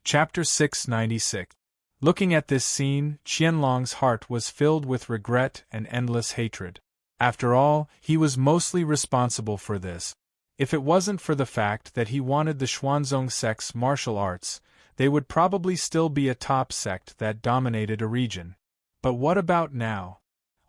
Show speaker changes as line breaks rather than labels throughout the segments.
Chapter 696. Looking at this scene, Qianlong's heart was filled with regret and endless hatred. After all, he was mostly responsible for this. If it wasn't for the fact that he wanted the Xuanzong sect's martial arts, they would probably still be a top sect that dominated a region. But what about now?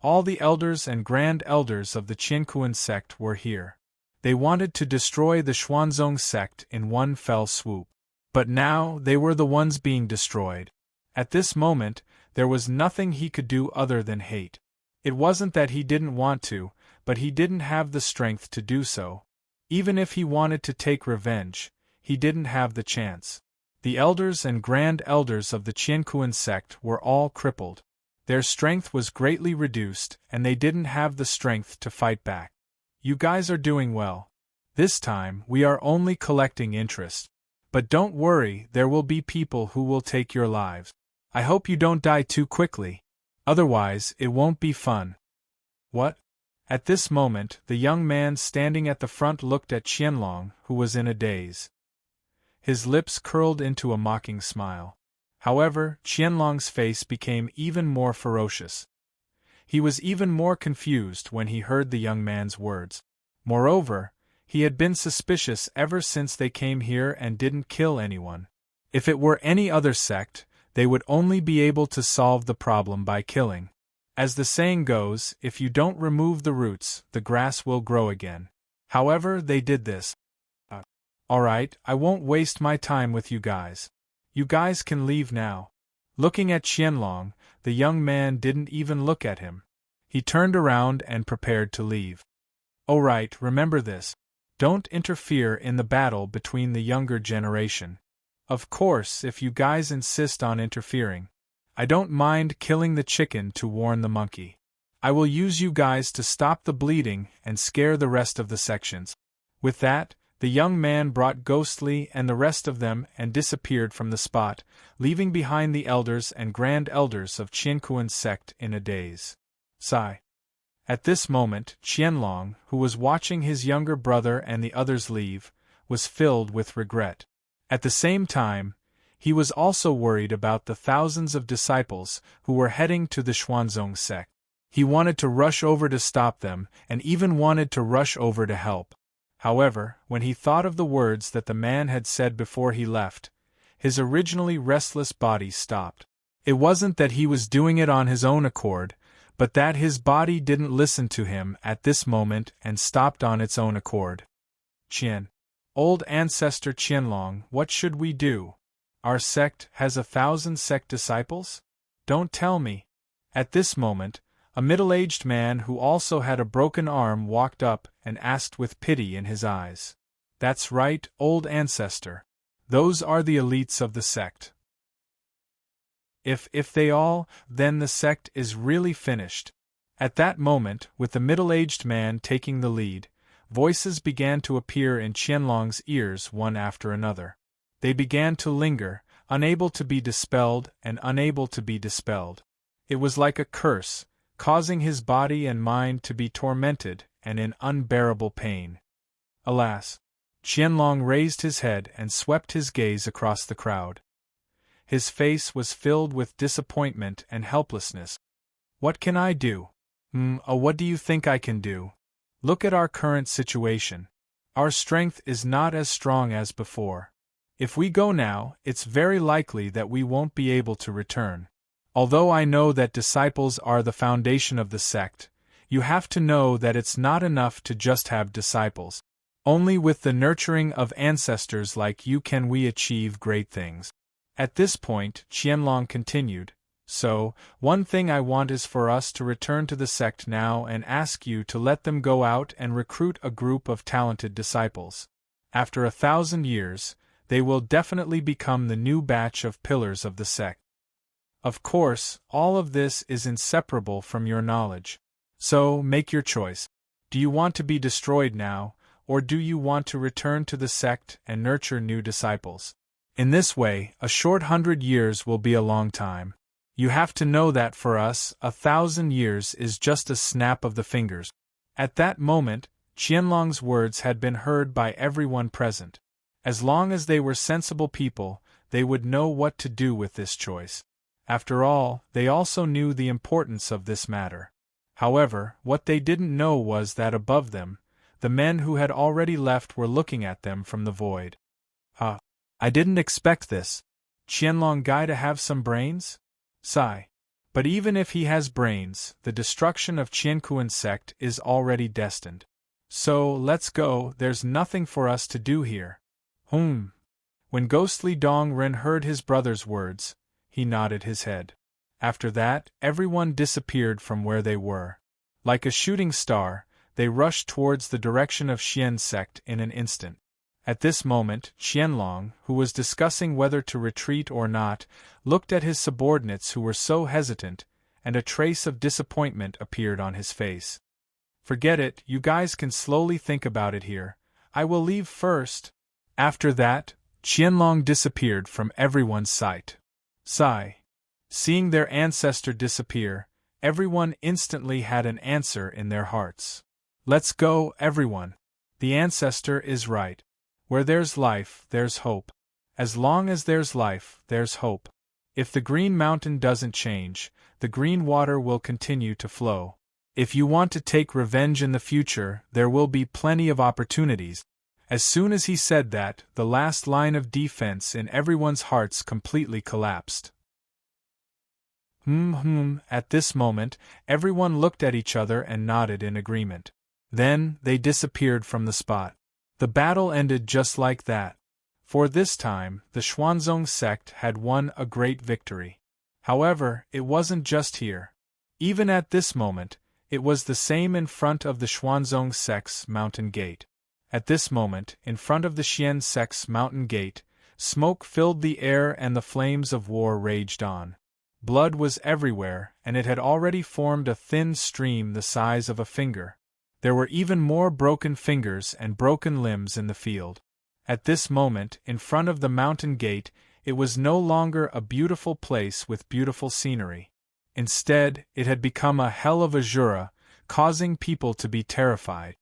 All the elders and grand elders of the Qiankuan sect were here. They wanted to destroy the Xuanzong sect in one fell swoop. But now they were the ones being destroyed. At this moment, there was nothing he could do other than hate. It wasn't that he didn't want to, but he didn't have the strength to do so. Even if he wanted to take revenge, he didn't have the chance. The elders and grand elders of the Qiankuan sect were all crippled. Their strength was greatly reduced, and they didn't have the strength to fight back. You guys are doing well. This time, we are only collecting interest. But don't worry, there will be people who will take your lives. I hope you don't die too quickly. Otherwise, it won't be fun. What? At this moment, the young man standing at the front looked at Qianlong, who was in a daze. His lips curled into a mocking smile. However, Qianlong's face became even more ferocious. He was even more confused when he heard the young man's words. Moreover, he had been suspicious ever since they came here and didn't kill anyone. If it were any other sect, they would only be able to solve the problem by killing. As the saying goes, if you don't remove the roots, the grass will grow again. However, they did this. Alright, I won't waste my time with you guys. You guys can leave now. Looking at Qianlong, the young man didn't even look at him. He turned around and prepared to leave. Alright, remember this. Don't interfere in the battle between the younger generation. Of course, if you guys insist on interfering, I don't mind killing the chicken to warn the monkey. I will use you guys to stop the bleeding and scare the rest of the sections. With that, the young man brought Ghostly and the rest of them and disappeared from the spot, leaving behind the elders and grand elders of Qiankuan sect in a daze. Sigh. At this moment, Qianlong, who was watching his younger brother and the others leave, was filled with regret. At the same time, he was also worried about the thousands of disciples who were heading to the Xuanzong sect. He wanted to rush over to stop them, and even wanted to rush over to help. However, when he thought of the words that the man had said before he left, his originally restless body stopped. It wasn't that he was doing it on his own accord, but that his body didn't listen to him at this moment and stopped on its own accord. Qian. Old ancestor Qianlong, what should we do? Our sect has 1,000 sect disciples? Don't tell me. At this moment, a middle-aged man who also had a broken arm walked up and asked with pity in his eyes. That's right, old ancestor. Those are the elites of the sect. If they all, then the sect is really finished. At that moment, with the middle-aged man taking the lead, voices began to appear in Qianlong's ears one after another. They began to linger, unable to be dispelled and unable to be dispelled. It was like a curse, causing his body and mind to be tormented and in unbearable pain. Alas! Qianlong raised his head and swept his gaze across the crowd. His face was filled with disappointment and helplessness. What can I do? What do you think I can do? Look at our current situation. Our strength is not as strong as before. If we go now, it's very likely that we won't be able to return. Although I know that disciples are the foundation of the sect, you have to know that it's not enough to just have disciples. Only with the nurturing of ancestors like you can we achieve great things. At this point, Qianlong continued, so, one thing I want is for us to return to the sect now and ask you to let them go out and recruit a group of talented disciples. After 1,000 years, they will definitely become the new batch of pillars of the sect. Of course, all of this is inseparable from your knowledge. So, make your choice. Do you want to be destroyed now, or do you want to return to the sect and nurture new disciples? In this way, a short 100 years will be a long time. You have to know that for us, 1,000 years is just a snap of the fingers. At that moment, Qianlong's words had been heard by everyone present. As long as they were sensible people, they would know what to do with this choice. After all, they also knew the importance of this matter. However, what they didn't know was that above them, the men who had already left were looking at them from the void. I didn't expect this. Qianlong guy to have some brains? Sigh. But even if he has brains, the destruction of Qiankuan sect is already destined. So, let's go, there's nothing for us to do here. When ghostly Dong Ren heard his brother's words, he nodded his head. After that, everyone disappeared from where they were. Like a shooting star, they rushed towards the direction of Xian's sect in an instant. At this moment, Qianlong, who was discussing whether to retreat or not, looked at his subordinates who were so hesitant, and a trace of disappointment appeared on his face. Forget it, you guys can slowly think about it here. I will leave first. After that, Qianlong disappeared from everyone's sight. Sigh. Seeing their ancestor disappear, everyone instantly had an answer in their hearts. Let's go, everyone. The ancestor is right. Where there's life, there's hope. As long as there's life, there's hope. If the green mountain doesn't change, the green water will continue to flow. If you want to take revenge in the future, there will be plenty of opportunities. As soon as he said that, the last line of defense in everyone's hearts completely collapsed. At this moment, everyone looked at each other and nodded in agreement. Then, they disappeared from the spot. The battle ended just like that. For this time, the Xuanzong sect had won a great victory. However, it wasn't just here. Even at this moment, it was the same in front of the Xuanzong sect's mountain gate. At this moment, in front of the Xian sect's mountain gate, smoke filled the air and the flames of war raged on. Blood was everywhere, and it had already formed a thin stream the size of a finger. There were even more broken fingers and broken limbs in the field. At this moment, in front of the mountain gate, it was no longer a beautiful place with beautiful scenery. Instead, it had become a hell of a Jura, causing people to be terrified.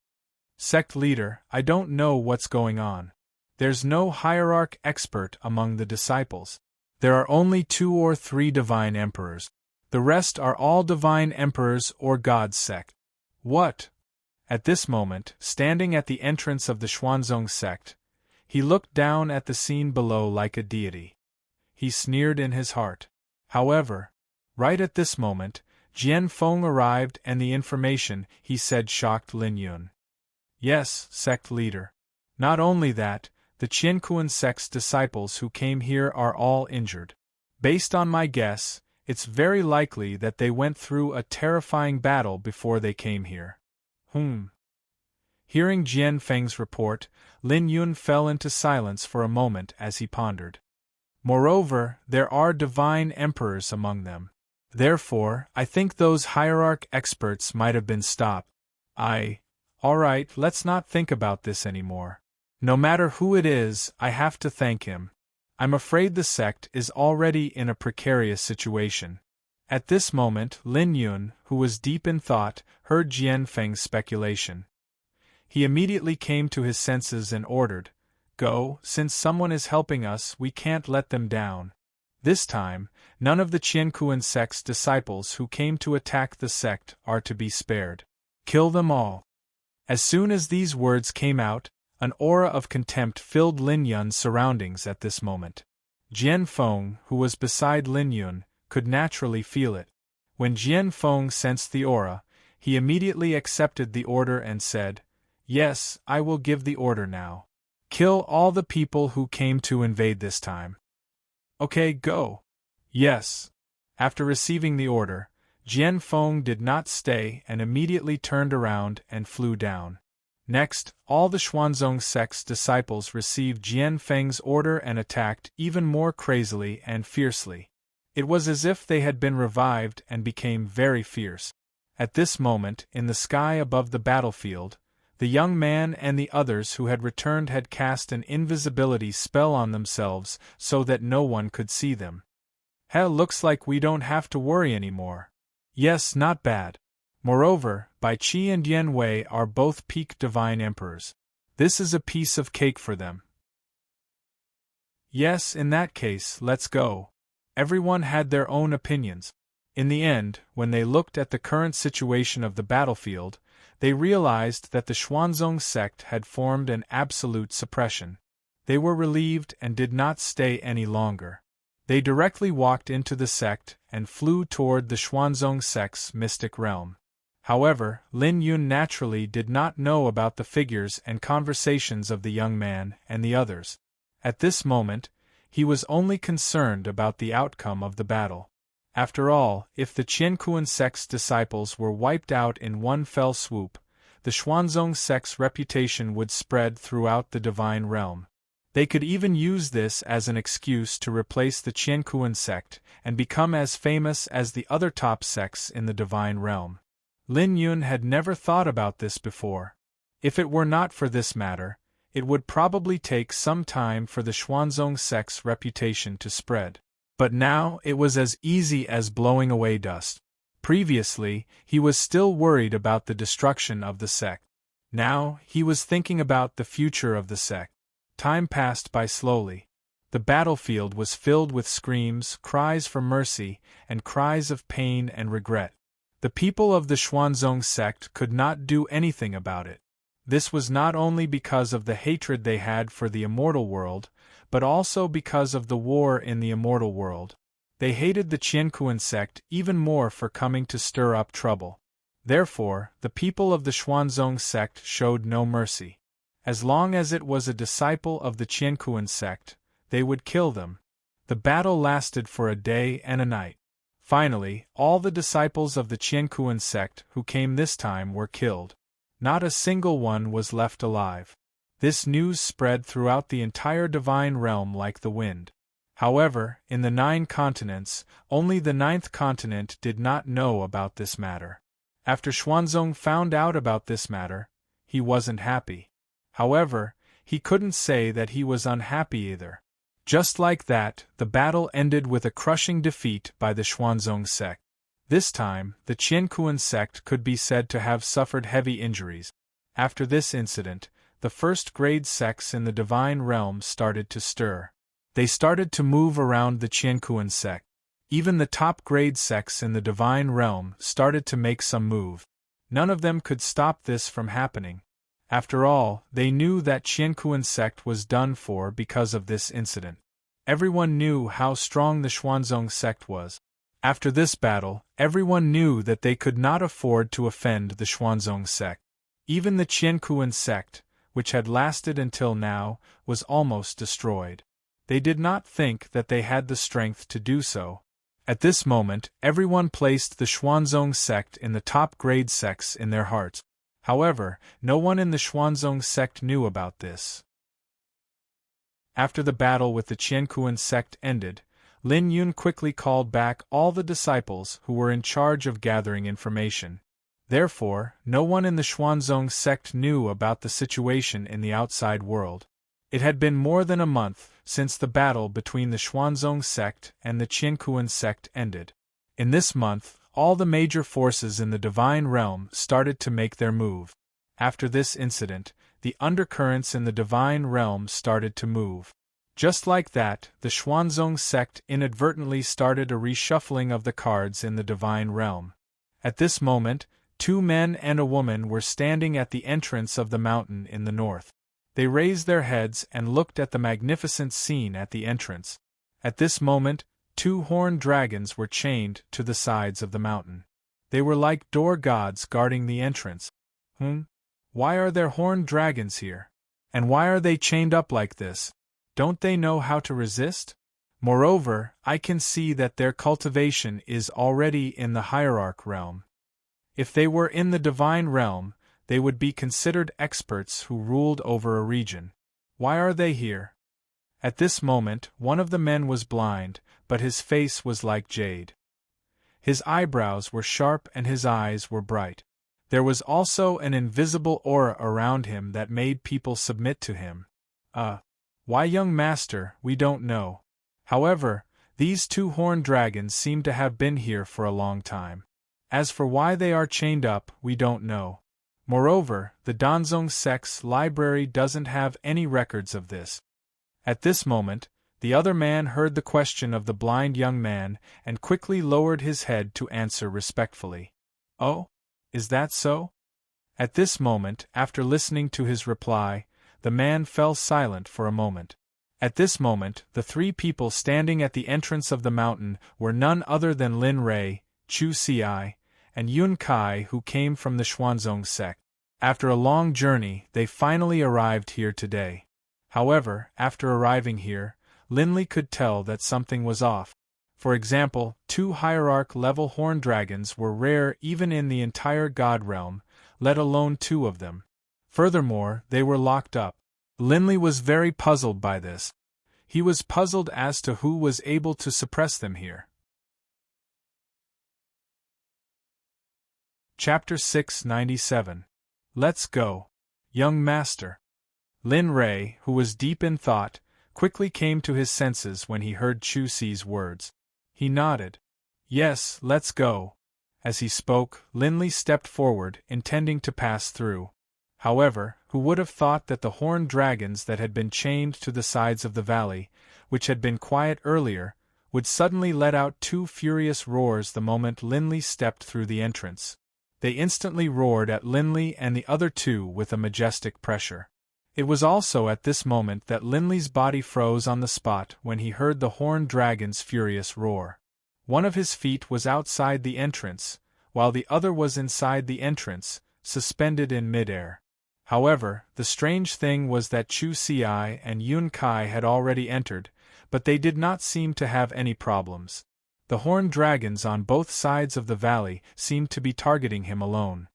Sect leader, I don't know what's going on. There's no hierarch expert among the disciples. There are only 2 or 3 divine emperors. The rest are all divine emperors or gods sect. What? At this moment, standing at the entrance of the Xuanzong sect, he looked down at the scene below like a deity. He sneered in his heart. However, right at this moment, Jian Feng arrived and the information he said shocked Lin Yun. Yes, sect leader. Not only that, the Qiankuan sect's disciples who came here are all injured. Based on my guess, it's very likely that they went through a terrifying battle before they came here. Hearing Jian Feng's report, Lin Yun fell into silence for a moment as he pondered. Moreover, there are divine emperors among them. Therefore, I think those hierarch experts might have been stopped. Alright, let's not think about this anymore. No matter who it is, I have to thank him. I'm afraid the sect is already in a precarious situation. At this moment, Lin Yun, who was deep in thought, heard Jian Feng's speculation. He immediately came to his senses and ordered, Go, since someone is helping us, we can't let them down. This time, none of the Qiankuan sect's disciples who came to attack the sect are to be spared. Kill them all. As soon as these words came out, an aura of contempt filled Lin Yun's surroundings at this moment. Jian Feng, who was beside Lin Yun, could naturally feel it. When Jian Feng sensed the aura, he immediately accepted the order and said, Yes, I will give the order now. Kill all the people who came to invade this time. Okay, go. Yes. After receiving the order, Jian Feng did not stay and immediately turned around and flew down. Next, all the Xuanzong sect's disciples received Jian Feng's order and attacked even more crazily and fiercely. It was as if they had been revived and became very fierce. At this moment, in the sky above the battlefield, the young man and the others who had returned had cast an invisibility spell on themselves so that no one could see them. Hell, looks like we don't have to worry anymore. Yes, not bad. Moreover, Bai Qi and Yan Wei are both peak divine emperors. This is a piece of cake for them. Yes, in that case, let's go. Everyone had their own opinions. In the end, when they looked at the current situation of the battlefield, they realized that the Xuanzong sect had formed an absolute suppression. They were relieved and did not stay any longer. They directly walked into the sect and flew toward the Xuanzong sect's mystic realm. However, Lin Yun naturally did not know about the figures and conversations of the young man and the others. At this moment, he was only concerned about the outcome of the battle. After all, if the Qiankuan sect's disciples were wiped out in one fell swoop, the Xuanzong sect's reputation would spread throughout the divine realm. They could even use this as an excuse to replace the Qiankuan sect and become as famous as the other top sects in the divine realm. Lin Yun had never thought about this before. If it were not for this matter, it would probably take some time for the Xuanzong sect's reputation to spread. But now it was as easy as blowing away dust. Previously, he was still worried about the destruction of the sect. Now, he was thinking about the future of the sect. Time passed by slowly. The battlefield was filled with screams, cries for mercy, and cries of pain and regret. The people of the Xuanzong sect could not do anything about it. This was not only because of the hatred they had for the immortal world, but also because of the war in the immortal world. They hated the Qiankuan sect even more for coming to stir up trouble. Therefore, the people of the Xuanzong sect showed no mercy. As long as it was a disciple of the Qiankuan sect, they would kill them. The battle lasted for a day and a night. Finally, all the disciples of the Qiankuan sect who came this time were killed. Not a single one was left alive. This news spread throughout the entire divine realm like the wind. However, in the 9 continents, only the 9th continent did not know about this matter. After Xuanzong found out about this matter, he wasn't happy. However, he couldn't say that he was unhappy either. Just like that, the battle ended with a crushing defeat by the Xuanzong sect. This time, the Qiankuan sect could be said to have suffered heavy injuries. After this incident, the first-grade sects in the divine realm started to stir. They started to move around the Qiankuan sect. Even the top-grade sects in the divine realm started to make some move. None of them could stop this from happening. After all, they knew that Qiankuan sect was done for because of this incident. Everyone knew how strong the Xuanzong sect was. After this battle, everyone knew that they could not afford to offend the Xuanzong sect. Even the Qiankuan sect, which had lasted until now, was almost destroyed. They did not think that they had the strength to do so. At this moment, everyone placed the Xuanzong sect in the top-grade sects in their hearts. However, no one in the Xuanzong sect knew about this. After the battle with the Qiankuan sect ended, Lin Yun quickly called back all the disciples who were in charge of gathering information. Therefore, no one in the Xuanzong sect knew about the situation in the outside world. It had been more than a month since the battle between the Xuanzong sect and the Qiankuan sect ended. In this month, all the major forces in the divine realm started to make their move. After this incident, the undercurrents in the divine realm started to move. Just like that, the Xuanzong sect inadvertently started a reshuffling of the cards in the divine realm. At this moment, 2 men and a woman were standing at the entrance of the mountain in the north. They raised their heads and looked at the magnificent scene at the entrance. At this moment, 2 horned dragons were chained to the sides of the mountain. They were like door gods guarding the entrance. Why are there horned dragons here? And why are they chained up like this? Don't they know how to resist? Moreover, I can see that their cultivation is already in the hierarch realm. If they were in the divine realm, they would be considered experts who ruled over a region. Why are they here? At this moment, one of the men was blind, but his face was like jade. His eyebrows were sharp and his eyes were bright. There was also an invisible aura around him that made people submit to him. Why, young master, we don't know. However, these 2 horned dragons seem to have been here for a long time. As for why they are chained up, we don't know. Moreover, the Danzong sect's library doesn't have any records of this. At this moment, The other man heard the question of the blind young man and quickly lowered his head to answer respectfully. "Oh? Is that so?" At this moment, after listening to his reply, the man fell silent for a moment. At this moment, the three people standing at the entrance of the mountain were none other than Lin Rei, Chu Ci, and Yun Kai, who came from the Xuanzong sect. After a long journey, they finally arrived here today. However, after arriving here, Linley could tell that something was off. For example, 2 hierarch-level horned dragons were rare even in the entire God realm, let alone 2 of them. Furthermore, they were locked up. Linley was very puzzled by this. He was puzzled as to who was able to suppress them here. Chapter 697. Let's go, young master. Lin Rei, who was deep in thought, quickly came to his senses when he heard Chu Ci's words. He nodded. Yes, let's go. As he spoke, Linley stepped forward, intending to pass through. However, who would have thought that the horned dragons that had been chained to the sides of the valley, which had been quiet earlier, would suddenly let out 2 furious roars the moment Linley stepped through the entrance. They instantly roared at Linley and the other 2 with a majestic pressure. It was also at this moment that Linley's body froze on the spot when he heard the horned dragon's furious roar. One of his feet was outside the entrance, while the other was inside the entrance, suspended in midair. However, the strange thing was that Chu Ci and Yun Kai had already entered, but they did not seem to have any problems. The horned dragons on both sides of the valley seemed to be targeting him alone.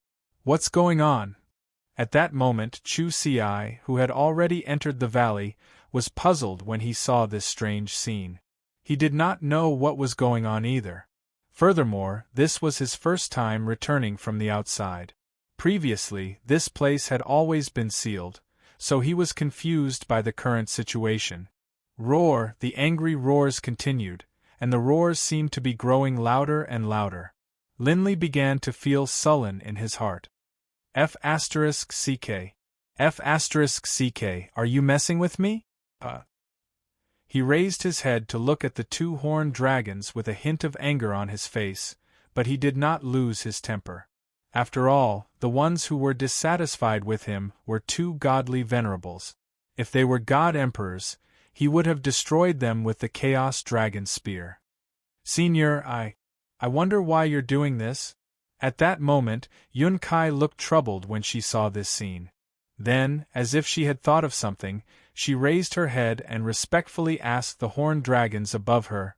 What's going on? At that moment Chu Ci, who had already entered the valley, was puzzled when he saw this strange scene. He did not know what was going on either. Furthermore, this was his first time returning from the outside. Previously, this place had always been sealed, so he was confused by the current situation. Roar! The angry roars continued, and the roars seemed to be growing louder and louder. Linley began to feel sullen in his heart. F***ck. F***ck, are you messing with me? He raised his head to look at the 2 horned dragons with a hint of anger on his face, but he did not lose his temper. After all, the ones who were dissatisfied with him were 2 godly venerables. If they were god emperors, he would have destroyed them with the Chaos Dragon Spear. Senior, I wonder why you're doing this? At that moment, Yun Kai looked troubled when she saw this scene. Then, as if she had thought of something, she raised her head and respectfully asked the horned dragons above her,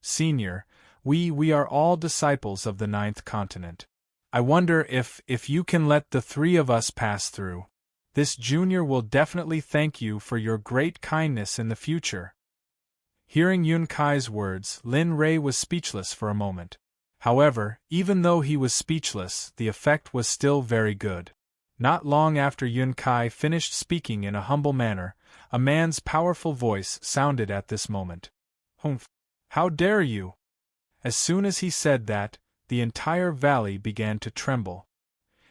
Senior, we are all disciples of the 9th continent. I wonder if you can let the 3 of us pass through. This junior will definitely thank you for your great kindness in the future. Hearing Yun Kai's words, Lin Rei was speechless for a moment. However, even though he was speechless, the effect was still very good. Not long after Yun Kai finished speaking in a humble manner, a man's powerful voice sounded at this moment. Humph! How dare you! As soon as he said that, the entire valley began to tremble.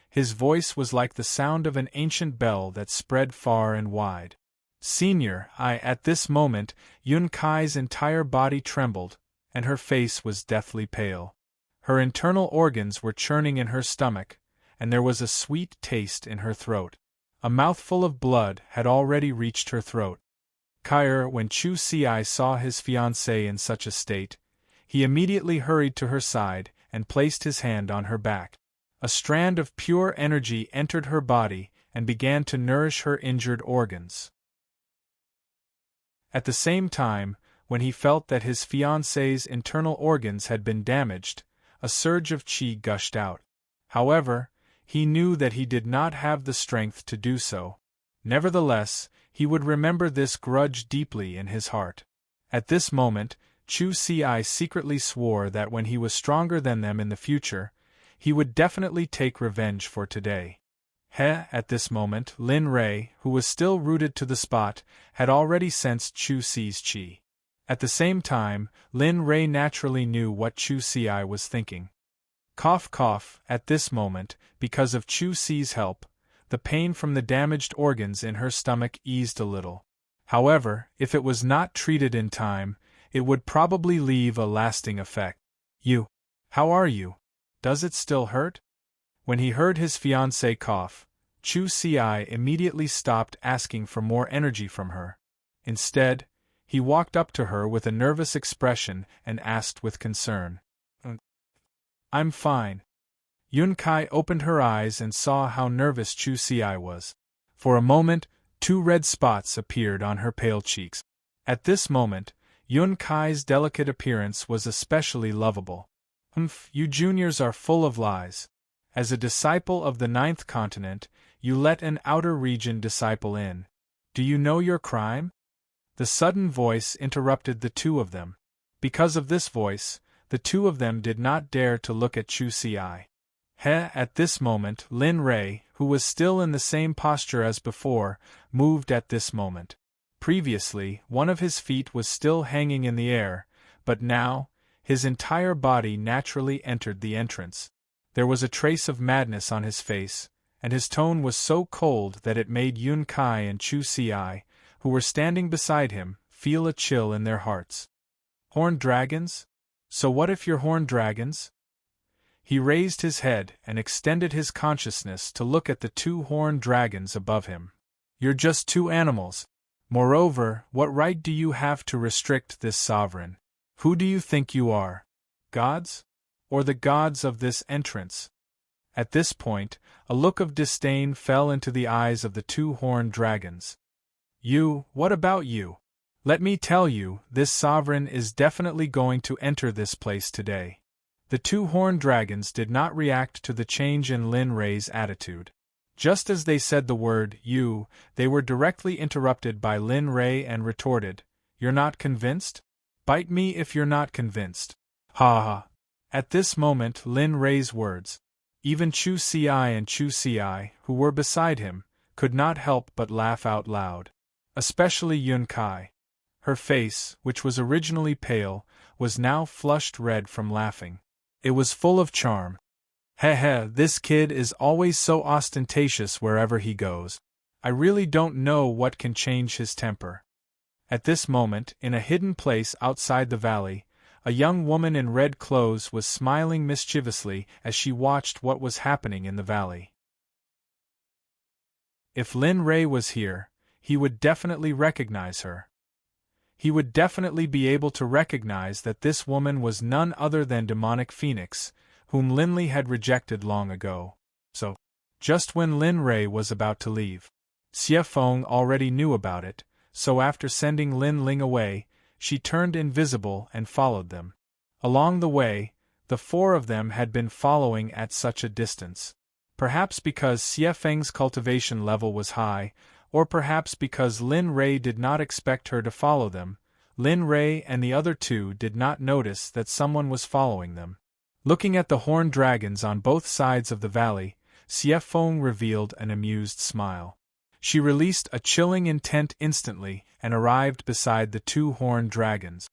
His voice was like the sound of an ancient bell that spread far and wide. Senior, at this moment, Yun Kai's entire body trembled, and her face was deathly pale. Her internal organs were churning in her stomach, and there was a sweet taste in her throat. A mouthful of blood had already reached her throat. When Chu Ci saw his fiancée in such a state, he immediately hurried to her side and placed his hand on her back. A strand of pure energy entered her body and began to nourish her injured organs. At the same time, when he felt that his fiancée's internal organs had been damaged, a surge of qi gushed out. However, he knew that he did not have the strength to do so. Nevertheless, he would remember this grudge deeply in his heart. At this moment, Chu Ci secretly swore that when he was stronger than them in the future, he would definitely take revenge for today. At this moment, Lin Rei, who was still rooted to the spot, had already sensed Chu Ci's qi. At the same time, Lin Rei naturally knew what Chu Ci was thinking. Cough cough, at this moment, because of Chu Ci's help, the pain from the damaged organs in her stomach eased a little. However, if it was not treated in time, it would probably leave a lasting effect. You. How are you? Does it still hurt? When he heard his fiancée cough, Chu Ci immediately stopped asking for more energy from her. Instead, he walked up to her with a nervous expression and asked with concern. I'm fine. Yun Kai opened her eyes and saw how nervous Chu Ci was. For a moment, 2 red spots appeared on her pale cheeks. At this moment, Yun Kai's delicate appearance was especially lovable. You juniors are full of lies. As a disciple of the 9th continent, you let an outer region disciple in. Do you know your crime? The sudden voice interrupted the 2 of them. Because of this voice, the 2 of them did not dare to look at Chu Ci. At this moment, Lin Rei, who was still in the same posture as before, moved at this moment. Previously, one of his feet was still hanging in the air, but now, his entire body naturally entered the entrance. There was a trace of madness on his face, and his tone was so cold that it made Yun Kai and Chu Ci, who were standing beside him, feel a chill in their hearts. Horned dragons? So what if you're horned dragons? He raised his head and extended his consciousness to look at the 2 horned dragons above him. You're just 2 animals. Moreover, what right do you have to restrict this sovereign? Who do you think you are? Gods? Or the gods of this entrance? At this point, a look of disdain fell into the eyes of the 2 horned dragons. You, what about you? Let me tell you, this sovereign is definitely going to enter this place today. The 2 horned dragons did not react to the change in Lin Rei's attitude. Just as they said the word, you, they were directly interrupted by Lin Rei and retorted, You're not convinced? Bite me if you're not convinced. Ha ha. At this moment Lin Rei's words, even Chu Ci and Chu Ci, who were beside him, could not help but laugh out loud. Especially Yun Kai. Her face, which was originally pale, was now flushed red from laughing. It was full of charm. This kid is always so ostentatious wherever he goes. I really don't know what can change his temper. At this moment, in a hidden place outside the valley, a young woman in red clothes was smiling mischievously as she watched what was happening in the valley. If Lin Rei was here, he would definitely recognize her. He would definitely be able to recognize that this woman was none other than demonic Phoenix, whom Linli had rejected long ago. So, just when Lin Rei was about to leave, Xie Feng already knew about it, so after sending Lin Ling away, she turned invisible and followed them. Along the way, the 4 of them had been following at such a distance. Perhaps because Xie Feng's cultivation level was high, or perhaps because Lin Rei did not expect her to follow them, Lin Rei and the other 2 did not notice that someone was following them. Looking at the horned dragons on both sides of the valley, Xie Feng revealed an amused smile. She released a chilling intent instantly and arrived beside the 2 horned dragons.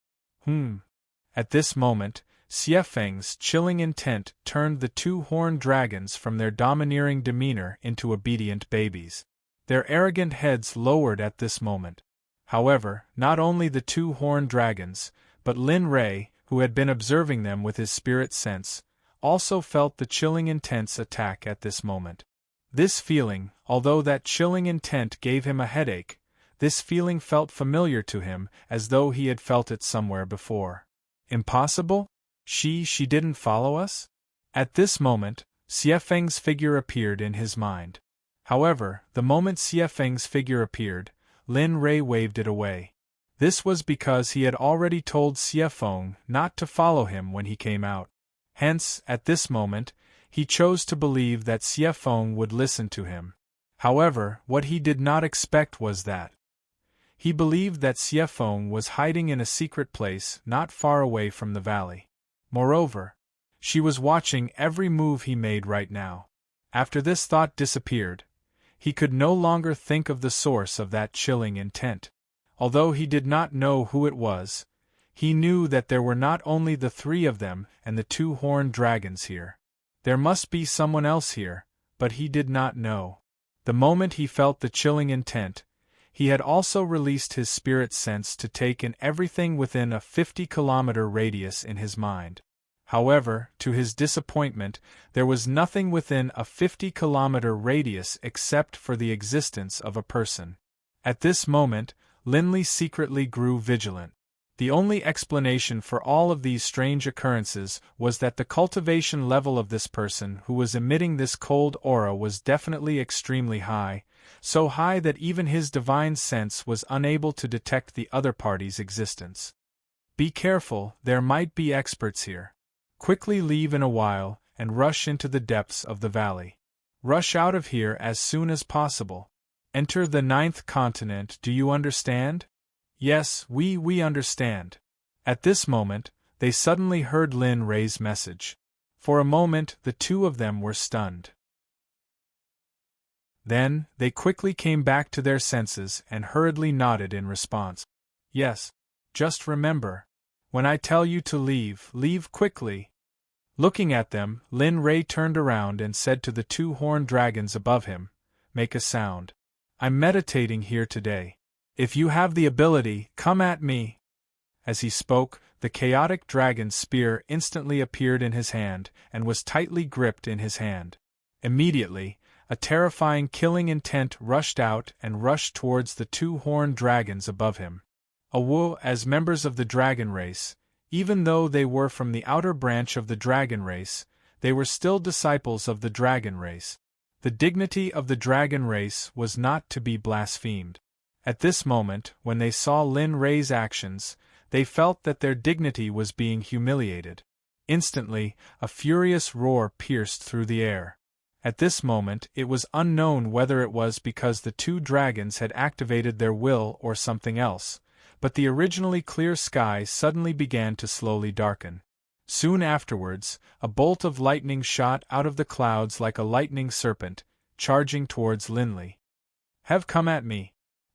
At this moment, Xie Feng's chilling intent turned the 2 horned dragons from their domineering demeanor into obedient babies. Their arrogant heads lowered at this moment. However, not only the 2 horned dragons, but Lin Rei, who had been observing them with his spirit sense, also felt the chilling intense attack at this moment. This feeling, although that chilling intent gave him a headache, this feeling felt familiar to him as though he had felt it somewhere before. Impossible? She didn't follow us? At this moment, Xie Feng's figure appeared in his mind. However, the moment Xie Feng's figure appeared, Lin Rei waved it away. This was because he had already told Xie Feng not to follow him when he came out. Hence, at this moment, he chose to believe that Xie Feng would listen to him. However, what he did not expect was that. He believed that Xie Feng was hiding in a secret place not far away from the valley. Moreover, she was watching every move he made right now. After this thought disappeared, he could no longer think of the source of that chilling intent. Although he did not know who it was, he knew that there were not only the 3 of them and the 2 horned dragons here. There must be someone else here, but he did not know. The moment he felt the chilling intent, He had also released his spirit sense to take in everything within a 50-kilometer radius in his mind. However, to his disappointment, there was nothing within a 50-kilometer radius except for the existence of a person. At this moment, Linley secretly grew vigilant. The only explanation for all of these strange occurrences was that the cultivation level of this person who was emitting this cold aura was definitely extremely high, so high that even his divine sense was unable to detect the other party's existence. Be careful, there might be experts here. Quickly leave in a while, and rush into the depths of the valley. Rush out of here as soon as possible. Enter the 9th continent, do you understand? Yes, we understand. At this moment, they suddenly heard Lin Ray's message. For a moment, the two of them were stunned. Then, they quickly came back to their senses and hurriedly nodded in response. Yes. Just remember. When I tell you to leave, leave quickly. Looking at them, Lin Ray turned around and said to the two horned dragons above him, Make a sound. I'm meditating here today. If you have the ability, come at me. As he spoke, the chaotic dragon's spear instantly appeared in his hand and was tightly gripped in his hand. Immediately, a terrifying killing intent rushed out and rushed towards the two horned dragons above him. As members of the dragon race, even though they were from the outer branch of the dragon race, they were still disciples of the dragon race. The dignity of the dragon race was not to be blasphemed. At this moment, when they saw Lin Ray's actions, they felt that their dignity was being humiliated. Instantly, a furious roar pierced through the air. At this moment, it was unknown whether it was because the two dragons had activated their will or something else, but the originally clear sky suddenly began to slowly darken. Soon afterwards, a bolt of lightning shot out of the clouds like a lightning serpent, charging towards Linley. Have come at me.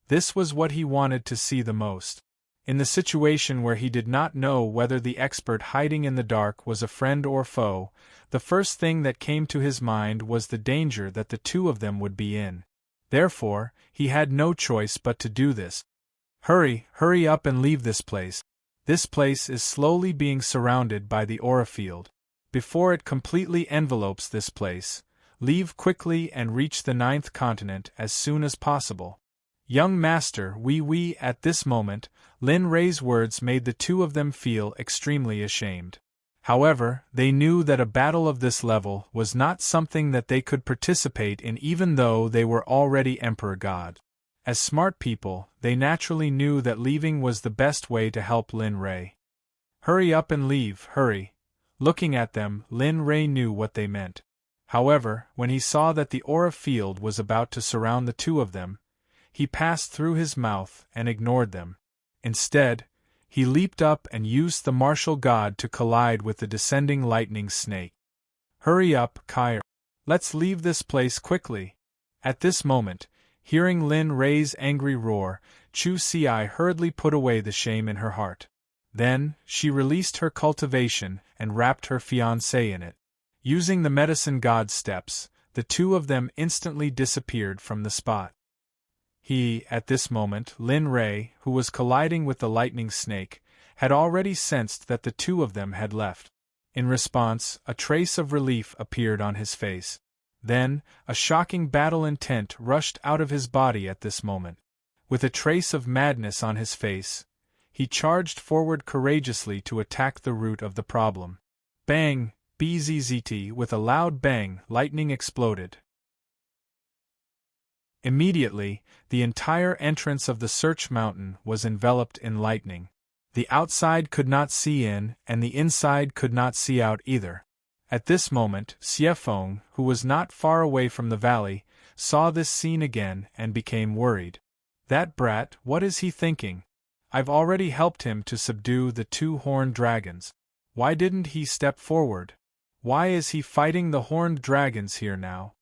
This was what he wanted to see the most. In the situation where he did not know whether the expert hiding in the dark was a friend or foe, the first thing that came to his mind was the danger that the two of them would be in. Therefore, he had no choice but to do this. Hurry up and leave this place. This place is slowly being surrounded by the aura field. Before it completely envelopes this place, leave quickly and reach the 9th continent as soon as possible. Young master, at this moment, Lin Ray's words made the two of them feel extremely ashamed. However, they knew that a battle of this level was not something that they could participate in even though they were already Emperor God. As smart people, they naturally knew that leaving was the best way to help Lin Ray. Hurry up and leave, hurry. Looking at them, Lin Ray knew what they meant. However, when he saw that the aura field was about to surround the two of them, he passed through his mouth and ignored them. Instead, he leaped up and used the martial god to collide with the descending lightning snake. Hurry up, Kyr. Let's leave this place quickly. At this moment, hearing Lin Ray's angry roar, Chu Si hurriedly put away the shame in her heart. Then, she released her cultivation and wrapped her fiancé in it. Using the medicine god steps, the two of them instantly disappeared from the spot. At this moment, Lin Ray, who was colliding with the lightning snake, had already sensed that the two of them had left. In response, a trace of relief appeared on his face. Then, a shocking battle intent rushed out of his body at this moment. With a trace of madness on his face, he charged forward courageously to attack the root of the problem. Bang! Bzzzt! With a loud bang, lightning exploded. Immediately, the entire entrance of the Search Mountain was enveloped in lightning. The outside could not see in, and the inside could not see out either. At this moment, Xiefeng, who was not far away from the valley, saw this scene again and became worried. That brat, what is he thinking? I've already helped him to subdue the two horned dragons. Why didn't he step forward? Why is he fighting the horned dragons here now?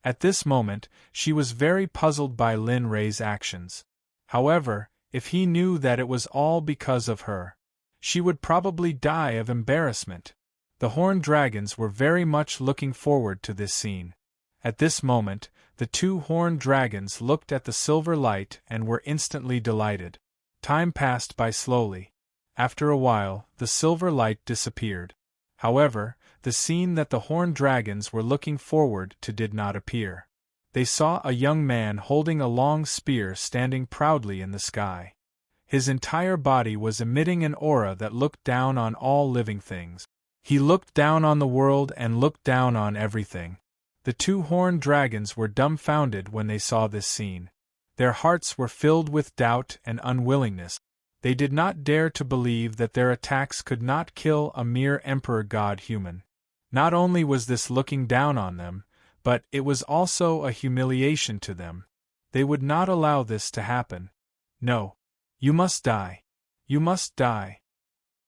At this moment, she was very puzzled by Lin Ray's actions. However, if he knew that it was all because of her, she would probably die of embarrassment. The horned dragons were very much looking forward to this scene. At this moment, the two horned dragons looked at the silver light and were instantly delighted. Time passed by slowly. After a while, the silver light disappeared. However, the scene that the horned dragons were looking forward to did not appear. They saw a young man holding a long spear standing proudly in the sky. His entire body was emitting an aura that looked down on all living things. He looked down on the world and looked down on everything. The two horned dragons were dumbfounded when they saw this scene. Their hearts were filled with doubt and unwillingness. They did not dare to believe that their attacks could not kill a mere emperor god human. Not only was this looking down on them, but it was also a humiliation to them. They would not allow this to happen. No. You must die. You must die.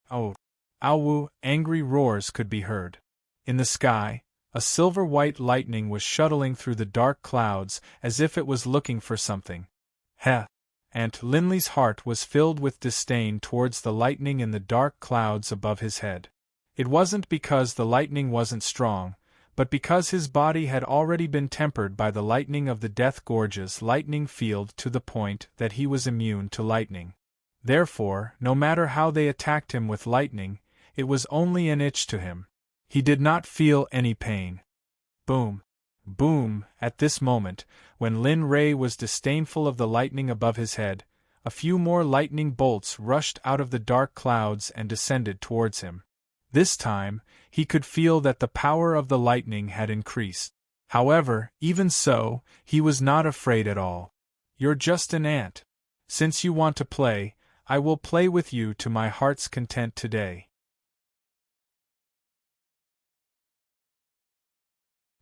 Oh. Awu, angry roars could be heard. In the sky, a silver-white lightning was shuttling through the dark clouds as if it was looking for something. Heh! Aunt Linley's heart was filled with disdain towards the lightning in the dark clouds above his head. It wasn't because the lightning wasn't strong, but because his body had already been tempered by the lightning of the Death Gorge's lightning field to the point that he was immune to lightning. Therefore, no matter how they attacked him with lightning, it was only an itch to him. He did not feel any pain. Boom! Boom! At this moment, when Lin Rei was disdainful of the lightning above his head, a few more lightning bolts rushed out of the dark clouds and descended towards him. This time, he could feel that the power of the lightning had increased. However, even so, he was not afraid at all. You're just an ant. Since you want to play, I will play with you to my heart's content today.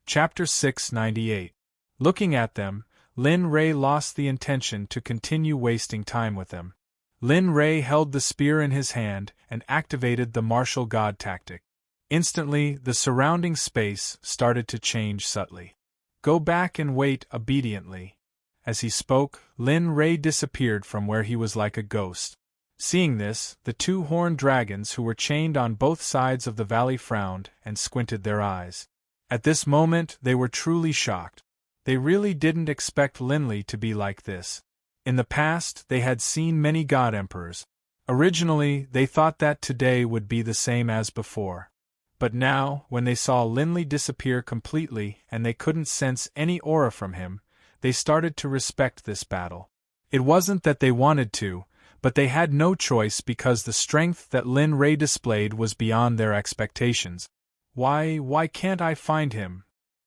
Chapter 698. Looking at them, Lin Rei lost the intention to continue wasting time with them. Lin Rei held the spear in his hand and activated the martial god tactic. Instantly, the surrounding space started to change subtly. Go back and wait obediently. As he spoke, Lin Rei disappeared from where he was like a ghost. Seeing this, the two horned dragons who were chained on both sides of the valley frowned and squinted their eyes. At this moment, they were truly shocked. They really didn't expect Linley to be like this. In the past, they had seen many god emperors. Originally, they thought that today would be the same as before. But now, when they saw Linley disappear completely and they couldn't sense any aura from him, they started to respect this battle. It wasn't that they wanted to, but they had no choice because the strength that Lin Rei displayed was beyond their expectations. Why can't I find him?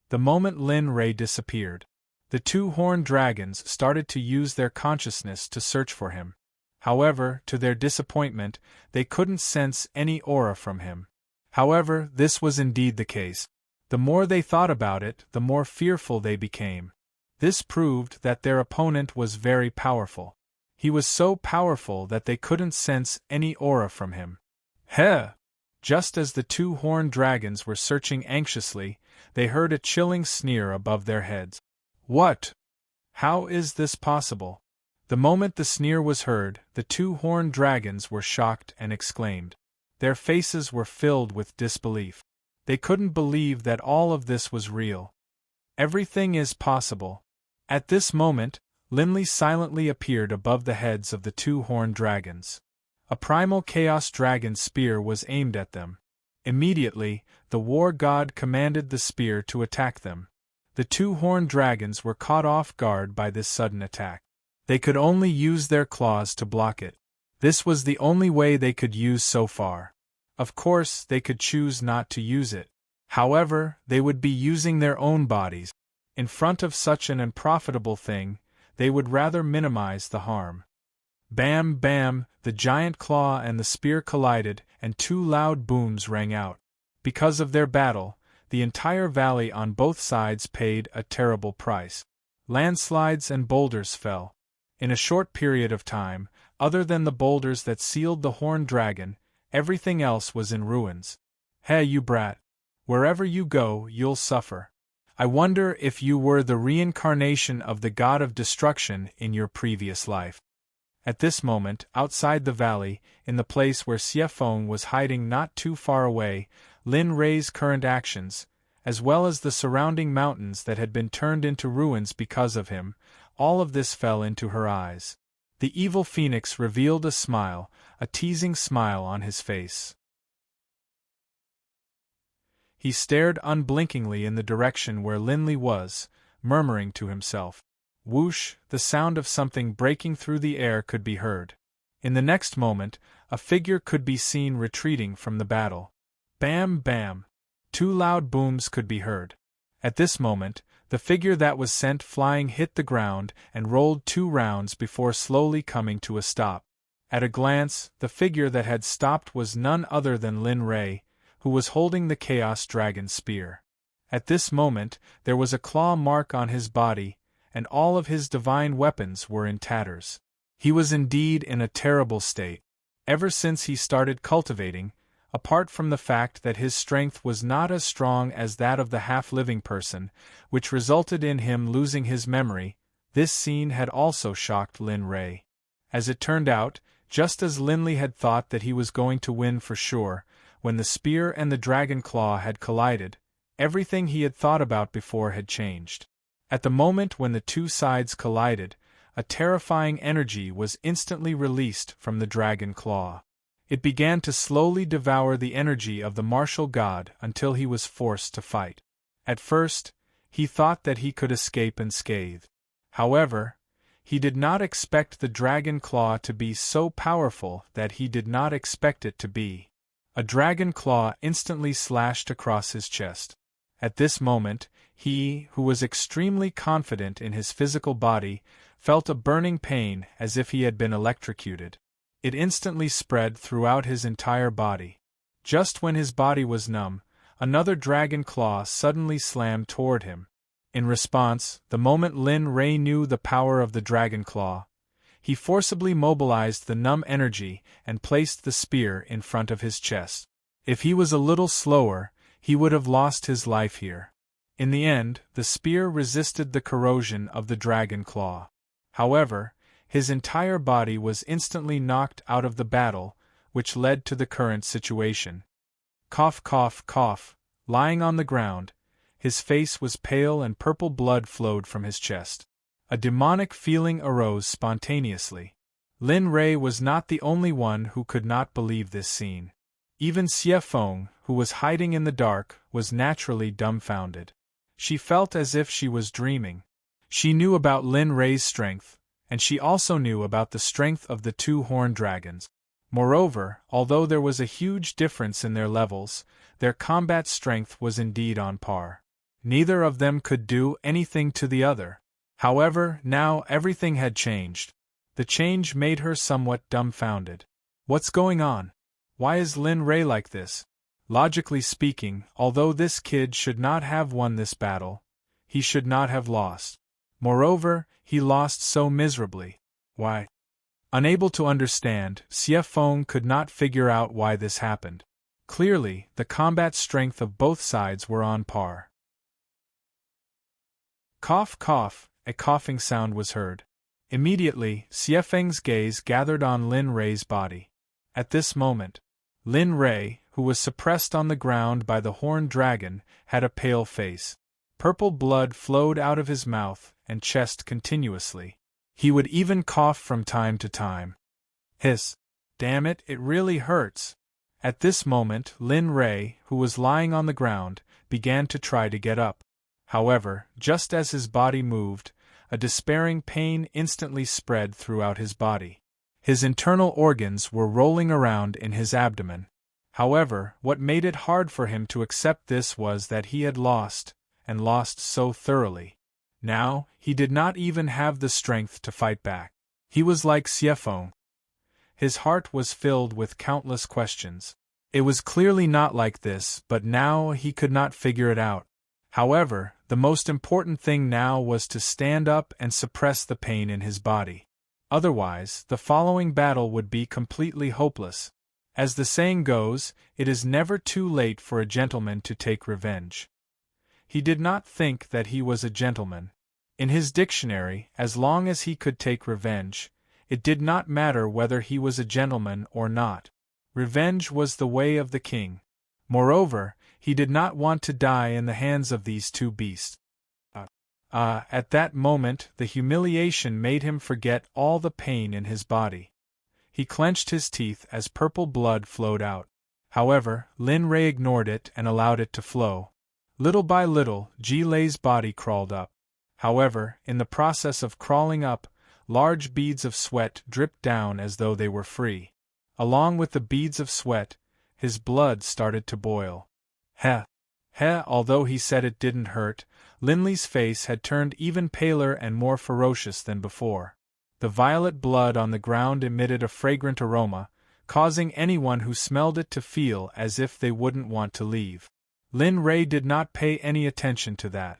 The moment Lin Rei disappeared, the two horned dragons started to use their consciousness to search for him. However, to their disappointment, they couldn't sense any aura from him. However, this was indeed the case. The more they thought about it, the more fearful they became. This proved that their opponent was very powerful. He was so powerful that they couldn't sense any aura from him. Heh! Just as the two horned dragons were searching anxiously, they heard a chilling sneer above their heads. What? How is this possible? The moment the sneer was heard, the two horned dragons were shocked and exclaimed. Their faces were filled with disbelief. They couldn't believe that all of this was real. Everything is possible. At this moment, Linley silently appeared above the heads of the two horned dragons. A primal chaos dragon spear was aimed at them. Immediately, the war god commanded the spear to attack them. The two horned dragons were caught off guard by this sudden attack. They could only use their claws to block it. This was the only way they could use so far. Of course, they could choose not to use it. However, they would be using their own bodies. In front of such an unprofitable thing, they would rather minimize the harm. Bam, bam, the giant claw and the spear collided, and two loud booms rang out. Because of their battle, the entire valley on both sides paid a terrible price. Landslides and boulders fell. In a short period of time, other than the boulders that sealed the horned dragon, everything else was in ruins. Hey, you brat! Wherever you go, you'll suffer. I wonder if you were the reincarnation of the god of destruction in your previous life. At this moment, outside the valley, in the place where Xiefeng was hiding not too far away, Lin Rei's current actions, as well as the surrounding mountains that had been turned into ruins because of him, all of this fell into her eyes. The evil phoenix revealed a smile, a teasing smile on his face. He stared unblinkingly in the direction where Linley was, murmuring to himself. Whoosh, the sound of something breaking through the air could be heard. In the next moment, a figure could be seen retreating from the battle. Bam, bam! 2 loud booms could be heard. At this moment, the figure that was sent flying hit the ground and rolled 2 rounds before slowly coming to a stop. At a glance, the figure that had stopped was none other than Lin Ray, who was holding the Chaos Dragon spear. At this moment, there was a claw mark on his body, and all of his divine weapons were in tatters. He was indeed in a terrible state. Ever since he started cultivating, apart from the fact that his strength was not as strong as that of the half-living person, which resulted in him losing his memory, this scene had also shocked Lin Ray. As it turned out, just as Linley had thought that he was going to win for sure, when the spear and the dragon claw had collided, everything he had thought about before had changed. At the moment when the 2 sides collided, a terrifying energy was instantly released from the dragon claw. It began to slowly devour the energy of the martial god until he was forced to fight. At first, he thought that he could escape unscathed. However, he did not expect the dragon claw to be so powerful that he did not expect it to be. A dragon claw instantly slashed across his chest. At this moment, he, who was extremely confident in his physical body, felt a burning pain as if he had been electrocuted. It instantly spread throughout his entire body. Just when his body was numb, another dragon claw suddenly slammed toward him. In response, the moment Lin Ray knew the power of the dragon claw, he forcibly mobilized the numb energy and placed the spear in front of his chest. If he was a little slower, he would have lost his life here. In the end, the spear resisted the corrosion of the dragon claw. However, his entire body was instantly knocked out of the battle, which led to the current situation. Cough, cough, cough. Lying on the ground, his face was pale and purple blood flowed from his chest. A demonic feeling arose spontaneously. Lin Ray was not the only one who could not believe this scene. Even Xie Feng, who was hiding in the dark, was naturally dumbfounded. She felt as if she was dreaming. She knew about Lin Ray's strength, and she also knew about the strength of the 2 horned dragons. Moreover, although there was a huge difference in their levels, their combat strength was indeed on par. Neither of them could do anything to the other. However, now everything had changed. The change made her somewhat dumbfounded. What's going on? Why is Lin Ray like this? Logically speaking, although this kid should not have won this battle, he should not have lost. Moreover, he lost so miserably. Why? Unable to understand, Xie Feng could not figure out why this happened. Clearly, the combat strength of both sides were on par. Cough, cough, a coughing sound was heard. Immediately, Xie Feng's gaze gathered on Lin Ray's body. At this moment, Lin Ray, who was suppressed on the ground by the horned dragon, had a pale face. Purple blood flowed out of his mouth and chest continuously. He would even cough from time to time. Hiss! Damn it, it really hurts. At this moment, Lin Ray, who was lying on the ground, began to try to get up. However, just as his body moved, a despairing pain instantly spread throughout his body. His internal organs were rolling around in his abdomen. However, what made it hard for him to accept this was that he had lost, and lost so thoroughly. Now, he did not even have the strength to fight back. He was like Xie Feng. His heart was filled with countless questions. It was clearly not like this, but now he could not figure it out. However, the most important thing now was to stand up and suppress the pain in his body. Otherwise, the following battle would be completely hopeless. As the saying goes, it is never too late for a gentleman to take revenge. He did not think that he was a gentleman. In his dictionary, as long as he could take revenge, it did not matter whether he was a gentleman or not. Revenge was the way of the king. Moreover, he did not want to die in the hands of these two beasts. At that moment the humiliation made him forget all the pain in his body. He clenched his teeth as purple blood flowed out. However, Lin Rei ignored it and allowed it to flow. Little by little, Ji Lei's body crawled up. However, in the process of crawling up, large beads of sweat dripped down as though they were free. Along with the beads of sweat, his blood started to boil. Although he said it didn't hurt, Lin Lei's face had turned even paler and more ferocious than before. The violet blood on the ground emitted a fragrant aroma, causing anyone who smelled it to feel as if they wouldn't want to leave. Lin Rei did not pay any attention to that.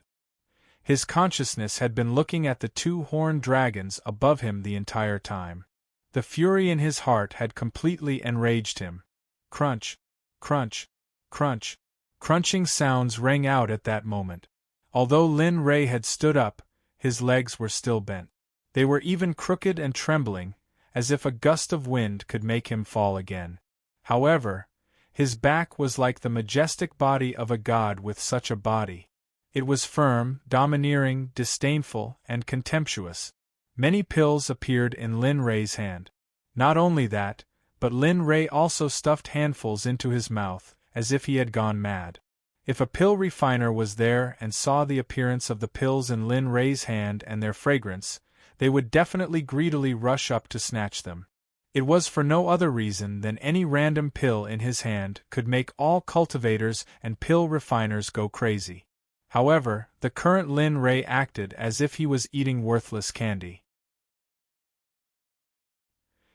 His consciousness had been looking at the two horned dragons above him the entire time. The fury in his heart had completely enraged him. Crunch, crunch, crunch. Crunching sounds rang out at that moment. Although Lin Rei had stood up, his legs were still bent. They were even crooked and trembling, as if a gust of wind could make him fall again. However, his back was like the majestic body of a god with such a body. It was firm, domineering, disdainful, and contemptuous. Many pills appeared in Lin Rei's hand. Not only that, but Lin Rei also stuffed handfuls into his mouth, as if he had gone mad. If a pill refiner was there and saw the appearance of the pills in Lin Rei's hand and their fragrance, they would definitely greedily rush up to snatch them. It was for no other reason than any random pill in his hand could make all cultivators and pill refiners go crazy. However, the current Lin Rei acted as if he was eating worthless candy.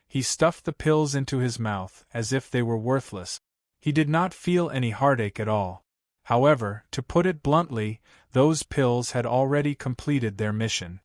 He stuffed the pills into his mouth as if they were worthless. He did not feel any heartache at all. However, to put it bluntly, those pills had already completed their mission.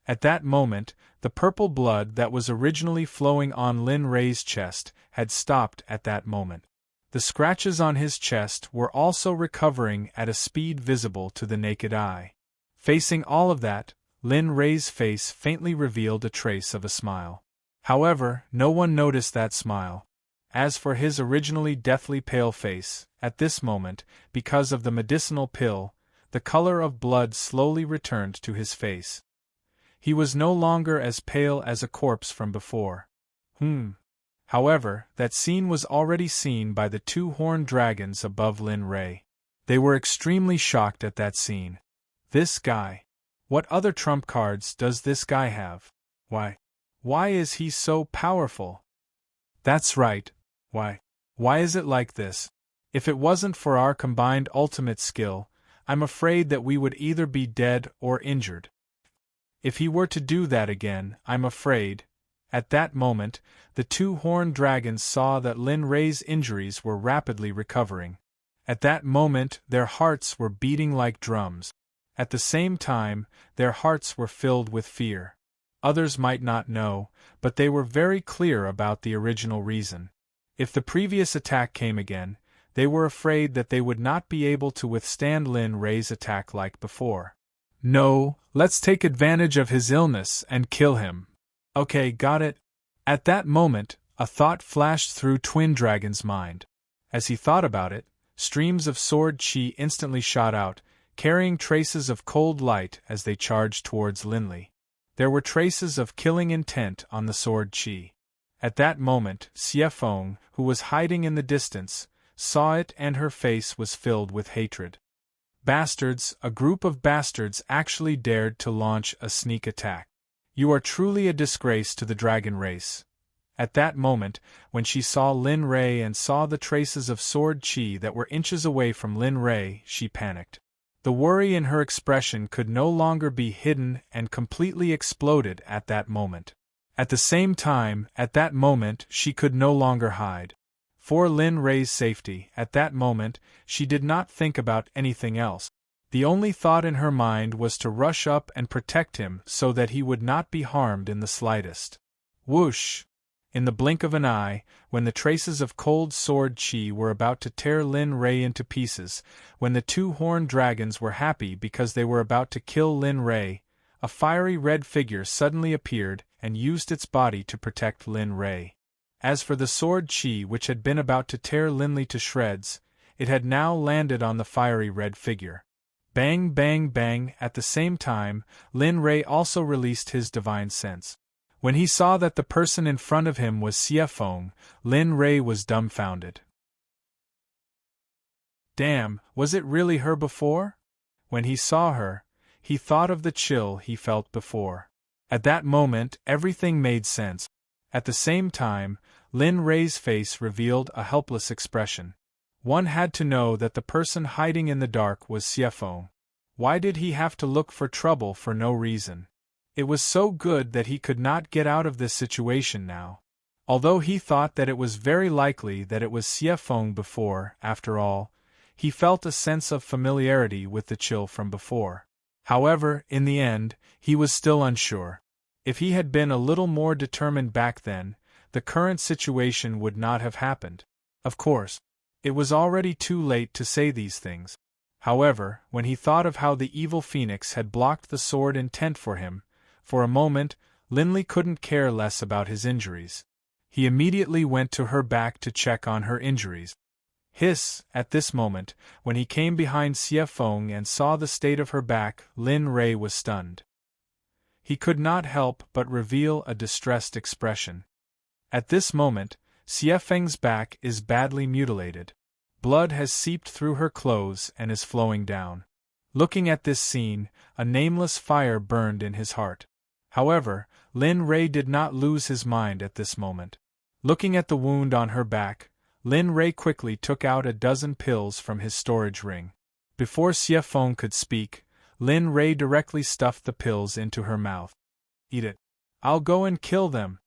At that moment, the purple blood that was originally flowing on Lin Rei's chest had stopped at that moment. The scratches on his chest were also recovering at a speed visible to the naked eye. Facing all of that, Lin Rei's face faintly revealed a trace of a smile. However, no one noticed that smile. As for his originally deathly pale face, at this moment, because of the medicinal pill, the color of blood slowly returned to his face. He was no longer as pale as a corpse from before. However, that scene was already seen by the two horned dragons above Lin Rei. They were extremely shocked at that scene. This guy. What other trump cards does this guy have? Why is he so powerful? That's right. Why is it like this? If it wasn't for our combined ultimate skill, I'm afraid that we would either be dead or injured. If he were to do that again, I'm afraid. At that moment, the two horned dragons saw that Lin Rei's injuries were rapidly recovering. At that moment, their hearts were beating like drums. At the same time, their hearts were filled with fear. Others might not know, but they were very clear about the original reason. If the previous attack came again, they were afraid that they would not be able to withstand Lin Rei's attack like before. No, let's take advantage of his illness and kill him. Okay, got it? At that moment, a thought flashed through Twin Dragon's mind. As he thought about it, streams of sword chi instantly shot out, carrying traces of cold light as they charged towards Lin Rei. There were traces of killing intent on the sword chi. At that moment, Xie Feng, who was hiding in the distance, saw it and her face was filled with hatred. Bastards, a group of bastards actually dared to launch a sneak attack. You are truly a disgrace to the dragon race. At that moment, when she saw Lin Rei and saw the traces of sword chi that were inches away from Lin Rei, she panicked. The worry in her expression could no longer be hidden and completely exploded at that moment. At the same time, at that moment, she could no longer hide. For Lin Rei's safety, at that moment, she did not think about anything else. The only thought in her mind was to rush up and protect him so that he would not be harmed in the slightest. Whoosh! In the blink of an eye, when the traces of cold sword chi were about to tear Lin Rei into pieces, when the two horned dragons were happy because they were about to kill Lin Rei, a fiery red figure suddenly appeared and used its body to protect Lin Rei. As for the sword chi which had been about to tear Lin Rei to shreds, It had now landed on the fiery red figure. Bang, bang, bang. At the same time, Lin Rei also released his divine sense. When he saw that the person in front of him was Xie Feng, Lin Rei was dumbfounded. Damn, was it really her before? When he saw her, he thought of the chill he felt before. At that moment, everything made sense. At the same time, Lin Rei's face revealed a helpless expression. One had to know that the person hiding in the dark was Xie Feng. Why did he have to look for trouble for no reason? It was so good that he could not get out of this situation now. Although he thought that it was very likely that it was Xie Feng before, after all, he felt a sense of familiarity with the chill from before. However, in the end, he was still unsure. If he had been a little more determined back then, the current situation would not have happened. Of course, it was already too late to say these things. However, when he thought of how the evil phoenix had blocked the sword intent for him, for a moment, Linley couldn't care less about his injuries. He immediately went to her back to check on her injuries. Hiss! At this moment, when he came behind Xie Feng and saw the state of her back, Lin Rei was stunned. He could not help but reveal a distressed expression. At this moment, Xie Feng's back is badly mutilated. Blood has seeped through her clothes and is flowing down. Looking at this scene, a nameless fire burned in his heart. However, Lin Rei did not lose his mind at this moment. Looking at the wound on her back, Lin Rei quickly took out a dozen pills from his storage ring. Before Xie Feng could speak, Lin Rei directly stuffed the pills into her mouth. Eat it. I'll go and kill them.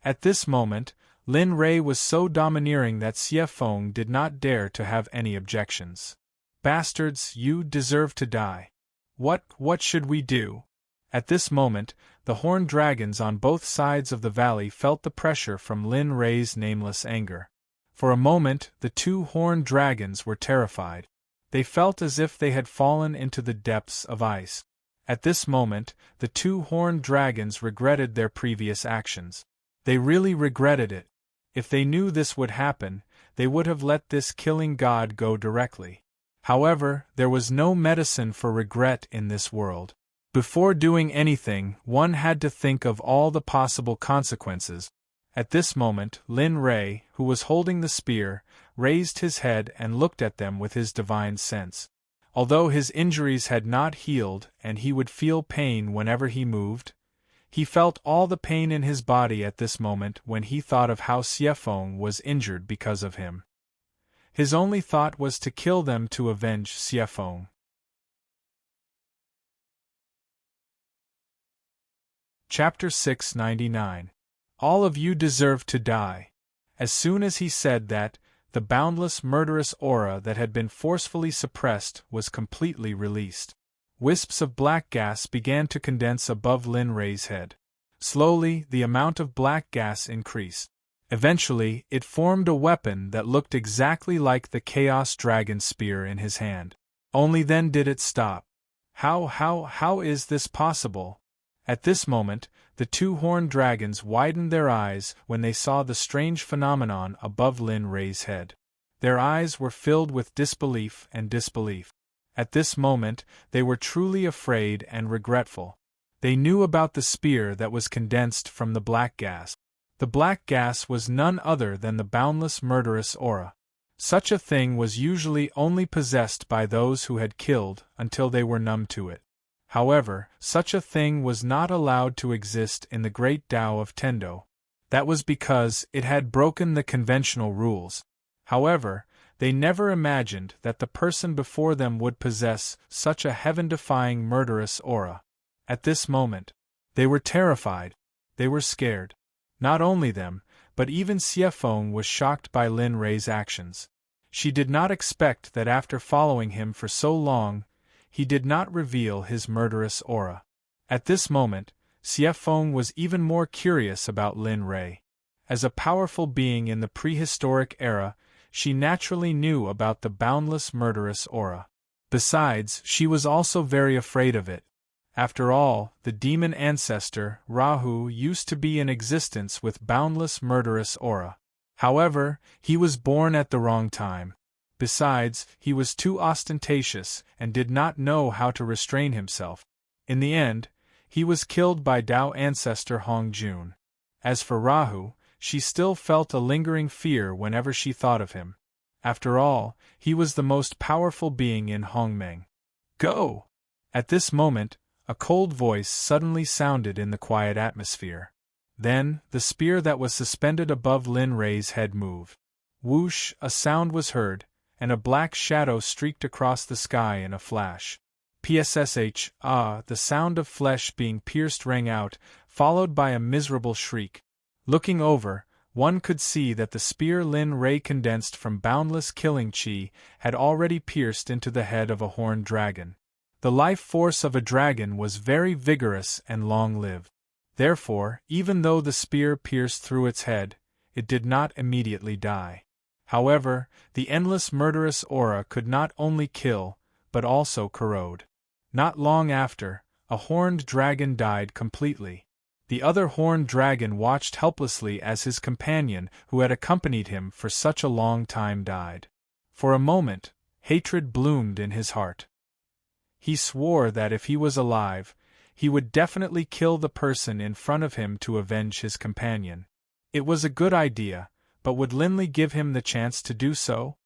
At this moment, Lin Rei was so domineering that Xie Feng did not dare to have any objections. Bastards, you deserve to die. What should we do? At this moment, the horned dragons on both sides of the valley felt the pressure from Lin Rei's nameless anger. For a moment, the two horned dragons were terrified. They felt as if they had fallen into the depths of ice. At this moment, the two horned dragons regretted their previous actions. They really regretted it. If they knew this would happen, they would have let this killing god go directly. However, there was no medicine for regret in this world. Before doing anything, one had to think of all the possible consequences. At this moment, Lin Rei, who was holding the spear, raised his head and looked at them with his divine sense. Although his injuries had not healed and he would feel pain whenever he moved, he felt all the pain in his body at this moment when he thought of how Xie Feng was injured because of him. His only thought was to kill them to avenge Xie Feng. Chapter 699. All of you deserve to die. As soon as he said that, the boundless murderous aura that had been forcefully suppressed was completely released. Wisps of black gas began to condense above Lin Rei's head. Slowly, the amount of black gas increased. Eventually, it formed a weapon that looked exactly like the Chaos Dragon spear in his hand. Only then did it stop. How is this possible? At this moment, the two horned dragons widened their eyes when they saw the strange phenomenon above Lin Rei's head. Their eyes were filled with disbelief and disbelief. At this moment, they were truly afraid and regretful. They knew about the spear that was condensed from the black gas. The black gas was none other than the boundless murderous aura. Such a thing was usually only possessed by those who had killed until they were numb to it. However, such a thing was not allowed to exist in the great Tao of Tendo. That was because it had broken the conventional rules. However, they never imagined that the person before them would possess such a heaven-defying murderous aura. At this moment, they were terrified. They were scared. Not only them, but even Xie Feng was shocked by Lin Rei's actions. She did not expect that after following him for so long, he did not reveal his murderous aura. At this moment, Xie Feng was even more curious about Lin Rei. As a powerful being in the prehistoric era, she naturally knew about the boundless murderous aura. Besides, she was also very afraid of it. After all, the demon ancestor, Rahu, used to be in existence with boundless murderous aura. However, he was born at the wrong time. Besides, he was too ostentatious and did not know how to restrain himself. In the end, he was killed by Tao ancestor Hong Jun. As for Rahu, she still felt a lingering fear whenever she thought of him. After all, he was the most powerful being in Hongmeng. Go! At this moment, a cold voice suddenly sounded in the quiet atmosphere. Then, the spear that was suspended above Lin Rei's head moved. Whoosh, a sound was heard, and a black shadow streaked across the sky in a flash. Pssh, the sound of flesh being pierced rang out, followed by a miserable shriek. Looking over, one could see that the spear Lin Rei condensed from boundless killing chi had already pierced into the head of a horned dragon. The life force of a dragon was very vigorous and long-lived. Therefore, even though the spear pierced through its head, it did not immediately die. However, the endless murderous aura could not only kill, but also corrode. Not long after, a horned dragon died completely. The other horned dragon watched helplessly as his companion, who had accompanied him for such a long time, died. For a moment, hatred bloomed in his heart. He swore that if he was alive, he would definitely kill the person in front of him to avenge his companion. It was a good idea, but would Linley give him the chance to do so?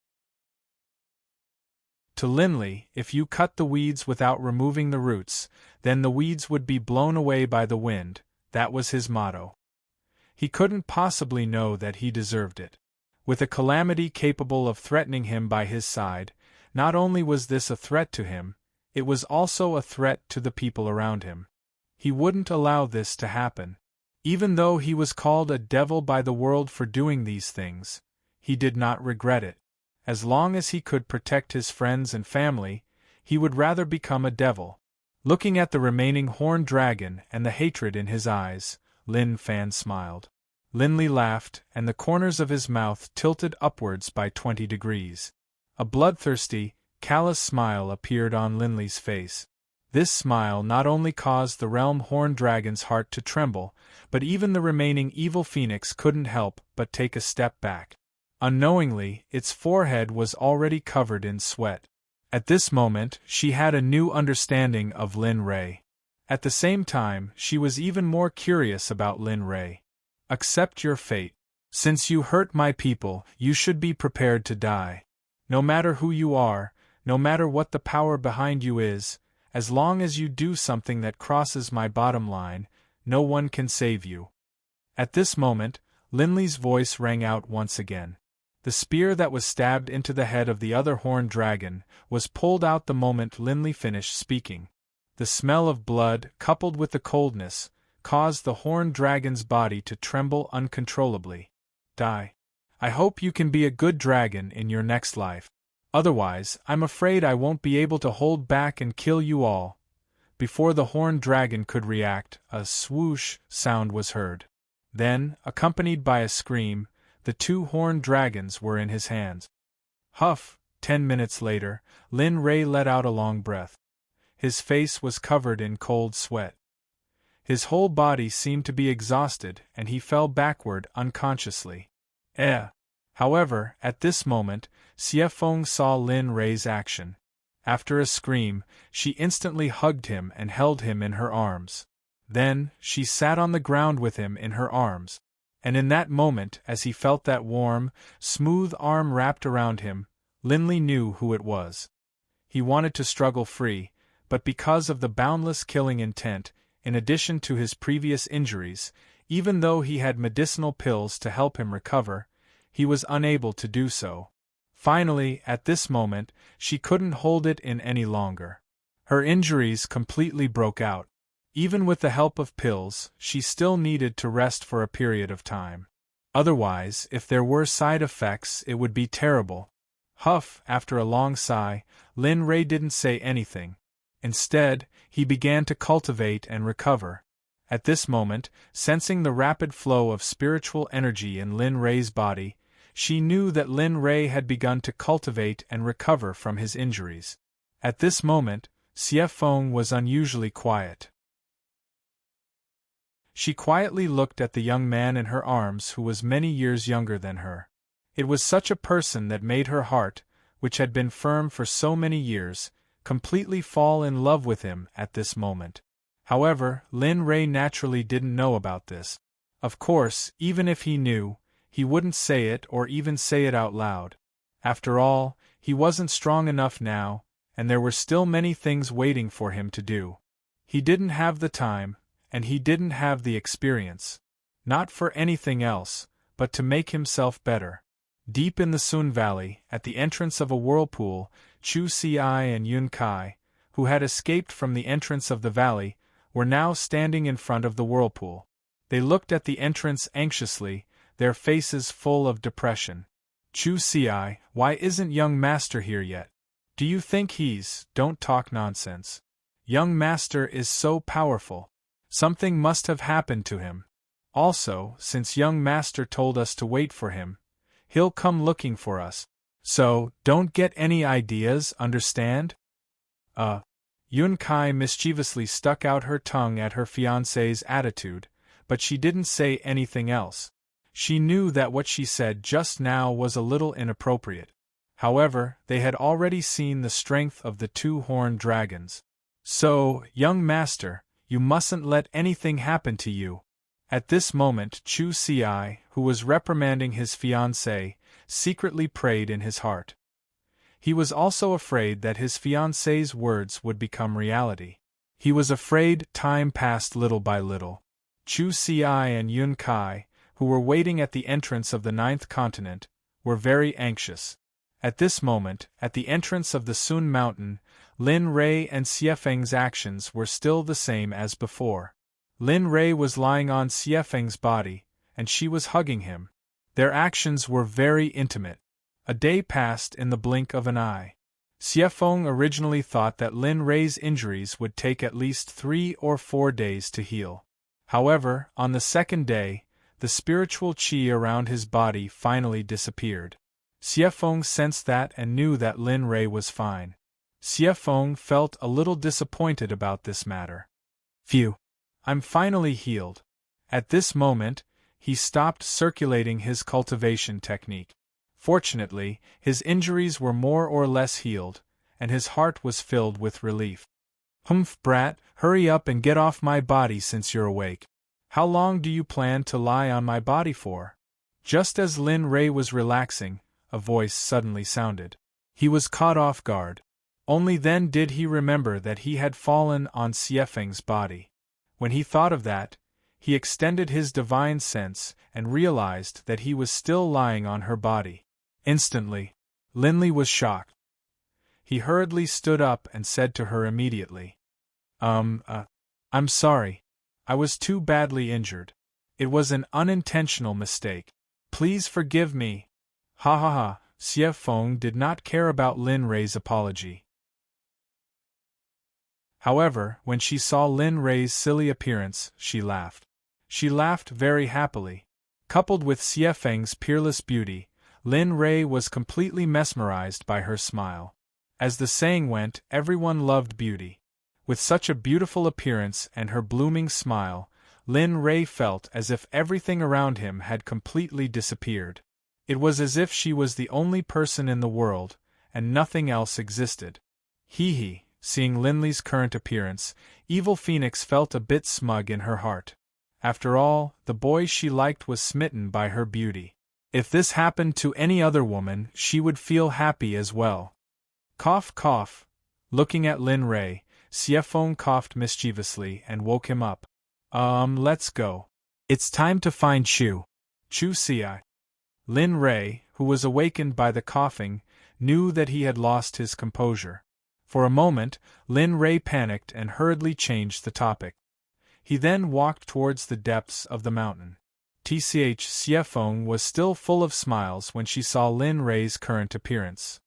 To Linley, if you cut the weeds without removing the roots, then the weeds would be blown away by the wind. That was his motto. He couldn't possibly know that he deserved it. With a calamity capable of threatening him by his side, not only was this a threat to him, it was also a threat to the people around him. He wouldn't allow this to happen. Even though he was called a devil by the world for doing these things, he did not regret it. As long as he could protect his friends and family, he would rather become a devil. Looking at the remaining horned dragon and the hatred in his eyes, Lin Fan smiled. Linley laughed, and the corners of his mouth tilted upwards by 20 degrees. A bloodthirsty, callous smile appeared on Linley's face. This smile not only caused the realm horned dragon's heart to tremble, but even the remaining evil phoenix couldn't help but take a step back. Unknowingly, its forehead was already covered in sweat. At this moment, she had a new understanding of Lin Rei. At the same time, she was even more curious about Lin Rei. Accept your fate. Since you hurt my people, you should be prepared to die. No matter who you are, no matter what the power behind you is, as long as you do something that crosses my bottom line, no one can save you. At this moment, Linley's voice rang out once again. The spear that was stabbed into the head of the other horned dragon was pulled out the moment Linley finished speaking. The smell of blood, coupled with the coldness, caused the horned dragon's body to tremble uncontrollably. Die. I hope you can be a good dragon in your next life. Otherwise, I'm afraid I won't be able to hold back and kill you all. Before the horned dragon could react, a swoosh sound was heard. Then, accompanied by a scream, the two horned dragons were in his hands. Huff! 10 minutes later, Lin Rei let out a long breath. His face was covered in cold sweat. His whole body seemed to be exhausted, and he fell backward unconsciously. However, at this moment, Xie Feng saw Lin Rei's action. After a scream, she instantly hugged him and held him in her arms. Then, she sat on the ground with him in her arms. And in that moment, as he felt that warm, smooth arm wrapped around him, Linley knew who it was. He wanted to struggle free, but because of the boundless killing intent, in addition to his previous injuries, even though he had medicinal pills to help him recover, he was unable to do so. Finally, at this moment, she couldn't hold it in any longer. Her injuries completely broke out. Even with the help of pills, she still needed to rest for a period of time. Otherwise, if there were side effects, it would be terrible. Huff! After a long sigh, Lin Rei didn't say anything. Instead, he began to cultivate and recover. At this moment, sensing the rapid flow of spiritual energy in Lin Rei's body, she knew that Lin Rei had begun to cultivate and recover from his injuries. At this moment, Xie Feng was unusually quiet. She quietly looked at the young man in her arms who was many years younger than her. It was such a person that made her heart, which had been firm for so many years, completely fall in love with him at this moment. However, Lin Ray naturally didn't know about this. Of course, even if he knew, he wouldn't say it or even say it out loud. After all, he wasn't strong enough now, and there were still many things waiting for him to do. He didn't have the time, and he didn't have the experience. Not for anything else, but to make himself better. Deep in the Sun Valley, at the entrance of a whirlpool, Chu Si and Yun Kai, who had escaped from the entrance of the valley, were now standing in front of the whirlpool. They looked at the entrance anxiously, their faces full of depression. Chu Si, why isn't young master here yet? Do you think he's— Don't talk nonsense. Young master is so powerful. Something must have happened to him. Also, since young master told us to wait for him, he'll come looking for us. So, don't get any ideas, understand? Yun Kai mischievously stuck out her tongue at her fiancé's attitude, but she didn't say anything else. She knew that what she said just now was a little inappropriate. However, they had already seen the strength of the two-horned dragons. So, young master, you mustn't let anything happen to you. At this moment Chu Si, who was reprimanding his fiancée, secretly prayed in his heart. He was also afraid that his fiancée's words would become reality. He was afraid time passed little by little. Chu Si and Yun Kai, who were waiting at the entrance of the 9th continent, were very anxious. At this moment, at the entrance of the Sun Mountain, Lin Ray and Xiefeng's actions were still the same as before. Lin Ray was lying on Xiefeng's body, and she was hugging him. Their actions were very intimate. A day passed in the blink of an eye. Xiefeng originally thought that Lin Ray's injuries would take at least 3 or 4 days to heal. However, on the second day, the spiritual qi around his body finally disappeared. Xiefeng sensed that and knew that Lin Ray was fine. Xiefeng felt a little disappointed about this matter. Phew! I'm finally healed. At this moment, he stopped circulating his cultivation technique. Fortunately, his injuries were more or less healed, and his heart was filled with relief. Humph, brat, hurry up and get off my body since you're awake. How long do you plan to lie on my body for? Just as Lin Ray was relaxing, a voice suddenly sounded. He was caught off guard. Only then did he remember that he had fallen on Xiefeng's body. When he thought of that, he extended his divine sense and realized that he was still lying on her body. Instantly, Linley was shocked. He hurriedly stood up and said to her immediately, I'm sorry. I was too badly injured. It was an unintentional mistake. Please forgive me. Ha ha ha, Xiefeng did not care about Lin Ray's apology. However, when she saw Lin Ray's silly appearance, she laughed. She laughed very happily. Coupled with Xiefeng's peerless beauty, Lin Ray was completely mesmerized by her smile. As the saying went, everyone loved beauty. With such a beautiful appearance and her blooming smile, Lin Ray felt as if everything around him had completely disappeared. It was as if she was the only person in the world, and nothing else existed. Hee. Seeing Linley's current appearance, Evil Phoenix felt a bit smug in her heart. After all, the boy she liked was smitten by her beauty. If this happened to any other woman, she would feel happy as well. Cough, cough. Looking at Lin Ray, Xiefeng coughed mischievously and woke him up. Let's go. It's time to find Chu Si. Lin Ray, who was awakened by the coughing, knew that he had lost his composure. For a moment, Lin Ray panicked and hurriedly changed the topic. He then walked towards the depths of the mountain. Xiefeng was still full of smiles when she saw Lin Ray's current appearance.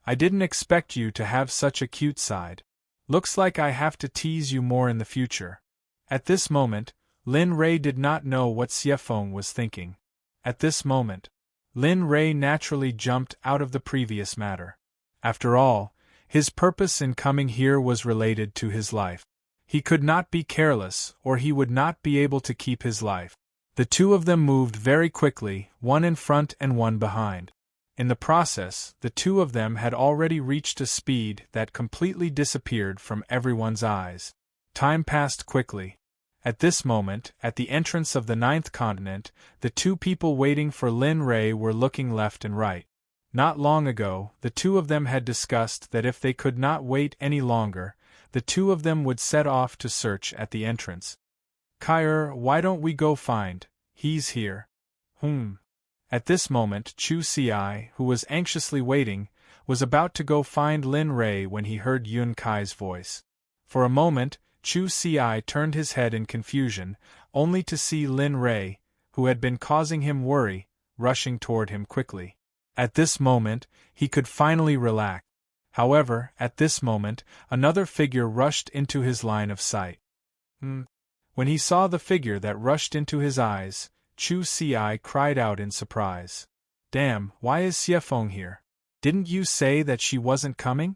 I didn't expect you to have such a cute side. Looks like I have to tease you more in the future. At this moment, Lin Ray did not know what Xiefeng was thinking. At this moment, Lin Ray naturally jumped out of the previous matter. After all, his purpose in coming here was related to his life. He could not be careless, or he would not be able to keep his life. The two of them moved very quickly, one in front and one behind. In the process, the two of them had already reached a speed that completely disappeared from everyone's eyes. Time passed quickly. At this moment, at the entrance of the ninth continent, the two people waiting for Lin Rei were looking left and right. Not long ago, the two of them had discussed that if they could not wait any longer, the two of them would set off to search at the entrance. Kair, why don't we go find? He's here. At this moment, Chu Ci, who was anxiously waiting, was about to go find Lin Rei when he heard Yun Kai's voice. For a moment, Chu Ci turned his head in confusion, only to see Lin Rei, who had been causing him worry, rushing toward him quickly. At this moment, he could finally relax. However, at this moment, another figure rushed into his line of sight. When he saw the figure that rushed into his eyes, Chu Ci cried out in surprise. Damn, why is Xiefeng here? Didn't you say that she wasn't coming?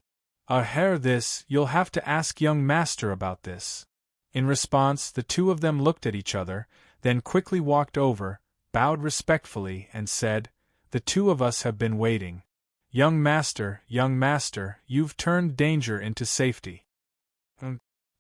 You'll have to ask young master about this. In response, the two of them looked at each other, then quickly walked over, bowed respectfully, and said, The two of us have been waiting. Young master, you've turned danger into safety.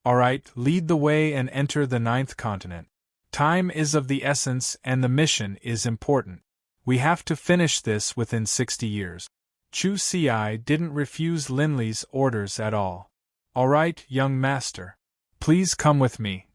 Alright, lead the way and enter the ninth continent. Time is of the essence and the mission is important. We have to finish this within 60 years. Chu Ci didn't refuse Linli's orders at all. Alright, young master. Please come with me.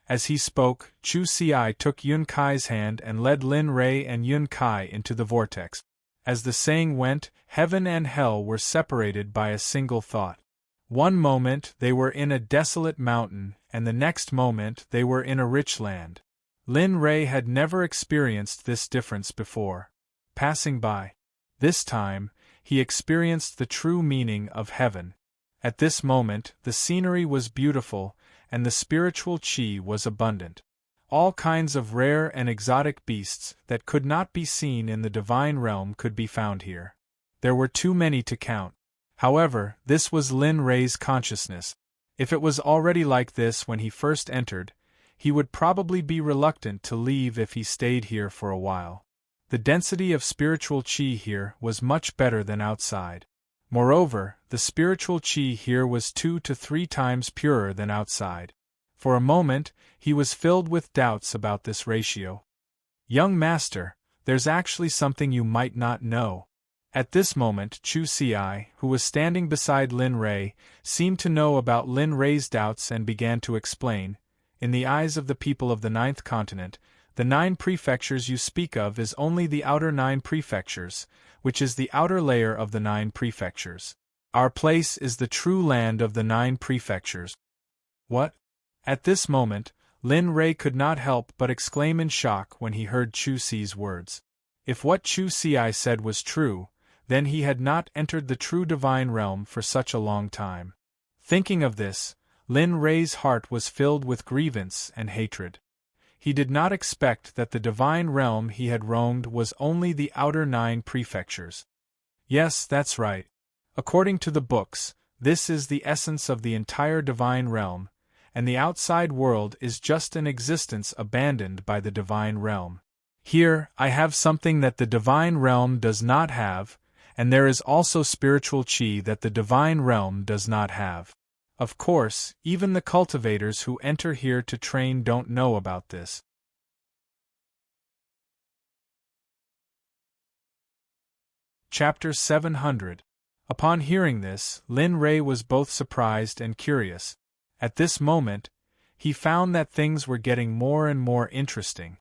As he spoke, Chu Ci took Yun Kai's hand and led Lin Rei and Yun Kai into the vortex. As the saying went, heaven and hell were separated by a single thought. One moment they were in a desolate mountain, and the next moment they were in a rich land. Lin Rei had never experienced this difference before. Passing by. This time, he experienced the true meaning of heaven. At this moment, the scenery was beautiful, and the spiritual qi was abundant. All kinds of rare and exotic beasts that could not be seen in the divine realm could be found here. There were too many to count. However, this was Lin Rei's consciousness. If it was already like this when he first entered, he would probably be reluctant to leave if he stayed here for a while. The density of spiritual qi here was much better than outside. Moreover, the spiritual qi here was 2 to 3 times purer than outside. For a moment, he was filled with doubts about this ratio. Young master, there's actually something you might not know. At this moment, Chu Ci, who was standing beside Lin Rei, seemed to know about Lin Rei's doubts and began to explain. In the eyes of the people of the ninth continent, the 9 prefectures you speak of is only the outer 9 prefectures, which is the outer layer of the 9 prefectures. Our place is the true land of the 9 prefectures. What? At this moment, Lin Rei could not help but exclaim in shock when he heard Chu Ci's words. If what Chu Ci said was true, then he had not entered the true divine realm for such a long time. Thinking of this, Lin Rei's heart was filled with grievance and hatred. He did not expect that the divine realm he had roamed was only the outer 9 prefectures. Yes, that's right. According to the books, this is the essence of the entire divine realm, and the outside world is just an existence abandoned by the divine realm. Here, I have something that the divine realm does not have, and there is also spiritual qi that the divine realm does not have. Of course, even the cultivators who enter here to train don't know about this. Chapter 700. Upon hearing this, Lin Rei was both surprised and curious. At this moment, he found that things were getting more and more interesting.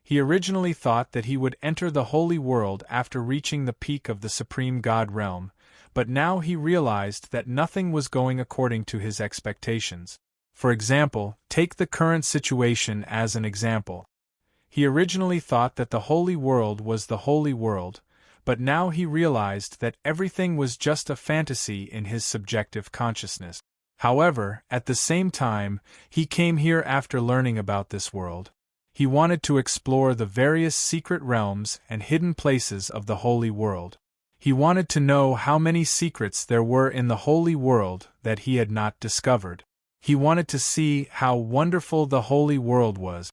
He originally thought that he would enter the holy world after reaching the peak of the supreme god realm, but now he realized that nothing was going according to his expectations. For example, take the current situation as an example. He originally thought that the holy world was the holy world, but now he realized that everything was just a fantasy in his subjective consciousness. However, at the same time, he came here after learning about this world. He wanted to explore the various secret realms and hidden places of the holy world. He wanted to know how many secrets there were in the holy world that he had not discovered. He wanted to see how wonderful the holy world was.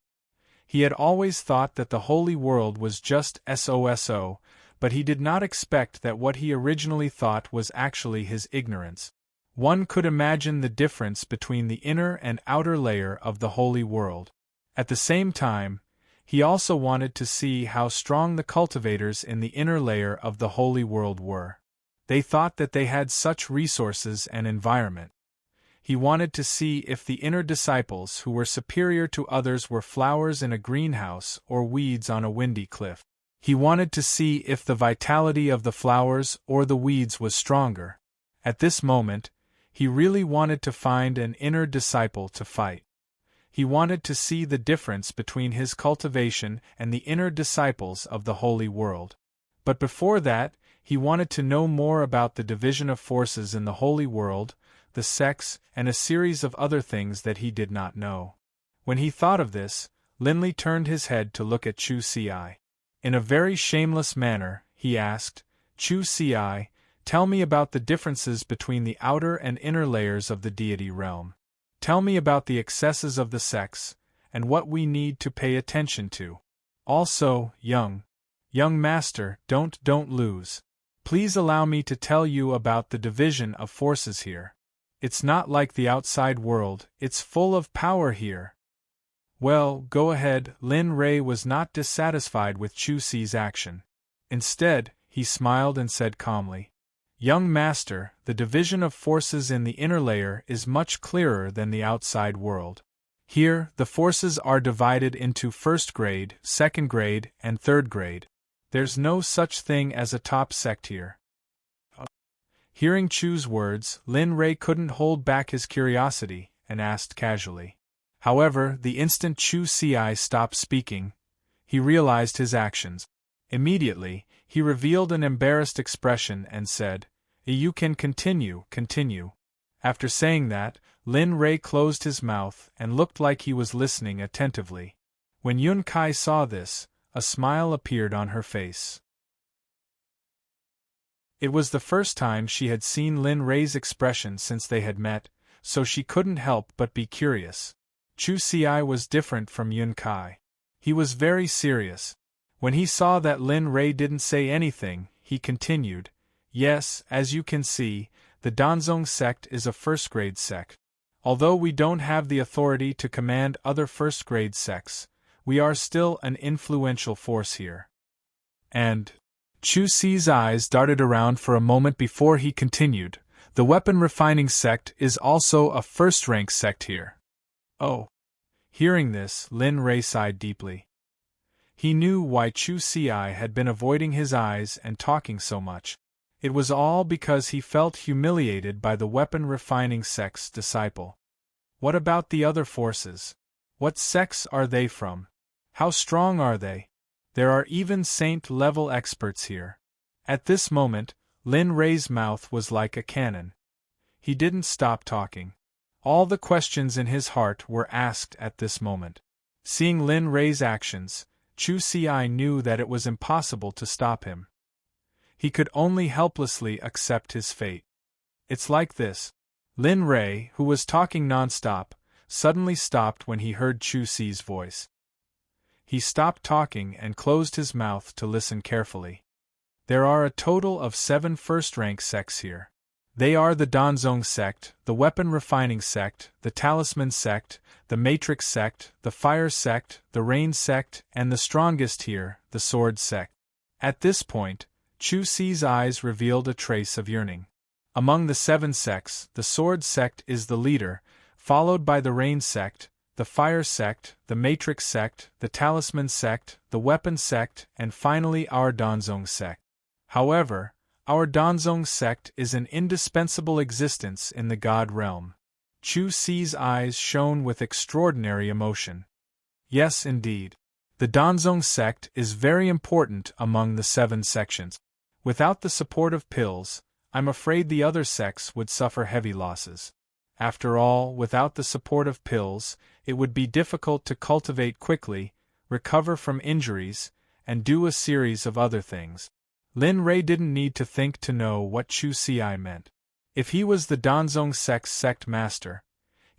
He had always thought that the holy world was just SOSO, but he did not expect that what he originally thought was actually his ignorance. One could imagine the difference between the inner and outer layer of the holy world. At the same time, he also wanted to see how strong the cultivators in the inner layer of the holy world were. They thought that they had such resources and environment. He wanted to see if the inner disciples who were superior to others were flowers in a greenhouse or weeds on a windy cliff. He wanted to see if the vitality of the flowers or the weeds was stronger. At this moment, he really wanted to find an inner disciple to fight. He wanted to see the difference between his cultivation and the inner disciples of the holy world. But before that, he wanted to know more about the division of forces in the holy world, the sects, and a series of other things that he did not know. When he thought of this, Linley turned his head to look at Chu Ci. In a very shameless manner, he asked, "Chu Ci, tell me about the differences between the outer and inner layers of the deity realm. Tell me about the excesses of the sects, and what we need to pay attention to. Also, young master, don't lose. Please allow me to tell you about the division of forces here. It's not like the outside world, it's full of power here." "Well, go ahead." Lin Rei was not dissatisfied with Chu Ci's action. Instead, he smiled and said calmly, "Young master, the division of forces in the inner layer is much clearer than the outside world. Here, the forces are divided into first grade, second grade, and third grade. There's no such thing as a top sect here." Hearing Chu's words, Lin Rei couldn't hold back his curiosity, and asked casually. However, the instant Chu Ci stopped speaking, he realized his actions. Immediately, he revealed an embarrassed expression and said, "You can continue." After saying that, Lin Rei closed his mouth and looked like he was listening attentively. When Yun Kai saw this, a smile appeared on her face. It was the first time she had seen Lin Rei's expression since they had met, so she couldn't help but be curious. Chu Ci was different from Yun Kai. He was very serious. When he saw that Lin Rei didn't say anything, he continued, "Yes, as you can see, the Danzong sect is a first-grade sect. Although we don't have the authority to command other first-grade sects, we are still an influential force here." And Chu Ci's eyes darted around for a moment before he continued, "The weapon refining sect is also a first-rank sect here." Oh. Hearing this, Lin Rei sighed deeply. He knew why Chu Ci had been avoiding his eyes and talking so much. It was all because he felt humiliated by the weapon refining sect's disciple. What about the other forces? What sects are they from? How strong are they? There are even saint-level experts here. At this moment, Lin Rei's mouth was like a cannon. He didn't stop talking. All the questions in his heart were asked at this moment. Seeing Lin Rei's actions, Chu Ci knew that it was impossible to stop him. He could only helplessly accept his fate. "It's like this." Lin Rei, who was talking non-stop, suddenly stopped when he heard Chu Ci's voice. He stopped talking and closed his mouth to listen carefully. There are a total of 7 first-rank sects here. They are the Danzong sect, the weapon refining sect, the talisman sect, the matrix sect, the fire sect, the rain sect, and the strongest here, the sword sect. At this point, Chu Ci's eyes revealed a trace of yearning. Among the 7 sects, the sword sect is the leader, followed by the rain sect, the fire sect, the matrix sect, the talisman sect, the weapon sect, and finally our Danzong sect. However, our Danzong sect is an indispensable existence in the God realm. Chu Ci's eyes shone with extraordinary emotion. Yes, indeed. The Danzong sect is very important among the 7 sections. Without the support of pills, I'm afraid the other sects would suffer heavy losses. After all, without the support of pills, it would be difficult to cultivate quickly, recover from injuries, and do a series of other things. Lin Rei didn't need to think to know what Chu Ci meant. If he was the Danzong sect's sect master,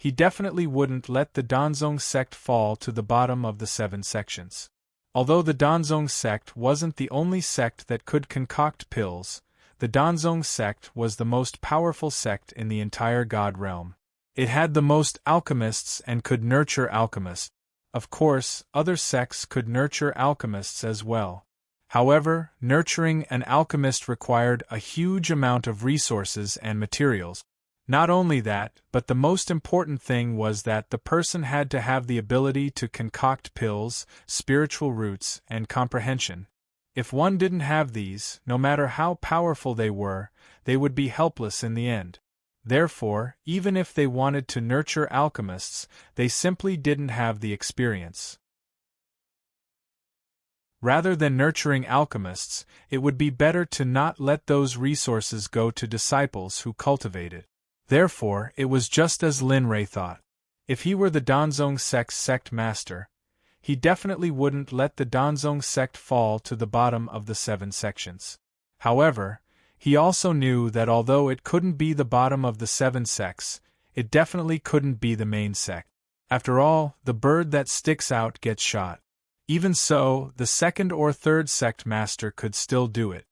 he definitely wouldn't let the Danzong sect fall to the bottom of the 7 sections. Although the Danzong sect wasn't the only sect that could concoct pills, the Danzong sect was the most powerful sect in the entire god realm. It had the most alchemists and could nurture alchemists. Of course, other sects could nurture alchemists as well. However, nurturing an alchemist required a huge amount of resources and materials. Not only that, but the most important thing was that the person had to have the ability to concoct pills, spiritual roots, and comprehension. If one didn't have these, no matter how powerful they would be helpless in the end. Therefore, even if they wanted to nurture alchemists, they simply didn't have the experience. Rather than nurturing alchemists, it would be better to not let those resources go to disciples who cultivated. Therefore, it was just as Lin Rei thought. If he were the Danzong sect's sect master, he definitely wouldn't let the Danzong sect fall to the bottom of the 7 sections. However, he also knew that although it couldn't be the bottom of the 7 sects, it definitely couldn't be the main sect. After all, the bird that sticks out gets shot. Even so, the 2nd or 3rd sect master could still do it.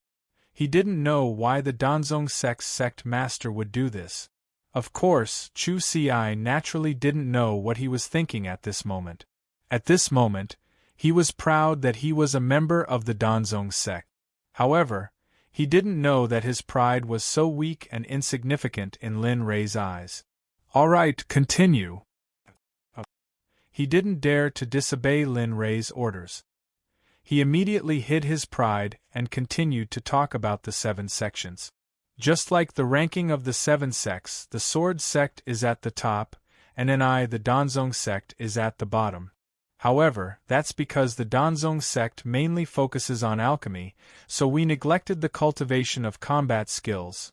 He didn't know why the Danzong sect's sect master would do this. Of course, Chu Ci naturally didn't know what he was thinking at this moment. At this moment, he was proud that he was a member of the Danzong sect. However, he didn't know that his pride was so weak and insignificant in Lin Rei's eyes. "All right, continue." He didn't dare to disobey Lin Rei's orders. He immediately hid his pride and continued to talk about the 7 sections. Just like the ranking of the 7 sects, the Sword sect is at the top, and the Danzong sect is at the bottom. However, that's because the Danzong sect mainly focuses on alchemy, so we neglected the cultivation of combat skills.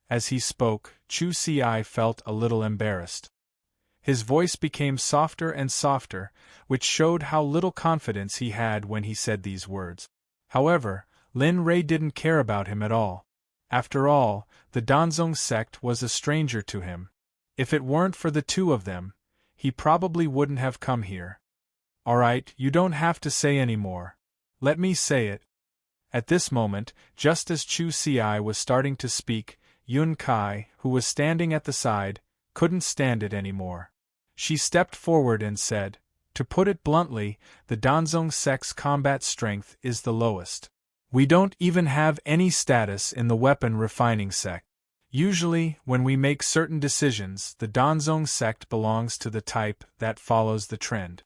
As he spoke, Chu Ci felt a little embarrassed. His voice became softer and softer, which showed how little confidence he had when he said these words. However, Lin Rei didn't care about him at all. After all, the Danzong sect was a stranger to him. If it weren't for the 2 of them, he probably wouldn't have come here. "Alright, you don't have to say any more. Let me say it." At this moment, just as Chu Ci was starting to speak, Yun Kai, who was standing at the side, couldn't stand it anymore. She stepped forward and said, "To put it bluntly, the Danzong sect's combat strength is the lowest. We don't even have any status in the weapon refining sect. Usually, when we make certain decisions, the Danzong sect belongs to the type that follows the trend."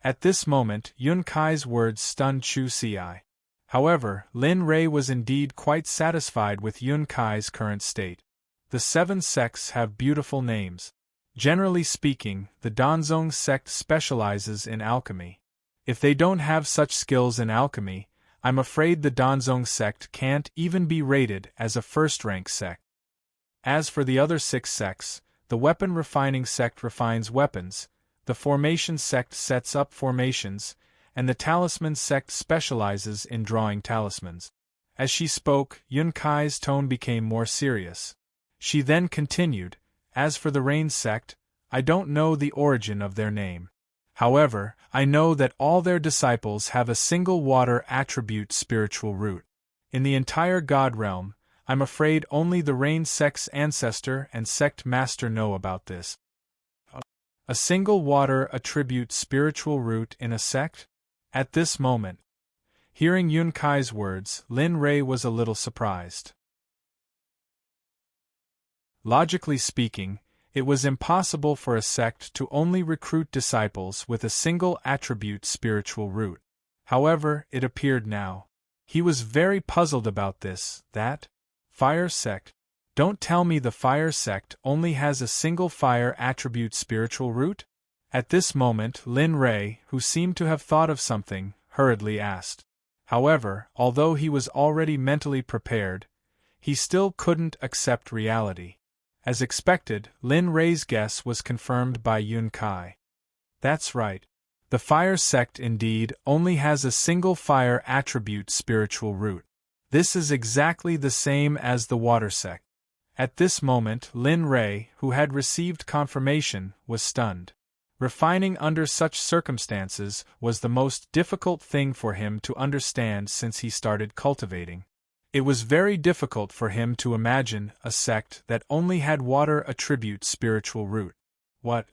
At this moment, Yun Kai's words stunned Chu Ci. However, Lin Rei was indeed quite satisfied with Yun Kai's current state. The 7 sects have beautiful names. Generally speaking, the Danzong sect specializes in alchemy. If they don't have such skills in alchemy, I'm afraid the Danzong sect can't even be rated as a first-rank sect. As for the other 6 sects, the weapon refining sect refines weapons, the formation sect sets up formations, and the talisman sect specializes in drawing talismans. As she spoke, Yun Kai's tone became more serious. She then continued, "As for the Rain sect, I don't know the origin of their name. However, I know that all their disciples have a single water attribute spiritual root. In the entire god realm, I'm afraid only the Rain sect's ancestor and sect master know about this." A single water attribute spiritual root in a sect? At this moment, hearing Yun Kai's words, Lin Rei was a little surprised. Logically speaking, it was impossible for a sect to only recruit disciples with a single attribute spiritual root. However, it appeared now. He was very puzzled about this, that Fire sect. Don't tell me the Fire sect only has a single fire attribute spiritual root? At this moment, Lin Rei, who seemed to have thought of something, hurriedly asked. However, although he was already mentally prepared, he still couldn't accept reality. As expected, Lin Rei's guess was confirmed by Yun Kai. That's right. The Fire sect indeed only has a single fire attribute spiritual root. This is exactly the same as the Water sect. At this moment, Lin Rei, who had received confirmation, was stunned. Refining under such circumstances was the most difficult thing for him to understand since he started cultivating. It was very difficult for him to imagine a sect that only had water attribute spiritual root. What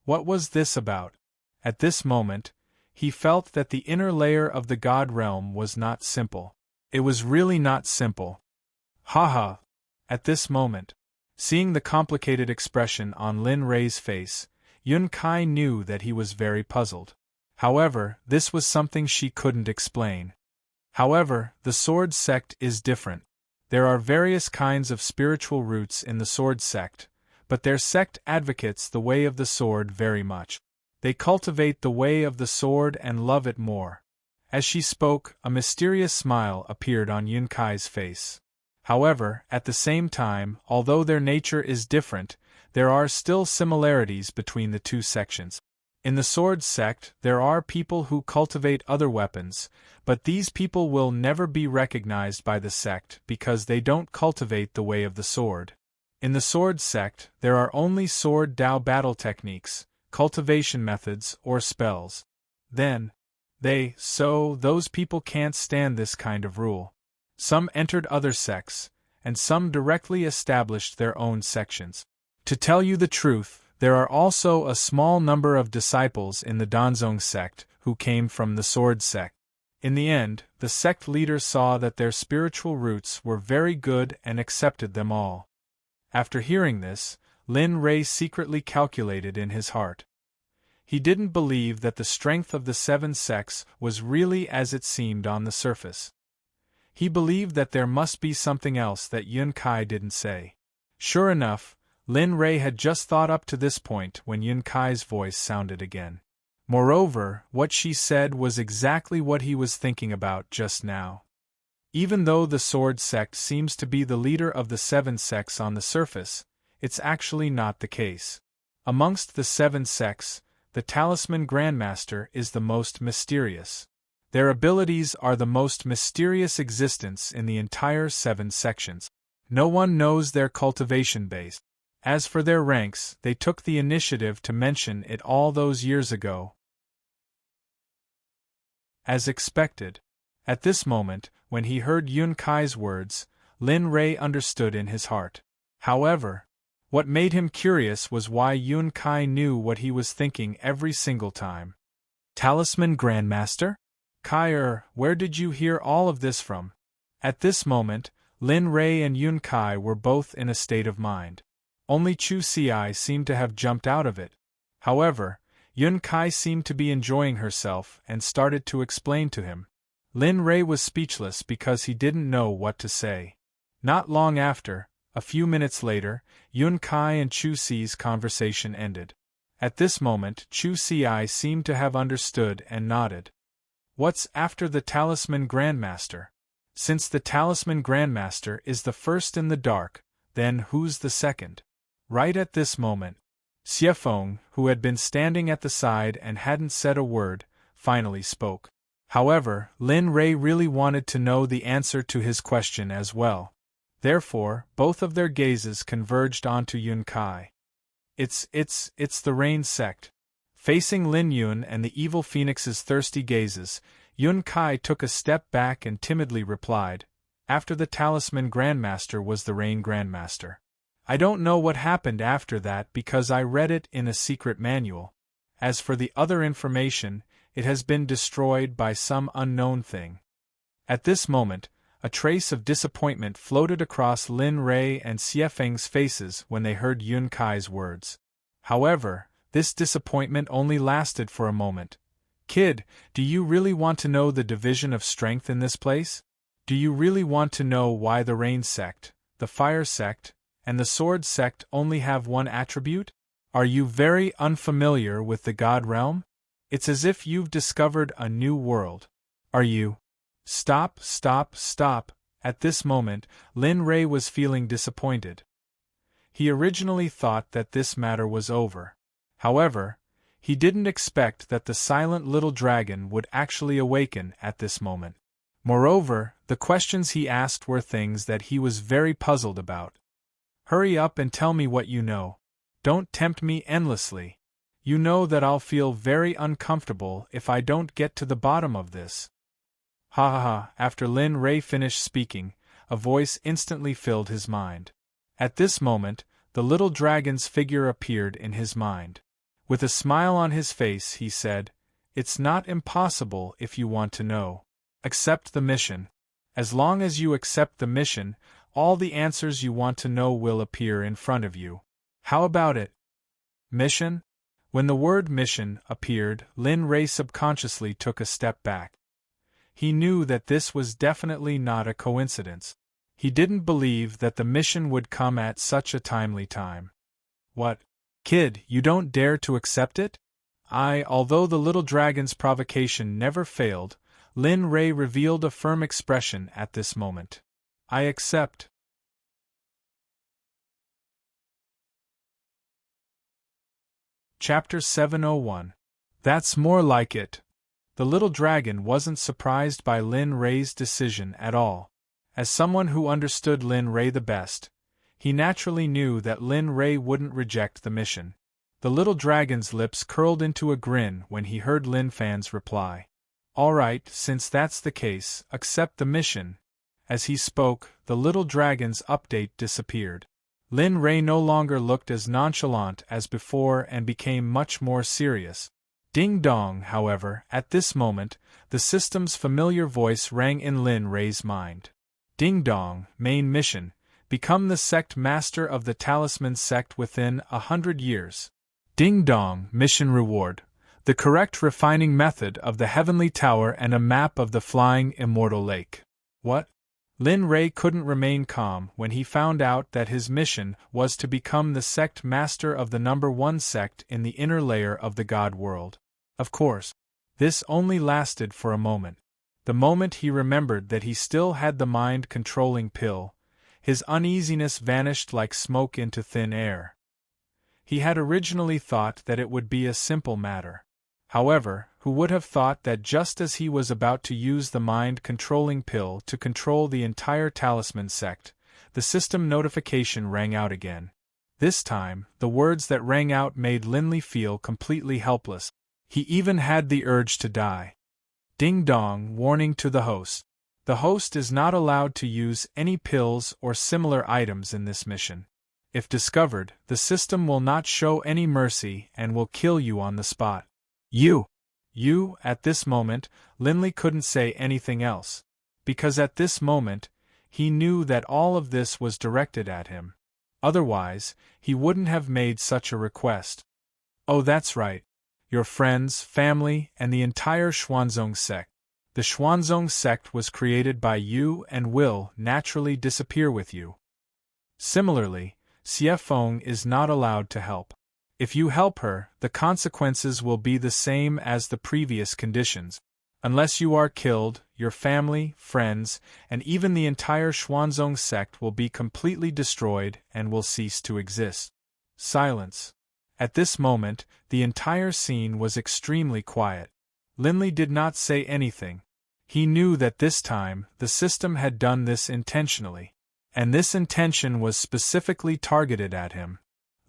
was this about? At this moment, he felt that the inner layer of the God realm was not simple. It was really not simple. Haha! At this moment, seeing the complicated expression on Lin Rei's face, Yun Kai knew that he was very puzzled. However, this was something she couldn't explain. However, the Sword Sect is different. There are various kinds of spiritual roots in the Sword Sect, but their sect advocates the way of the sword very much. They cultivate the way of the sword and love it more. As she spoke, a mysterious smile appeared on Yun Kai's face. However, at the same time, although their nature is different, there are still similarities between the two sections. In the Sword Sect, there are people who cultivate other weapons, but these people will never be recognized by the sect because they don't cultivate the way of the sword. In the Sword Sect, there are only sword Dao battle techniques, cultivation methods, or spells. Those people can't stand this kind of rule. Some entered other sects, and some directly established their own sections. To tell you the truth, there are also a small number of disciples in the Danzong sect who came from the Sword Sect. In the end, the sect leader saw that their spiritual roots were very good and accepted them all. After hearing this, Lin Rei secretly calculated in his heart. He didn't believe that the strength of the 7 sects was really as it seemed on the surface. He believed that there must be something else that Yun Kai didn't say. Sure enough, Lin Rei had just thought up to this point when Yun Kai's voice sounded again. Moreover, what she said was exactly what he was thinking about just now. Even though the Sword Sect seems to be the leader of the 7 sects on the surface, it's actually not the case. Amongst the 7 sects, the Talisman Grandmaster is the most mysterious. Their abilities are the most mysterious existence in the entire 7 sections. No one knows their cultivation base. As for their ranks, they took the initiative to mention it all those years ago. As expected. At this moment, when he heard Yun Kai's words, Lin Rei understood in his heart. However, what made him curious was why Yun Kai knew what he was thinking every single time. Talisman Grandmaster? Kai, where did you hear all of this from? At this moment, Lin Rei and Yun Kai were both in a state of mind. Only Chu Ci seemed to have jumped out of it. However, Yun Kai seemed to be enjoying herself and started to explain to him. Lin Rei was speechless because he didn't know what to say. Not long after, a few minutes later, Yun Kai and Chu Ci's conversation ended. At this moment, Chu Ci seemed to have understood and nodded. What's after the Talisman Grandmaster? Since the Talisman Grandmaster is the first in the dark, then who's the second? Right at this moment, Xiefeng, who had been standing at the side and hadn't said a word, finally spoke. However, Lin Rei really wanted to know the answer to his question as well. Therefore, both of their gazes converged onto Yun Kai. It's the Rain Sect. Facing Lin Yun and the evil phoenix's thirsty gazes, Yun Kai took a step back and timidly replied, after the Talisman Grandmaster was the Rain Grandmaster. I don't know what happened after that because I read it in a secret manual. As for the other information, it has been destroyed by some unknown thing. At this moment, a trace of disappointment floated across Lin Rei and Xiefeng's faces when they heard Yun Kai's words. However, this disappointment only lasted for a moment. Kid, do you really want to know the division of strength in this place? Do you really want to know why the Rain Sect, the Fire Sect, and the Sword Sect only have one attribute? Are you very unfamiliar with the God Realm? It's as if you've discovered a new world. Are you? Stop. At this moment, Lin Rei was feeling disappointed. He originally thought that this matter was over. However, he didn't expect that the silent little dragon would actually awaken at this moment. Moreover, the questions he asked were things that he was very puzzled about. Hurry up and tell me what you know. Don't tempt me endlessly. You know that I'll feel very uncomfortable if I don't get to the bottom of this. Ha ha ha. After Lin Ray finished speaking, a voice instantly filled his mind. At this moment, the little dragon's figure appeared in his mind. With a smile on his face, he said, "It's not impossible if you want to know. Accept the mission. As long as you accept the mission, all the answers you want to know will appear in front of you. How about it?" Mission? When the word mission appeared, Lin Ray subconsciously took a step back. He knew that this was definitely not a coincidence. He didn't believe that the mission would come at such a timely time. What? Kid, you don't dare to accept it? Although the little dragon's provocation never failed, Lin Ray revealed a firm expression at this moment. I accept. Chapter 701. That's more like it. The little dragon wasn't surprised by Lin Ray's decision at all. As someone who understood Lin Ray the best, he naturally knew that Lin Ray wouldn't reject the mission. The little dragon's lips curled into a grin when he heard Lin Fan's reply. All right, since that's the case, accept the mission. As he spoke, the little dragon's update disappeared. Lin Ray no longer looked as nonchalant as before and became much more serious. Ding dong, however, at this moment, the system's familiar voice rang in Lin Ray's mind. Ding dong, main mission, become the sect master of the talisman sect within 100 years. Ding dong, mission reward, the correct refining method of the heavenly tower and a map of the flying immortal lake. What? Lin Ray couldn't remain calm when he found out that his mission was to become the sect master of the #1 sect in the inner layer of the God world. Of course, this only lasted for a moment. The moment he remembered that he still had the mind-controlling pill, his uneasiness vanished like smoke into thin air. He had originally thought that it would be a simple matter. However, who would have thought that just as he was about to use the mind-controlling pill to control the entire talisman sect, the system notification rang out again. This time, the words that rang out made Linley feel completely helpless. He even had the urge to die. Ding dong, warning to the host. The host is not allowed to use any pills or similar items in this mission. If discovered, the system will not show any mercy and will kill you on the spot. You, at this moment, Linley couldn't say anything else. Because at this moment, he knew that all of this was directed at him. Otherwise, he wouldn't have made such a request. Oh, that's right. Your friends, family, and the entire Xuanzong sect. The Xuanzong sect was created by you and will naturally disappear with you. Similarly, Xie Feng is not allowed to help. If you help her, the consequences will be the same as the previous conditions. Unless you are killed, your family, friends, and even the entire Xuanzong sect will be completely destroyed and will cease to exist. Silence. At this moment, the entire scene was extremely quiet. Linley did not say anything. He knew that this time, the system had done this intentionally. And this intention was specifically targeted at him.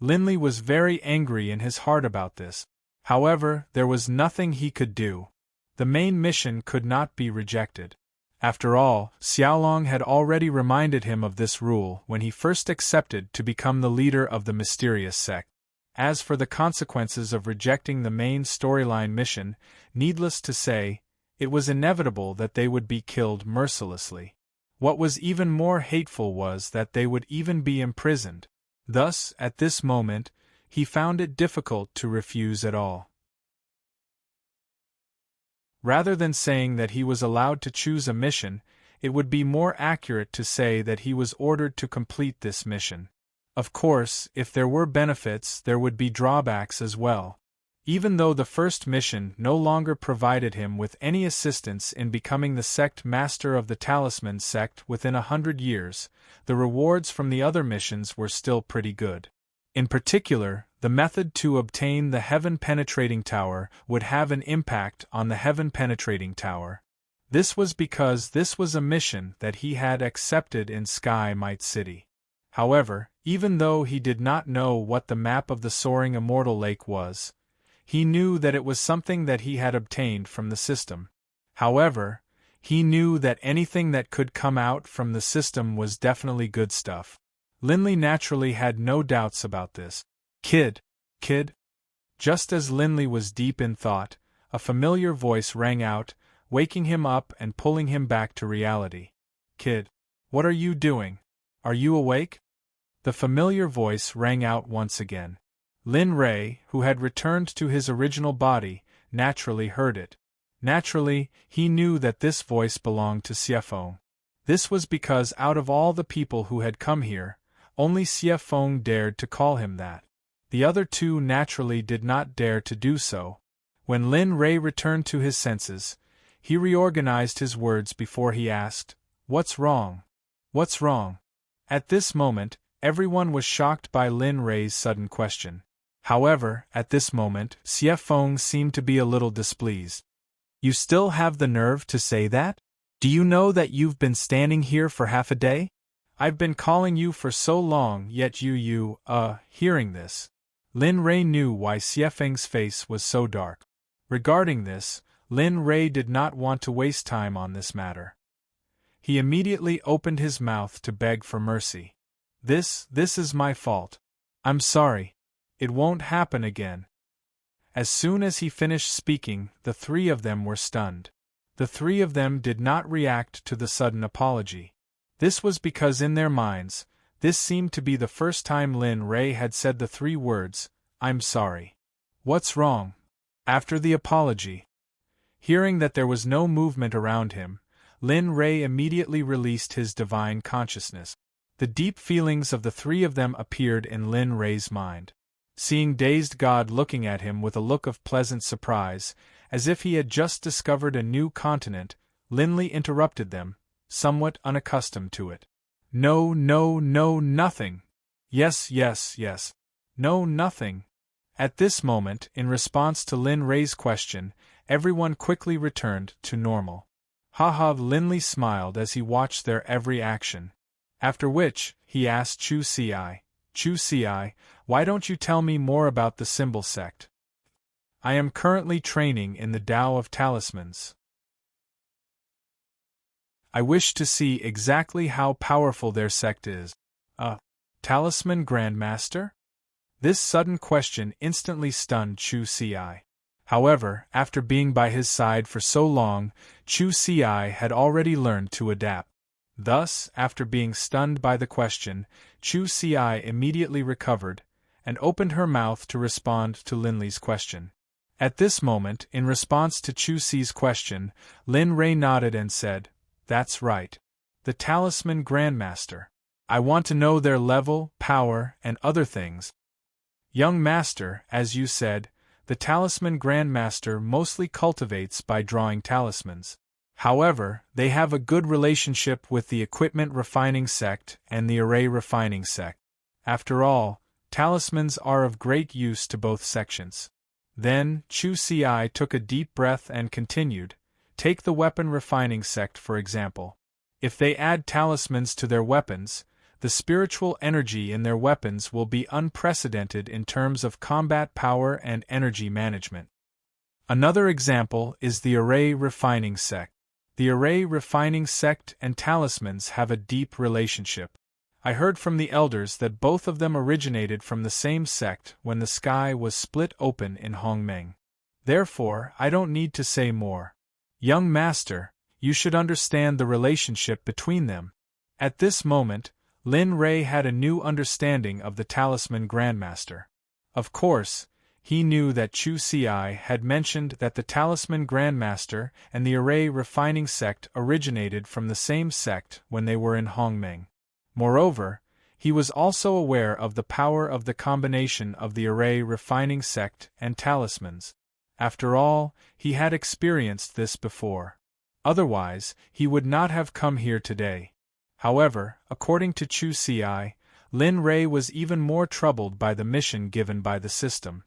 Linley was very angry in his heart about this. However, there was nothing he could do. The main mission could not be rejected. After all, Xiaolong had already reminded him of this rule when he first accepted to become the leader of the mysterious sect. As for the consequences of rejecting the main storyline mission, needless to say, it was inevitable that they would be killed mercilessly. What was even more hateful was that they would even be imprisoned. Thus, at this moment, he found it difficult to refuse at all. Rather than saying that he was allowed to choose a mission, it would be more accurate to say that he was ordered to complete this mission. Of course, if there were benefits, there would be drawbacks as well. Even though the first mission no longer provided him with any assistance in becoming the sect master of the talisman sect within 100 years, the rewards from the other missions were still pretty good. In particular, the method to obtain the heaven-penetrating tower would have an impact on the heaven-penetrating tower. This was because this was a mission that he had accepted in Sky Might City. However, even though he did not know what the map of the soaring immortal lake was, he knew that it was something that he had obtained from the system. However, he knew that anything that could come out from the system was definitely good stuff. Linley naturally had no doubts about this. Kid. Just as Linley was deep in thought, a familiar voice rang out, waking him up and pulling him back to reality. Kid. What are you doing? Are you awake? The familiar voice rang out once again. Lin Ray, who had returned to his original body, naturally heard it. Naturally, he knew that this voice belonged to Xiefeng. This was because out of all the people who had come here, only Xiefeng dared to call him that. The other two naturally did not dare to do so. When Lin Ray returned to his senses, he reorganized his words before he asked, "What's wrong? What's wrong?" At this moment, everyone was shocked by Lin Ray's sudden question. However, at this moment, Xiefeng seemed to be a little displeased. "You still have the nerve to say that? Do you know that you've been standing here for half a day? I've been calling you for so long, yet hearing this." Lin Ray knew why Xiefeng's face was so dark. Regarding this, Lin Ray did not want to waste time on this matter. He immediately opened his mouth to beg for mercy. This is my fault. I'm sorry. It won't happen again." As soon as he finished speaking, the three of them were stunned. The three of them did not react to the sudden apology. This was because in their minds, this seemed to be the first time Lin Ray had said the three words, "I'm sorry." "What's wrong?" After the apology. Hearing that there was no movement around him, Lin Ray immediately released his divine consciousness. The deep feelings of the three of them appeared in Lin Ray's mind. Seeing dazed God looking at him with a look of pleasant surprise, as if he had just discovered a new continent, Linley interrupted them, somewhat unaccustomed to it. No, nothing. Yes. No, nothing. At this moment, in response to Lin Ray's question, everyone quickly returned to normal. Linley smiled as he watched their every action. After which, he asked Chu Ci, "Why don't you tell me more about the symbol sect? I am currently training in the Tao of Talismans. I wish to see exactly how powerful their sect is." "A talisman grandmaster?" This sudden question instantly stunned Chu Ci. However, after being by his side for so long, Chu Ci had already learned to adapt. Thus, after being stunned by the question, Chu Ci immediately recovered, and opened her mouth to respond to Linley's question. At this moment, in response to Chu Ci's question, Lin Ray nodded and said, "That's right. The Talisman Grandmaster. I want to know their level, power, and other things." "Young Master, as you said, the Talisman Grandmaster mostly cultivates by drawing talismans. However, they have a good relationship with the Equipment Refining Sect and the Array Refining Sect. After all, talismans are of great use to both sections." Then, Chu Ci took a deep breath and continued, "Take the Weapon Refining Sect for example. If they add talismans to their weapons, the spiritual energy in their weapons will be unprecedented in terms of combat power and energy management. Another example is the Array Refining Sect. The Array Refining Sect and talismans have a deep relationship. I heard from the elders that both of them originated from the same sect when the sky was split open in Hongmeng. Therefore, I don't need to say more. Young Master, you should understand the relationship between them." At this moment, Lin Ray had a new understanding of the Talisman Grandmaster. Of course, he knew that Chu Ci had mentioned that the Talisman Grandmaster and the Array Refining Sect originated from the same sect when they were in Hongmeng. Moreover, he was also aware of the power of the combination of the Array Refining Sect and talismans. After all, he had experienced this before. Otherwise, he would not have come here today. However, according to Chu Ci, Lin Ray was even more troubled by the mission given by the system.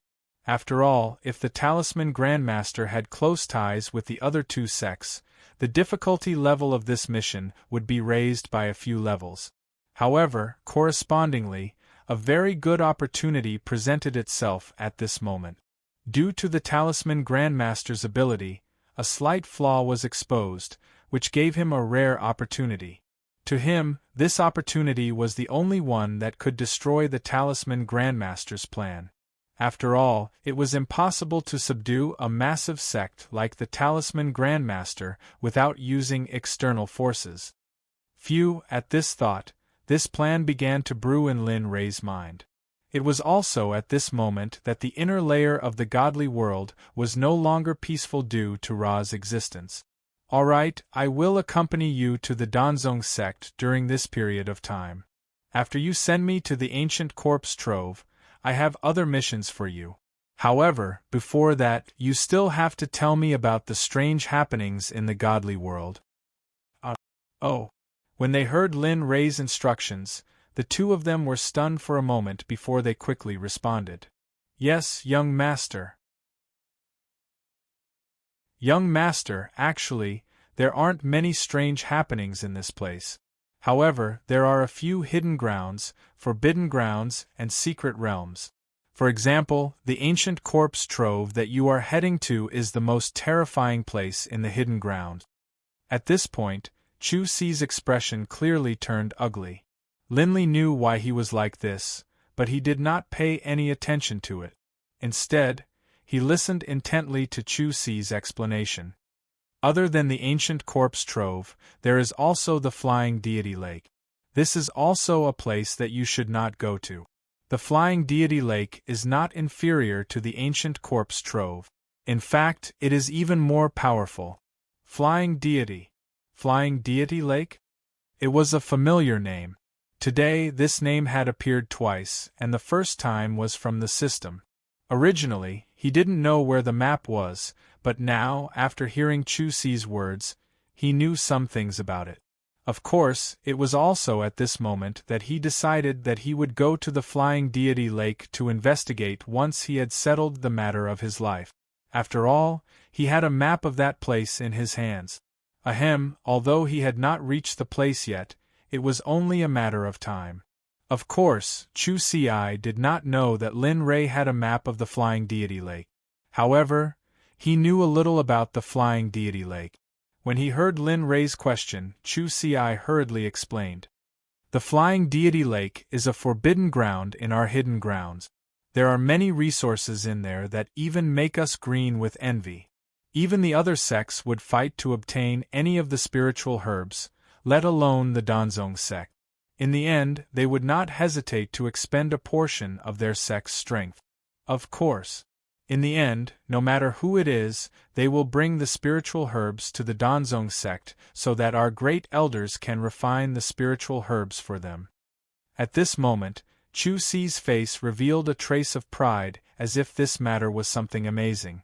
After all, if the Talisman Grandmaster had close ties with the other two sects, the difficulty level of this mission would be raised by a few levels. However, correspondingly, a very good opportunity presented itself at this moment. Due to the Talisman Grandmaster's ability, a slight flaw was exposed, which gave him a rare opportunity. To him, this opportunity was the only one that could destroy the Talisman Grandmaster's plan. After all, it was impossible to subdue a massive sect like the Talisman Grandmaster without using external forces. Phew, at this thought, this plan began to brew in Lin Rei's mind. It was also at this moment that the inner layer of the godly world was no longer peaceful due to Ra's existence. All right, I will accompany you to the Danzong sect during this period of time. After you send me to the ancient corpse trove, I have other missions for you. However, before that, you still have to tell me about the strange happenings in the godly world. Oh. When they heard Lin Rei's instructions, the two of them were stunned for a moment before they quickly responded. Yes, young master. Young master, actually, there aren't many strange happenings in this place. However, there are a few hidden grounds, forbidden grounds, and secret realms. For example, the ancient corpse trove that you are heading to is the most terrifying place in the hidden ground. At this point, Chu Si's expression clearly turned ugly. Linley knew why he was like this, but he did not pay any attention to it. Instead, he listened intently to Chu Si's explanation. Other than the ancient corpse trove, there is also the Flying Deity Lake. This is also a place that you should not go to. The Flying Deity Lake is not inferior to the ancient corpse trove. In fact, it is even more powerful. Flying Deity Lake? It was a familiar name. Today, this name had appeared twice, and the first time was from the system. Originally, he didn't know where the map was, but now, after hearing Chu Si's words, he knew some things about it. Of course, it was also at this moment that he decided that he would go to the Flying Deity Lake to investigate once he had settled the matter of his life. After all, he had a map of that place in his hands. Ahem, although he had not reached the place yet, it was only a matter of time. Of course, Chu Si did not know that Lin Rei had a map of the Flying Deity Lake. However, he knew a little about the Flying Deity Lake. When he heard Lin Rei's question, Chu Si hurriedly explained. The Flying Deity Lake is a forbidden ground in our hidden grounds. There are many resources in there that even make us green with envy. Even the other sects would fight to obtain any of the spiritual herbs, let alone the Danzong sect. In the end, they would not hesitate to expend a portion of their sect's strength. Of course. In the end, no matter who it is, they will bring the spiritual herbs to the Danzong sect so that our great elders can refine the spiritual herbs for them. At this moment, Chu Si's face revealed a trace of pride, as if this matter was something amazing.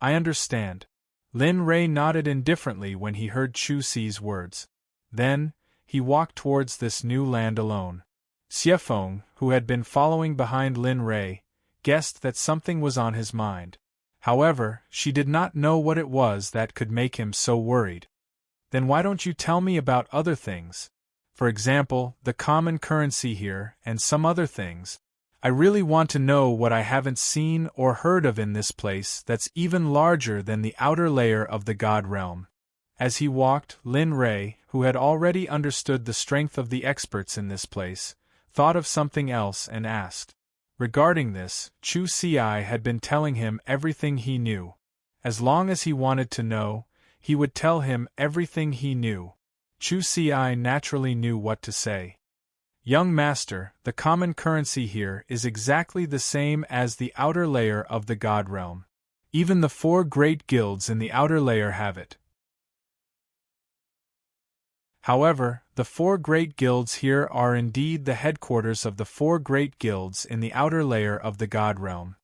I understand. Lin Rei nodded indifferently when he heard Chu Si's words. Then, he walked towards this new land alone. Xiefeng, who had been following behind Lin Rei, guessed that something was on his mind. However, she did not know what it was that could make him so worried. Then why don't you tell me about other things? For example, the common currency here, and some other things. I really want to know what I haven't seen or heard of in this place that's even larger than the outer layer of the God realm. As he walked, Lin Rei, who had already understood the strength of the experts in this place, thought of something else and asked. Regarding this, Chu Si had been telling him everything he knew. As long as he wanted to know, he would tell him everything he knew. Chu Si naturally knew what to say. Young master, the common currency here is exactly the same as the outer layer of the God realm. Even the 4 great guilds in the outer layer have it. However, the 4 great guilds here are indeed the headquarters of the 4 great guilds in the outer layer of the God realm.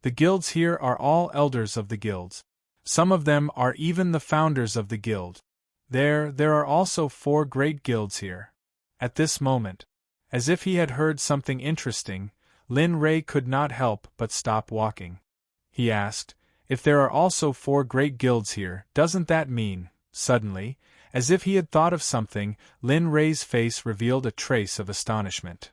The guilds here are all elders of the guilds. Some of them are even the founders of the guild. There are also 4 great guilds here. At this moment, as if he had heard something interesting, Lin Rei could not help but stop walking. He asked, if there are also 4 great guilds here, doesn't that mean, suddenly, As if he had thought of something, Lin Rei's face revealed a trace of astonishment.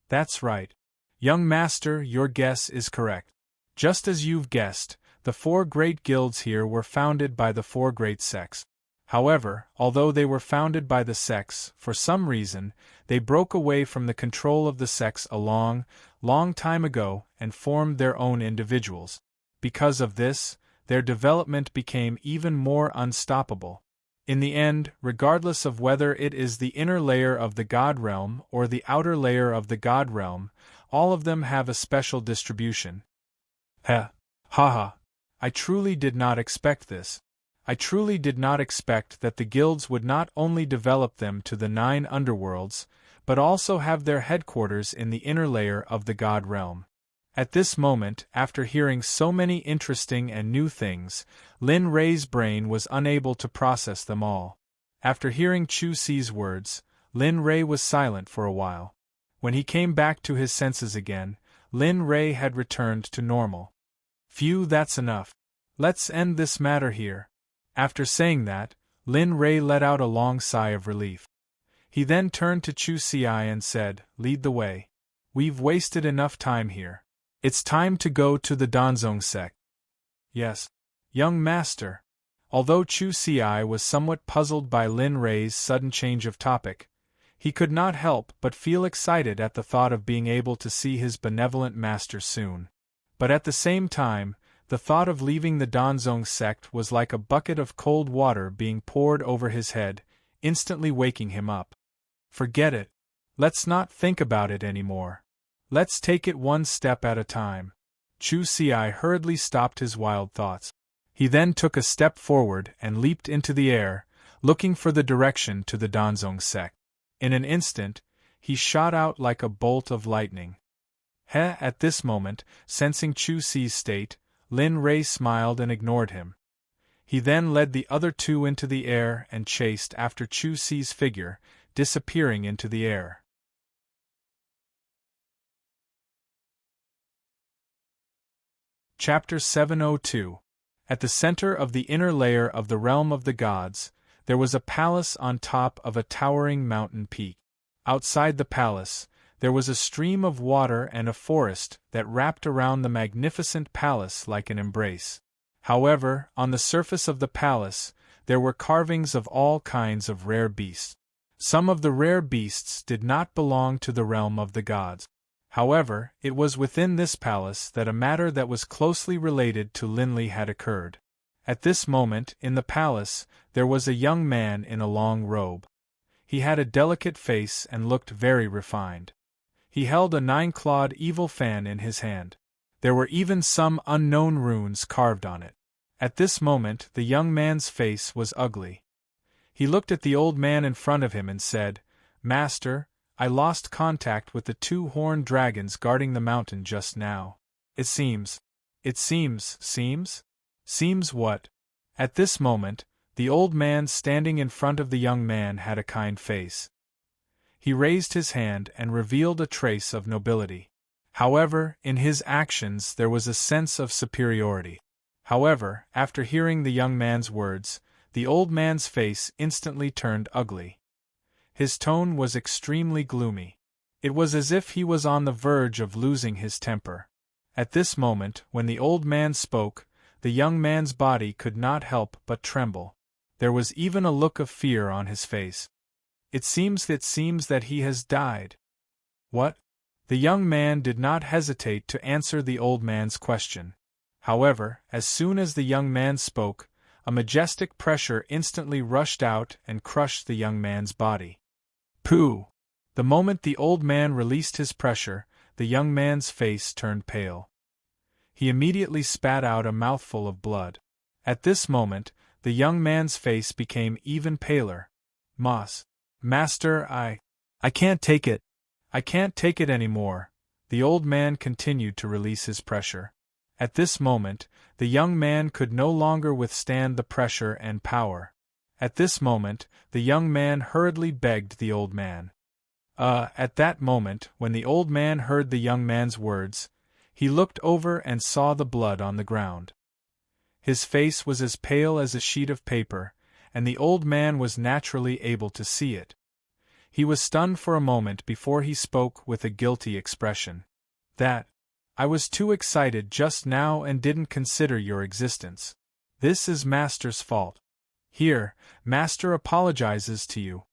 That's right. Young master, your guess is correct. Just as you've guessed, the 4 great guilds here were founded by the 4 great sects. However, although they were founded by the sects, for some reason, they broke away from the control of the sects a long, long time ago and formed their own individuals. Because of this, their development became even more unstoppable. In the end, regardless of whether it is the inner layer of the God realm or the outer layer of the God realm, all of them have a special distribution. Ha. I truly did not expect this. I truly did not expect that the guilds would not only develop them to the 9 underworlds, but also have their headquarters in the inner layer of the God realm. At this moment, after hearing so many interesting and new things, Lin Rei's brain was unable to process them all. After hearing Chu Si's words, Lin Rei was silent for a while. When he came back to his senses again, Lin Rei had returned to normal. Phew, that's enough. Let's end this matter here. After saying that, Lin Rei let out a long sigh of relief. He then turned to Chu Si and said, "Lead the way. We've wasted enough time here. It's time to go to the Danzong sect." "Yes, young master." Although Chu Si was somewhat puzzled by Lin Rei's sudden change of topic, he could not help but feel excited at the thought of being able to see his benevolent master soon. But at the same time, the thought of leaving the Danzong sect was like a bucket of cold water being poured over his head, instantly waking him up. Forget it. Let's not think about it anymore. Let's take it one step at a time. Chu Si hurriedly stopped his wild thoughts. He then took a step forward and leaped into the air, looking for the direction to the Danzong sect. In an instant, he shot out like a bolt of lightning. At this moment, sensing Chu Si's state, Lin Rei smiled and ignored him. He then led the other 2 into the air and chased after Chu Si's figure, disappearing into the air. Chapter 702. At the center of the inner layer of the realm of the gods, there was a palace on top of a towering mountain peak. Outside the palace, there was a stream of water and a forest that wrapped around the magnificent palace like an embrace. However, on the surface of the palace, there were carvings of all kinds of rare beasts. Some of the rare beasts did not belong to the realm of the gods. However, it was within this palace that a matter that was closely related to Linli had occurred. At this moment, in the palace, there was a young man in a long robe. He had a delicate face and looked very refined. He held a 9-clawed evil fan in his hand. There were even some unknown runes carved on it. At this moment, the young man's face was ugly. He looked at the old man in front of him and said, "Master, I lost contact with the 2 horned dragons guarding the mountain just now. Seems what?" At this moment, the old man standing in front of the young man had a kind face. He raised his hand and revealed a trace of nobility. However, in his actions there was a sense of superiority. However, after hearing the young man's words, the old man's face instantly turned ugly. His tone was extremely gloomy. It was as if he was on the verge of losing his temper. At this moment, when the old man spoke, the young man's body could not help but tremble. There was even a look of fear on his face. It seems that he has died." "What?" The young man did not hesitate to answer the old man's question. However, as soon as the young man spoke, a majestic pressure instantly rushed out and crushed the young man's body. Pooh! The moment the old man released his pressure, the young man's face turned pale. He immediately spat out a mouthful of blood. At this moment, the young man's face became even paler. "Master, I can't take it. I can't take it anymore." The old man continued to release his pressure. At this moment, the young man could no longer withstand the pressure and power. At this moment, the young man hurriedly begged the old man. At that moment, when the old man heard the young man's words, he looked over and saw the blood on the ground. His face was as pale as a sheet of paper, and the old man was naturally able to see it. He was stunned for a moment before he spoke with a guilty expression. I was too excited just now and didn't consider your existence. This is Master's fault. Here, Master apologizes to you.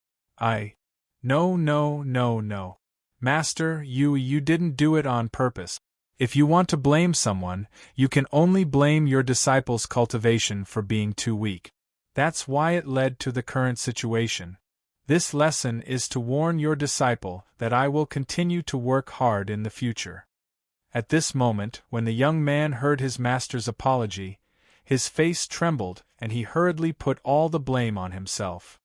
No. Master, you didn't do it on purpose. If you want to blame someone, you can only blame your disciple's cultivation for being too weak. That's why it led to the current situation. This lesson is to warn your disciple that I will continue to work hard in the future. At this moment, when the young man heard his master's apology, his face trembled and he hurriedly put all the blame on himself.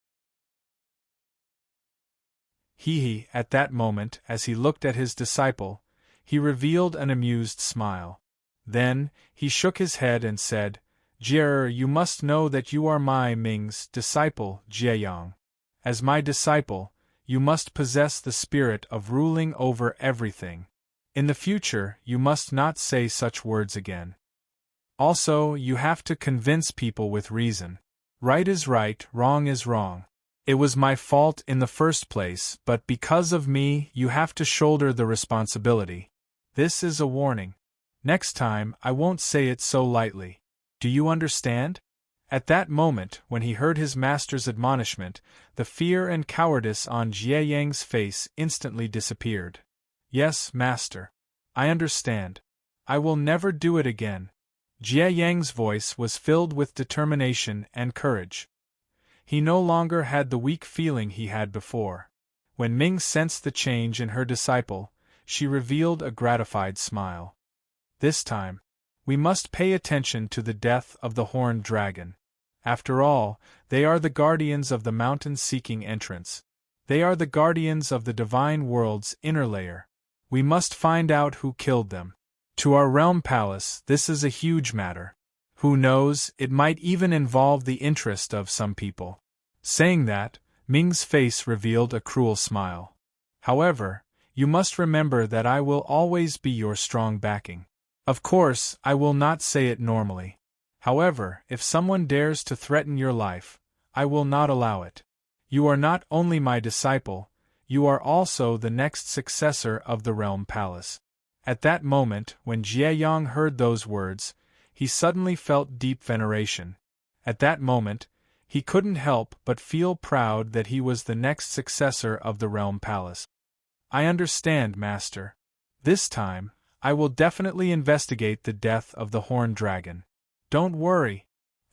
At that moment, as he looked at his disciple, he revealed an amused smile. Then, he shook his head and said, "Jie, you must know that you are my Ming's disciple, Jieyang. As my disciple, you must possess the spirit of ruling over everything. In the future, you must not say such words again. Also, you have to convince people with reason. Right is right, wrong is wrong. It was my fault in the first place, but because of me, you have to shoulder the responsibility. This is a warning. Next time, I won't say it so lightly. Do you understand?" At that moment, when he heard his master's admonishment, the fear and cowardice on Jie Yang's face instantly disappeared. "Yes, master. I understand. I will never do it again." Jie Yang's voice was filled with determination and courage. He no longer had the weak feeling he had before. When Ming sensed the change in her disciple, she revealed a gratified smile. "This time, we must pay attention to the death of the horned dragon. After all, they are the guardians of the mountain seeking entrance. They are the guardians of the divine world's inner layer. We must find out who killed them. To our realm palace, this is a huge matter. Who knows, it might even involve the interest of some people." Saying that, Ming's face revealed a cruel smile. "However, you must remember that I will always be your strong backing. Of course, I will not say it normally. However, if someone dares to threaten your life, I will not allow it. You are not only my disciple, you are also the next successor of the realm palace." At that moment, when Jieyang heard those words, he suddenly felt deep veneration. At that moment, he couldn't help but feel proud that he was the next successor of the realm palace. "I understand, master. This time, I will definitely investigate the death of the horned dragon. Don't worry,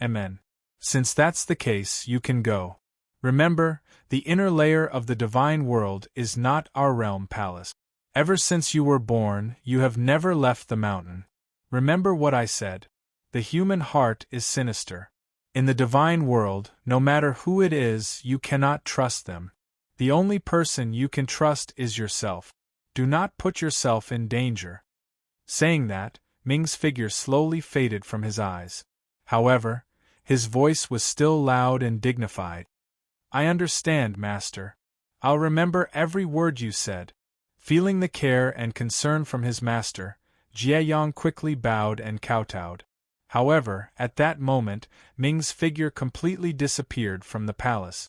Amen. Since that's the case, you can go. Remember, the inner layer of the divine world is not our realm palace. Ever since you were born, you have never left the mountain. Remember what I said. The human heart is sinister. In the divine world, no matter who it is, you cannot trust them. The only person you can trust is yourself. Do not put yourself in danger." Saying that, Ming's figure slowly faded from his eyes. However, his voice was still loud and dignified. "I understand, master. I'll remember every word you said." Feeling the care and concern from his master, Jieyang quickly bowed and kowtowed. However, at that moment, Ming's figure completely disappeared from the palace.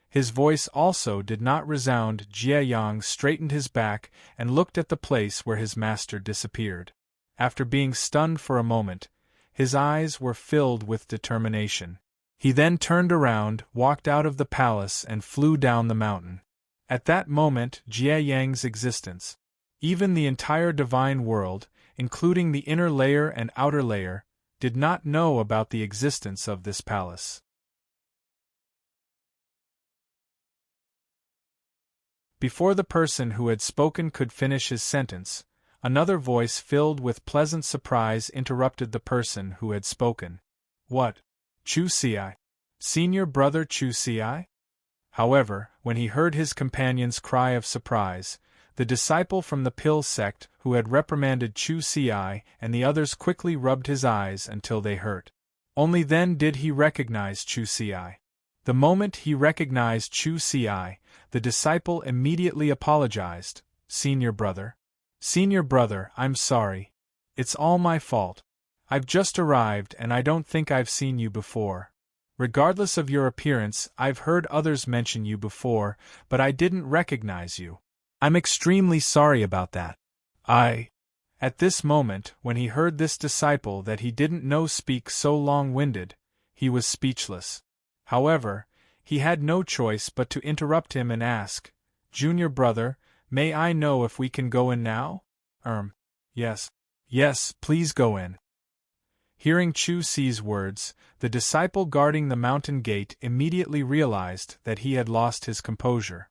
His voice also did not resound. Jieyang straightened his back and looked at the place where his master disappeared. After being stunned for a moment, his eyes were filled with determination. He then turned around, walked out of the palace and flew down the mountain. At that moment, Jieyang's existence, even the entire divine world, including the inner layer and outer layer, did not know about the existence of this palace. Before the person who had spoken could finish his sentence, another voice filled with pleasant surprise interrupted the person who had spoken. "What? Chu Xi? Senior brother Chu Xi?" However, when he heard his companion's cry of surprise, the disciple from the Pill sect who had reprimanded Chu Xi and the others quickly rubbed his eyes until they hurt. Only then did he recognize Chu Xi. The moment he recognized Chu Xi, the disciple immediately apologized. "Senior brother. Senior brother, I'm sorry. It's all my fault. I've just arrived and I don't think I've seen you before. Regardless of your appearance, I've heard others mention you before, but I didn't recognize you. I'm extremely sorry about that. At this moment, when he heard this disciple that he didn't know speak so long-winded, he was speechless. However, he had no choice but to interrupt him and ask, "Junior brother, may I know if we can go in now?" Yes. Yes, please go in. Hearing Chu Si's words, the disciple guarding the mountain gate immediately realized that he had lost his composure.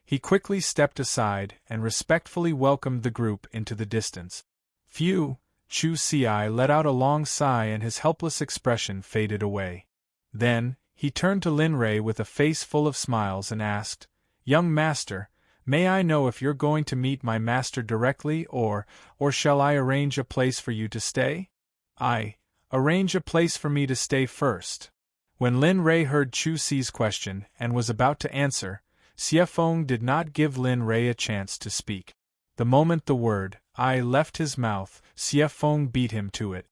He quickly stepped aside and respectfully welcomed the group into the distance. Phew! Chu Si let out a long sigh and his helpless expression faded away. Then, he turned to Lin Rei with a face full of smiles and asked, "Young master, may I know if you're going to meet my master directly or shall I arrange a place for you to stay?" Arrange a place for me to stay first." When Lin Rei heard Chu Si's question and was about to answer, Xie Feng did not give Lin Rei a chance to speak. The moment the word "I" left his mouth, Xie Feng beat him to it.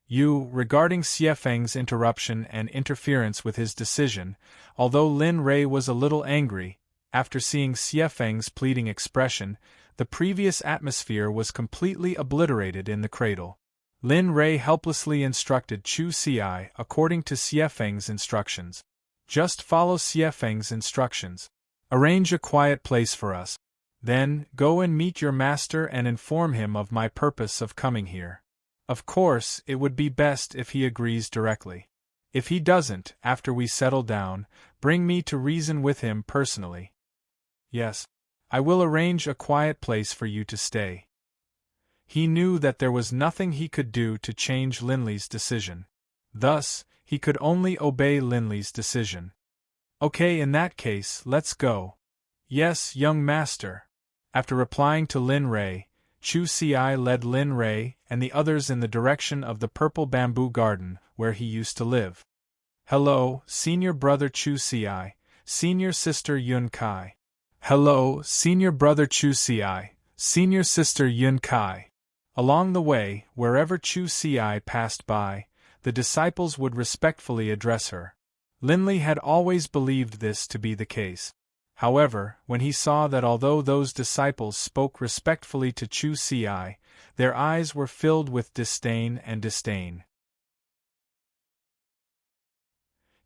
Regarding Xie Feng's interruption and interference with his decision, although Lin Rei was a little angry, after seeing Xie Feng's pleading expression, the previous atmosphere was completely obliterated in the cradle. Lin Rei helplessly instructed Chu Si according to Xie Feng's instructions. "Just follow Xie Feng's instructions. Arrange a quiet place for us. Then, go and meet your master and inform him of my purpose of coming here. Of course, it would be best if he agrees directly. If he doesn't, after we settle down, bring me to reason with him personally." "Yes. I will arrange a quiet place for you to stay." He knew that there was nothing he could do to change Linley's decision. Thus, he could only obey Linley's decision. "Okay, in that case, let's go." "Yes, young master." After replying to Lin Rei, Chu Si led Lin Rei and the others in the direction of the purple bamboo garden where he used to live. "Hello, senior brother Chu Si, senior sister Yun Kai." "Hello, senior brother Chu Si, senior sister Yun Kai." Along the way, wherever Chu Si passed by, the disciples would respectfully address her. Linley had always believed this to be the case. However, when he saw that although those disciples spoke respectfully to Chu Si, their eyes were filled with disdain.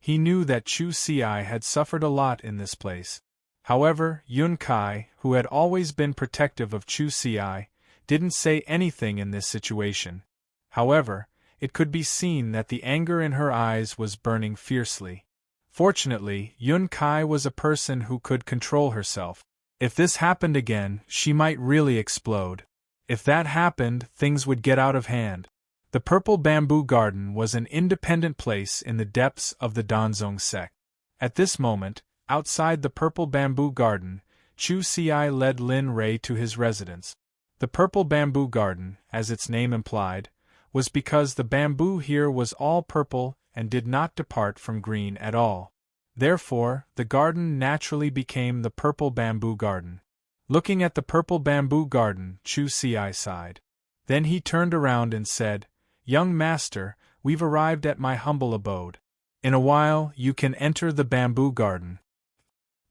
He knew that Chu Si had suffered a lot in this place. However, Yun Kai, who had always been protective of Chu Si, didn't say anything in this situation. However, it could be seen that the anger in her eyes was burning fiercely. Fortunately, Yun Kai was a person who could control herself. If this happened again, she might really explode. If that happened, things would get out of hand. The Purple Bamboo Garden was an independent place in the depths of the Danzong Sect. At this moment, outside the Purple Bamboo Garden, Chu Si led Lin Rei to his residence. The Purple Bamboo Garden, as its name implied, was because the bamboo here was all purple and did not depart from green at all. Therefore, the garden naturally became the Purple Bamboo Garden. Looking at the Purple Bamboo Garden, Chu Si sighed. Then he turned around and said, "Young master, we've arrived at my humble abode. In a while, you can enter the bamboo garden.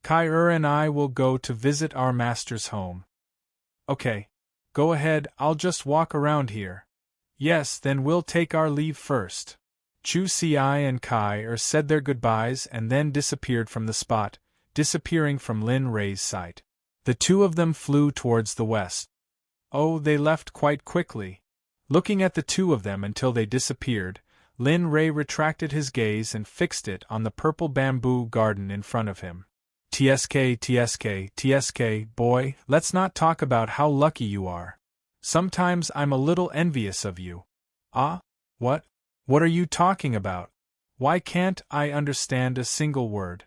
Kai and I will go to visit our master's home." "Okay. Go ahead, I'll just walk around here." "Yes, then we'll take our leave first." Chu Si and Kai said their goodbyes and then disappeared from the spot, disappearing from Lin Rei's sight. The two of them flew towards the west. Oh, they left quite quickly. Looking at the two of them until they disappeared, Lin Rei retracted his gaze and fixed it on the Purple Bamboo Garden in front of him. TSK, boy, let's not talk about how lucky you are. Sometimes I'm a little envious of you." What? What are you talking about? Why can't I understand a single word?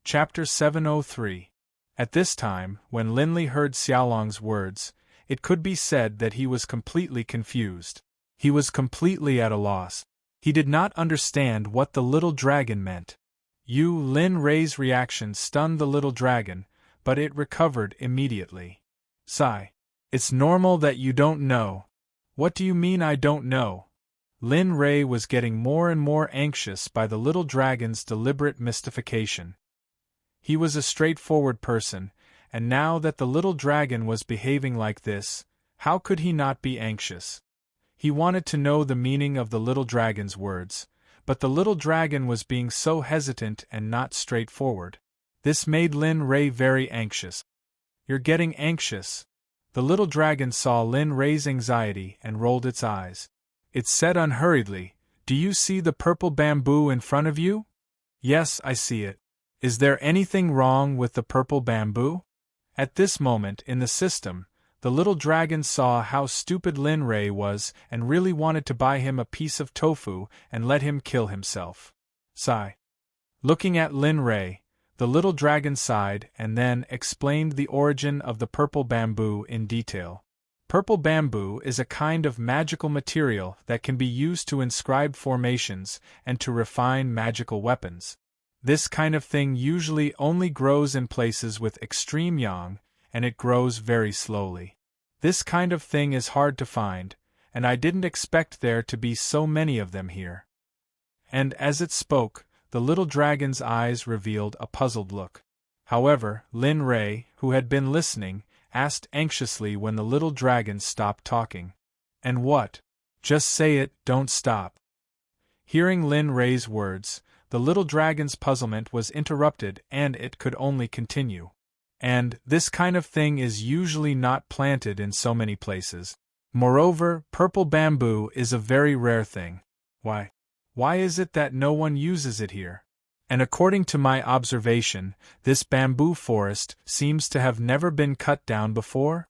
Chapter 703. At this time, when Linley heard Xiaolong's words, it could be said that he was completely confused. He was completely at a loss. He did not understand what the little dragon meant. Lin Rei's reaction stunned the little dragon, but it recovered immediately. "Sigh. It's normal that you don't know," What do you mean I don't know? Lin Rei was getting more and more anxious by the little dragon's deliberate mystification. He was a straightforward person, and now that the little dragon was behaving like this, how could he not be anxious? He wanted to know the meaning of the little dragon's words, but the little dragon was being so hesitant and not straightforward. This made Lin Rei very anxious. You're getting anxious. The little dragon saw Lin Rei's anxiety and rolled its eyes. It said unhurriedly, "Do you see the purple bamboo in front of you?" "Yes, I see it." "Is there anything wrong with the purple bamboo?" At this moment in the system, the little dragon saw how stupid Lin Rei was and really wanted to buy him a piece of tofu and let him kill himself. Sigh. Looking at Lin Rei, the little dragon sighed and then explained the origin of the purple bamboo in detail. Purple bamboo is a kind of magical material that can be used to inscribe formations and to refine magical weapons. This kind of thing usually only grows in places with extreme yang, and it grows very slowly. This kind of thing is hard to find, and I didn't expect there to be so many of them here. And as it spoke, the little dragon's eyes revealed a puzzled look. However, Lin Rei, who had been listening, asked anxiously when the little dragon stopped talking. "And what?" "Just say it, don't stop." Hearing Lin Rei's words, the little dragon's puzzlement was interrupted and it could only continue. "And this kind of thing is usually not planted in so many places. Moreover, purple bamboo is a very rare thing. Why is it that no one uses it here? And according to my observation, this bamboo forest seems to have never been cut down before?"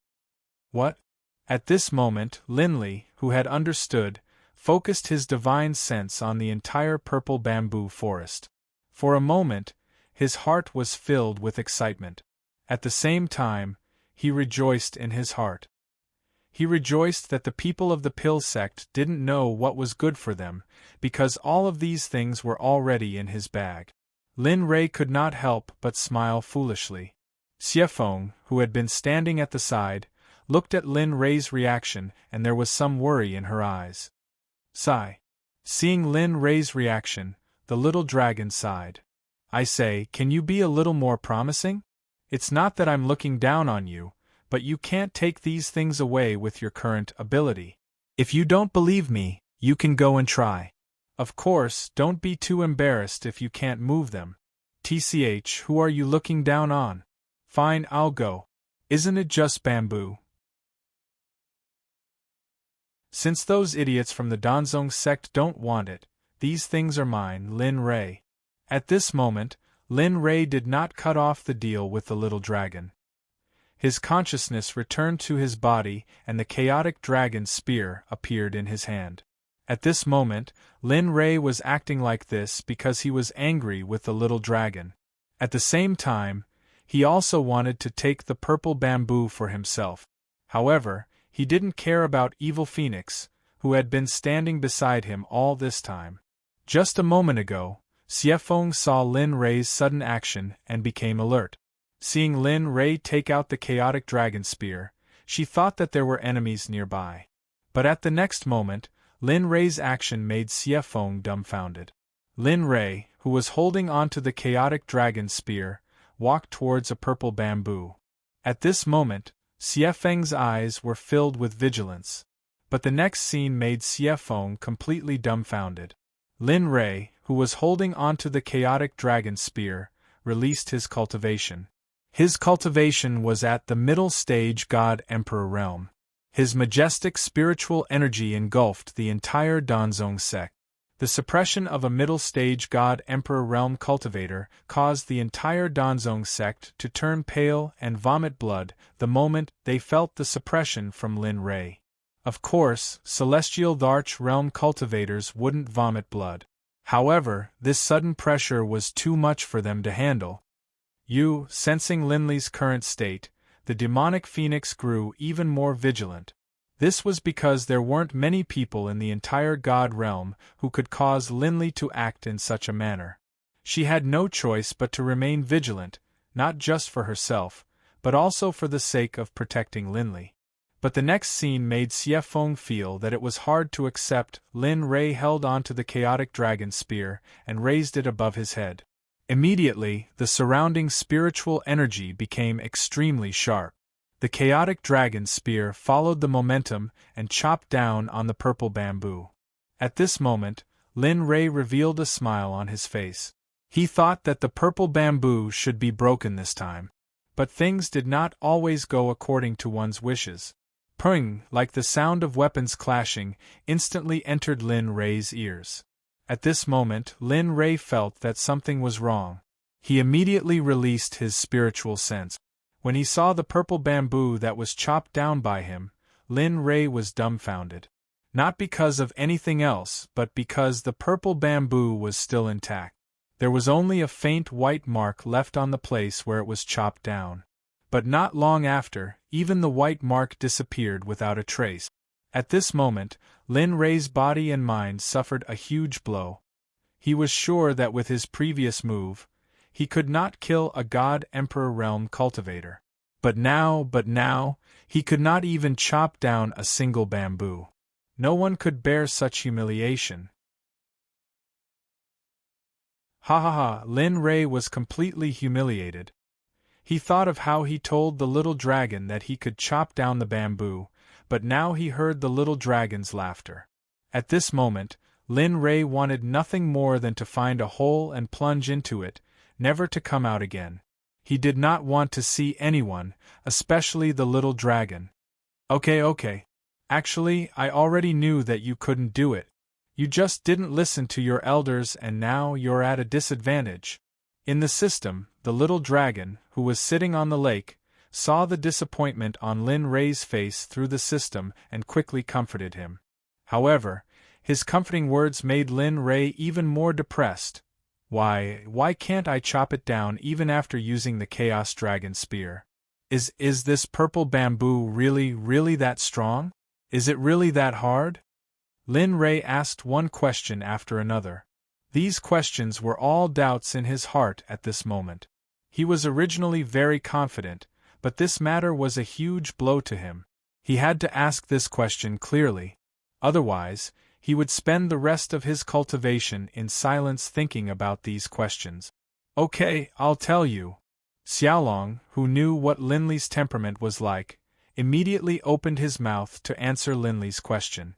"What?" At this moment, Linley, who had understood, focused his divine sense on the entire purple bamboo forest. For a moment, his heart was filled with excitement. At the same time, he rejoiced in his heart. He rejoiced that the people of the Pill Sect didn't know what was good for them, because all of these things were already in his bag. Lin Rei could not help but smile foolishly. Xiefeng, who had been standing at the side, looked at Lin Rei's reaction and there was some worry in her eyes. Sigh. Seeing Lin Rei's reaction, the little dragon sighed. "I say, can you be a little more promising? It's not that I'm looking down on you, but you can't take these things away with your current ability. If you don't believe me, you can go and try. Of course, don't be too embarrassed if you can't move them. TCH, who are you looking down on? Fine, I'll go. Isn't it just bamboo?" "Since those idiots from the Danzong sect don't want it, these things are mine, Lin Rei." At this moment, Lin Rei did not cut off the deal with the little dragon. His consciousness returned to his body and the chaotic dragon's spear appeared in his hand. At this moment, Lin Rei was acting like this because he was angry with the little dragon. At the same time, he also wanted to take the purple bamboo for himself. However, he didn't care about Evil Phoenix, who had been standing beside him all this time. Just a moment ago, Xiefeng saw Lin Rei's sudden action and became alert. Seeing Lin Rei take out the chaotic dragon spear, she thought that there were enemies nearby. But at the next moment, Lin Rei's action made Xiefeng dumbfounded. Lin Rei, who was holding onto the chaotic dragon spear, walked towards a purple bamboo. At this moment, Xiefeng's eyes were filled with vigilance. But the next scene made Xiefeng completely dumbfounded. Lin Rei, who was holding onto the chaotic dragon spear, released his cultivation. His cultivation was at the middle stage God-Emperor realm. His majestic spiritual energy engulfed the entire Danzong sect. The suppression of a middle-stage God-Emperor realm cultivator caused the entire Danzong sect to turn pale and vomit blood the moment they felt the suppression from Lin Rei. Of course, celestial Dharch realm cultivators wouldn't vomit blood. However, this sudden pressure was too much for them to handle. Sensing Linley's current state, the demonic phoenix grew even more vigilant. This was because there weren't many people in the entire God realm who could cause Linley to act in such a manner. She had no choice but to remain vigilant, not just for herself, but also for the sake of protecting Linley. But the next scene made Xiefeng feel that it was hard to accept. Lin Rei held onto the chaotic dragon spear and raised it above his head. Immediately, the surrounding spiritual energy became extremely sharp. The chaotic dragon spear followed the momentum and chopped down on the purple bamboo. At this moment, Lin Rei revealed a smile on his face. He thought that the purple bamboo should be broken this time. But things did not always go according to one's wishes. Pung, like the sound of weapons clashing, instantly entered Lin Rei's ears. At this moment, Lin Rei felt that something was wrong. He immediately released his spiritual sense. When he saw the purple bamboo that was chopped down by him, Lin Rei was dumbfounded. Not because of anything else, but because the purple bamboo was still intact. There was only a faint white mark left on the place where it was chopped down. But not long after, even the white mark disappeared without a trace. At this moment, Lin Rei's body and mind suffered a huge blow. He was sure that with his previous move, he could not kill a God-Emperor realm cultivator. But now, he could not even chop down a single bamboo. No one could bear such humiliation. Ha ha ha, Lin Rei was completely humiliated. He thought of how he told the little dragon that he could chop down the bamboo, but now he heard the little dragon's laughter. At this moment, Lin Rei wanted nothing more than to find a hole and plunge into it, never to come out again. He did not want to see anyone, especially the little dragon. Okay. Actually, I already knew that you couldn't do it. You just didn't listen to your elders and now you're at a disadvantage. In the system, the little dragon, who was sitting on the lake, saw the disappointment on Lin Rei's face through the system and quickly comforted him. However, his comforting words made Lin Rei even more depressed. Why can't I chop it down even after using the Chaos Dragon Spear? Is this purple bamboo really that strong? Is it really that hard? Lin Rei asked one question after another. These questions were all doubts in his heart at this moment. He was originally very confident, but this matter was a huge blow to him. He had to ask this question clearly. Otherwise, he would spend the rest of his cultivation in silence thinking about these questions. Okay, I'll tell you. Xiaolong, who knew what Linli's temperament was like, immediately opened his mouth to answer Linli's question.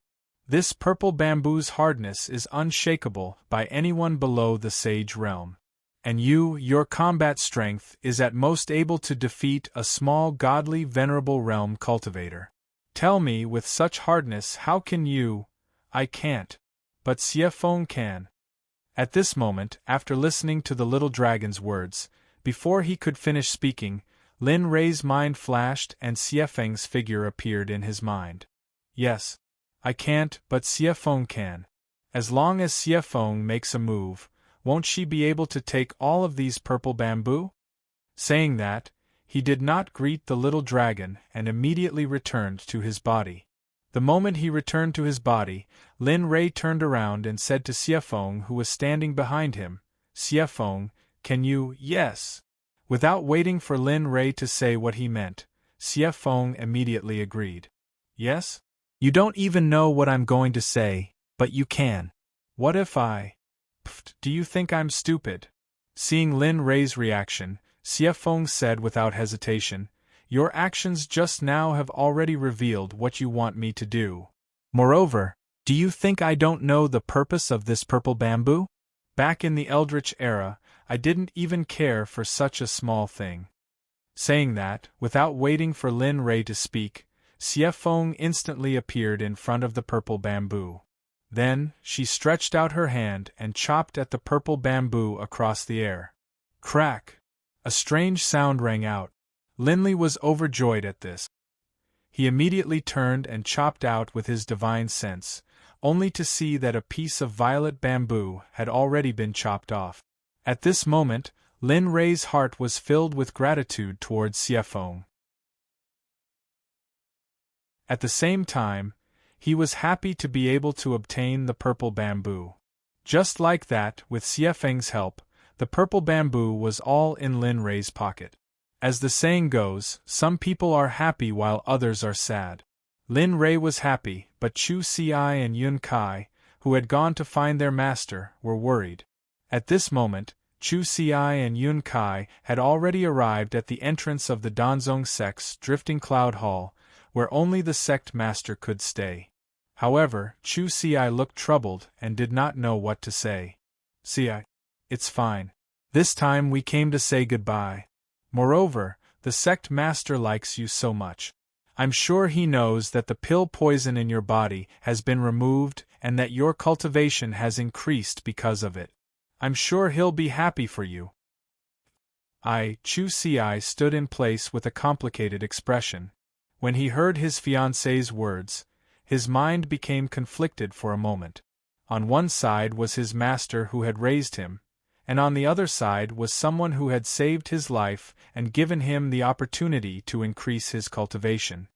This purple bamboo's hardness is unshakable by anyone below the sage realm. And your combat strength is at most able to defeat a small godly venerable realm cultivator. Tell me, with such hardness, how can you? I can't. But Xiefeng can. At this moment, after listening to the little dragon's words, before he could finish speaking, Lin Rei's mind flashed and Xiefeng's figure appeared in his mind. Yes. I can't, but Xiefeng can. As long as Xiefeng makes a move, won't she be able to take all of these purple bamboo? Saying that, he did not greet the little dragon and immediately returned to his body. The moment he returned to his body, Lin Rei turned around and said to Xiefeng, who was standing behind him, Xiefeng, can you? Yes. Without waiting for Lin Rei to say what he meant, Xiefeng immediately agreed. Yes? You don't even know what I'm going to say, but you can. What if I? Pfft, do you think I'm stupid? Seeing Lin Rei's reaction, Xiefeng said without hesitation, Your actions just now have already revealed what you want me to do. Moreover, do you think I don't know the purpose of this purple bamboo? Back in the Eldritch era, I didn't even care for such a small thing. Saying that, without waiting for Lin Rei to speak, Xiefeng instantly appeared in front of the purple bamboo. Then, she stretched out her hand and chopped at the purple bamboo across the air. Crack! A strange sound rang out. Linli was overjoyed at this. He immediately turned and chopped out with his divine sense, only to see that a piece of violet bamboo had already been chopped off. At this moment, Lin Rei's heart was filled with gratitude towards Xiefeng. At the same time, he was happy to be able to obtain the purple bamboo. Just like that, with Xiefeng's help, the purple bamboo was all in Lin Rei's pocket. As the saying goes, some people are happy while others are sad. Lin Rei was happy, but Chu Si and Yun Kai, who had gone to find their master, were worried. At this moment, Chu Si and Yun Kai had already arrived at the entrance of the Danzong Sect's drifting cloud hall, where only the sect master could stay. However, Chu Si looked troubled and did not know what to say. Si, it's fine. This time we came to say goodbye. Moreover, the sect master likes you so much. I'm sure he knows that the pill poison in your body has been removed and that your cultivation has increased because of it. I'm sure he'll be happy for you. Chu Si stood in place with a complicated expression. When he heard his fiancée's words, his mind became conflicted for a moment. On one side was his master who had raised him, and on the other side was someone who had saved his life and given him the opportunity to increase his cultivation.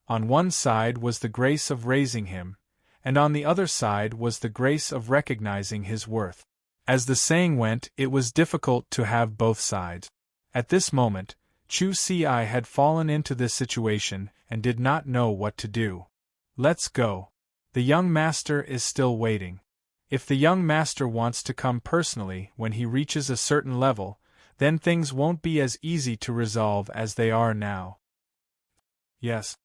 On one side was the grace of raising him, and on the other side was the grace of recognizing his worth. As the saying went, it was difficult to have both sides. At this moment, Chu Si had fallen into this situation and did not know what to do. Let's go. The young master is still waiting. If the young master wants to come personally when he reaches a certain level, then things won't be as easy to resolve as they are now. Yes.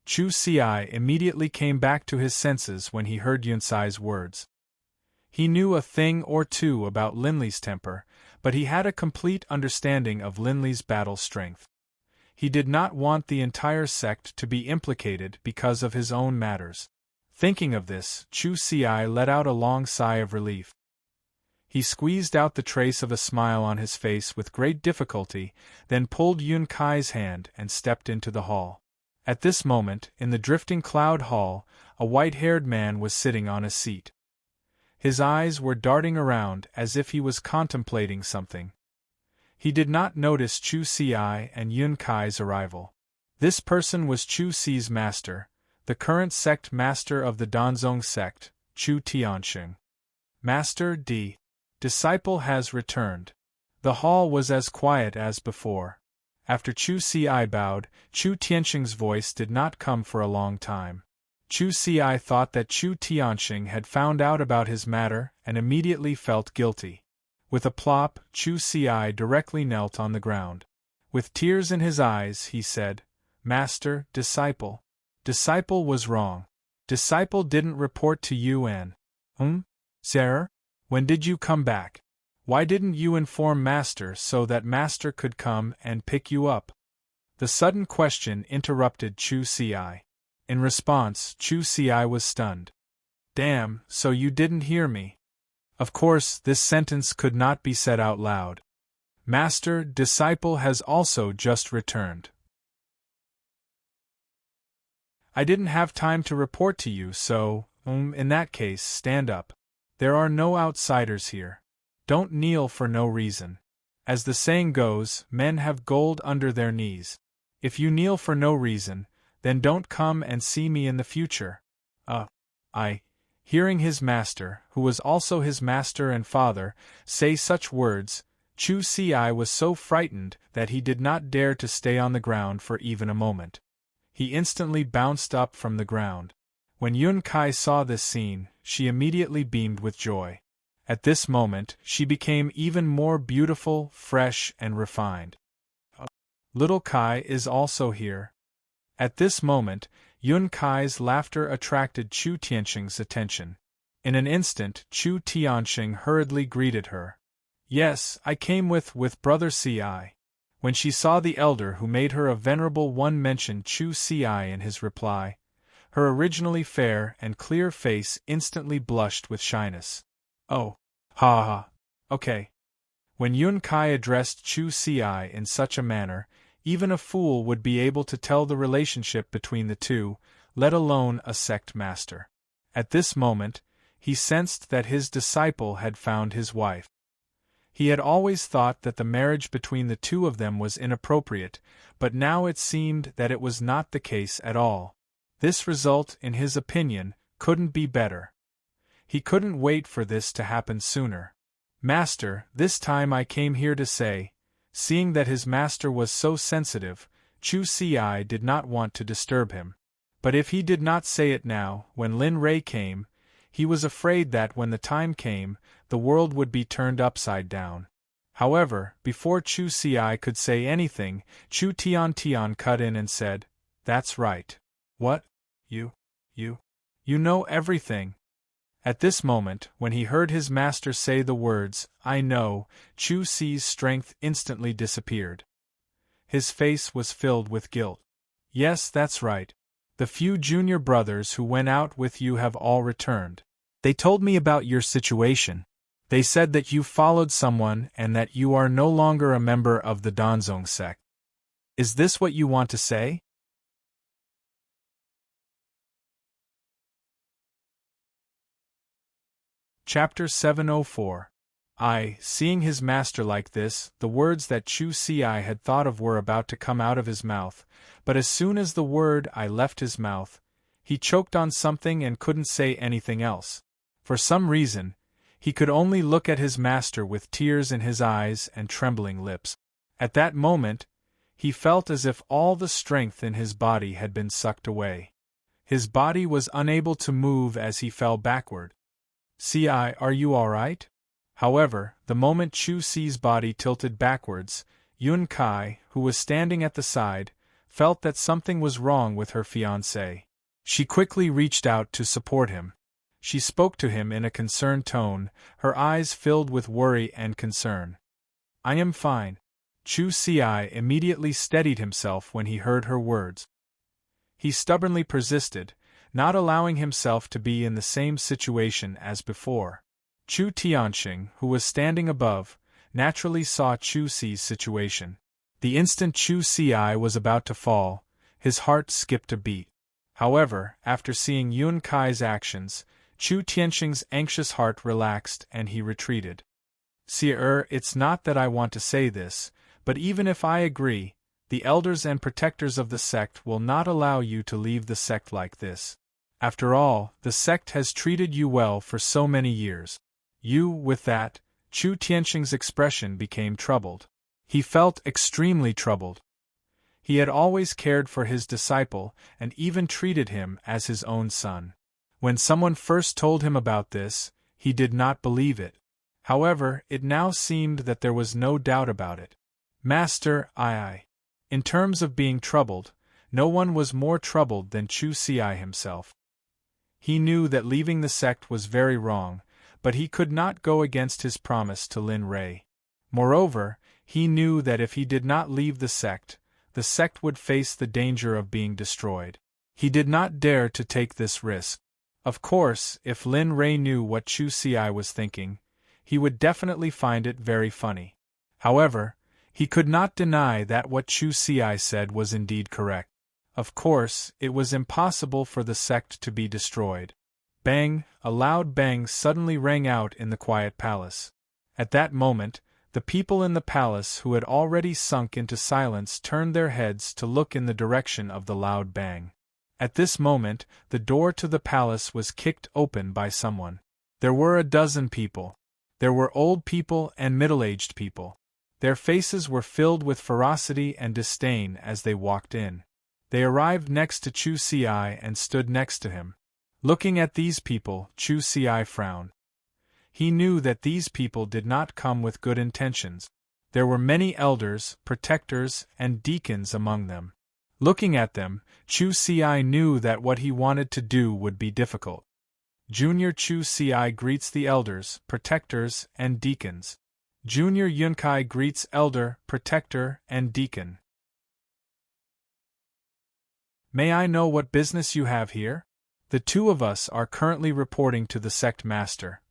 Chu Si immediately came back to his senses when he heard Yunsai's words. He knew a thing or two about Linley's temper, but he had a complete understanding of Linley's battle strength. He did not want the entire sect to be implicated because of his own matters. Thinking of this, Chu Si let out a long sigh of relief. He squeezed out the trace of a smile on his face with great difficulty, then pulled Yun Kai's hand and stepped into the hall. At this moment, in the drifting cloud hall, a white-haired man was sitting on a seat. His eyes were darting around as if he was contemplating something. He did not notice Chu Si and Yun Kai's arrival. This person was Chu Si's master, the current sect master of the Danzong sect, Chu Tianxing. Master D. Disciple has returned. The hall was as quiet as before. After Chu Si bowed, Chu Tianxing's voice did not come for a long time. Chu Si thought that Chu Tianxing had found out about his matter and immediately felt guilty. With a plop, Chu Si directly knelt on the ground. With tears in his eyes, he said, "Master, disciple. Disciple was wrong. Disciple didn't report to you and... Sir? When did you come back? Why didn't you inform Master so that Master could come and pick you up?" The sudden question interrupted Chu Si. In response, Chu Si was stunned. "Damn, so you didn't hear me." Of course, this sentence could not be said out loud. Master, disciple has also just returned. I didn't have time to report to you, so, in that case, stand up. There are no outsiders here. Don't kneel for no reason. As the saying goes, men have gold under their knees. If you kneel for no reason, then don't come and see me in the future. Hearing his master, who was also his master and father, say such words, Chu Si was so frightened that he did not dare to stay on the ground for even a moment. He instantly bounced up from the ground. When Yun Kai saw this scene, she immediately beamed with joy. At this moment, she became even more beautiful, fresh, and refined. Little Kai is also here. At this moment, Yun Kai's laughter attracted Chu Tianxing's attention. In an instant, Chu Tianxing hurriedly greeted her. "Yes, I came with Brother Si." When she saw the elder who made her a venerable one mention Chu Si in his reply, her originally fair and clear face instantly blushed with shyness. "Oh, ha. Okay." When Yun Kai addressed Chu Si in such a manner, even a fool would be able to tell the relationship between the two, let alone a sect master. At this moment, he sensed that his disciple had found his wife. He had always thought that the marriage between the two of them was inappropriate, but now it seemed that it was not the case at all. This result, in his opinion, couldn't be better. He couldn't wait for this to happen sooner. "Master, this time I came here to say..." Seeing that his master was so sensitive, Chu Si did not want to disturb him. But if he did not say it now, when Lin Rei came, he was afraid that when the time came, the world would be turned upside down. However, before Chu Ci could say anything, Chu Tian cut in and said, "That's right. What? You know everything." At this moment, when he heard his master say the words, "I know," Chu Ci's strength instantly disappeared. His face was filled with guilt. "Yes, that's right. The few junior brothers who went out with you have all returned. They told me about your situation. They said that you followed someone and that you are no longer a member of the Danzong sect. Is this what you want to say?" Chapter 704. Seeing his master like this, the words that Chu Ci had thought of were about to come out of his mouth, but as soon as the word "I" left his mouth, he choked on something and couldn't say anything else. For some reason, he could only look at his master with tears in his eyes and trembling lips. At that moment, he felt as if all the strength in his body had been sucked away. His body was unable to move as he fell backward. "Ci, are you all right?" However, the moment Chu Ci's body tilted backwards, Yun Kai, who was standing at the side, felt that something was wrong with her fiancé. She quickly reached out to support him. She spoke to him in a concerned tone, her eyes filled with worry and concern. "I am fine." Chu Ci immediately steadied himself when he heard her words. He stubbornly persisted, not allowing himself to be in the same situation as before. Chu Tianxing, who was standing above, naturally saw Chu Ci's situation. The instant Chu Ci was about to fall, his heart skipped a beat. However, after seeing Yun Kai's actions, Chu Tianxing's anxious heart relaxed and he retreated. It's not that I want to say this, but even if I agree, the elders and protectors of the sect will not allow you to leave the sect like this. After all, the sect has treated you well for so many years. With that, Chu Tianxing's expression became troubled. He felt extremely troubled. He had always cared for his disciple and even treated him as his own son. When someone first told him about this, he did not believe it. However, it now seemed that there was no doubt about it. Master, In terms of being troubled, no one was more troubled than Chu Ci himself. He knew that leaving the sect was very wrong, but he could not go against his promise to Lin Rei. Moreover, he knew that if he did not leave the sect would face the danger of being destroyed. He did not dare to take this risk. Of course, if Lin Rei knew what Chu Ci was thinking, he would definitely find it very funny. However, he could not deny that what Chu Ci said was indeed correct. Of course, it was impossible for the sect to be destroyed. Bang! A loud bang suddenly rang out in the quiet palace. At that moment, the people in the palace who had already sunk into silence turned their heads to look in the direction of the loud bang. At this moment, the door to the palace was kicked open by someone. There were a dozen people. There were old people and middle-aged people. Their faces were filled with ferocity and disdain as they walked in. They arrived next to Chu Ci and stood next to him. Looking at these people, Chu Ci frowned. He knew that these people did not come with good intentions. There were many elders, protectors, and deacons among them. Looking at them, Chu Ci knew that what he wanted to do would be difficult. Junior Chu Ci greets the elders, protectors, and deacons. Junior Yunkai greets elder, protector, and deacon. "May I know what business you have here? The two of us are currently reporting to the sect master."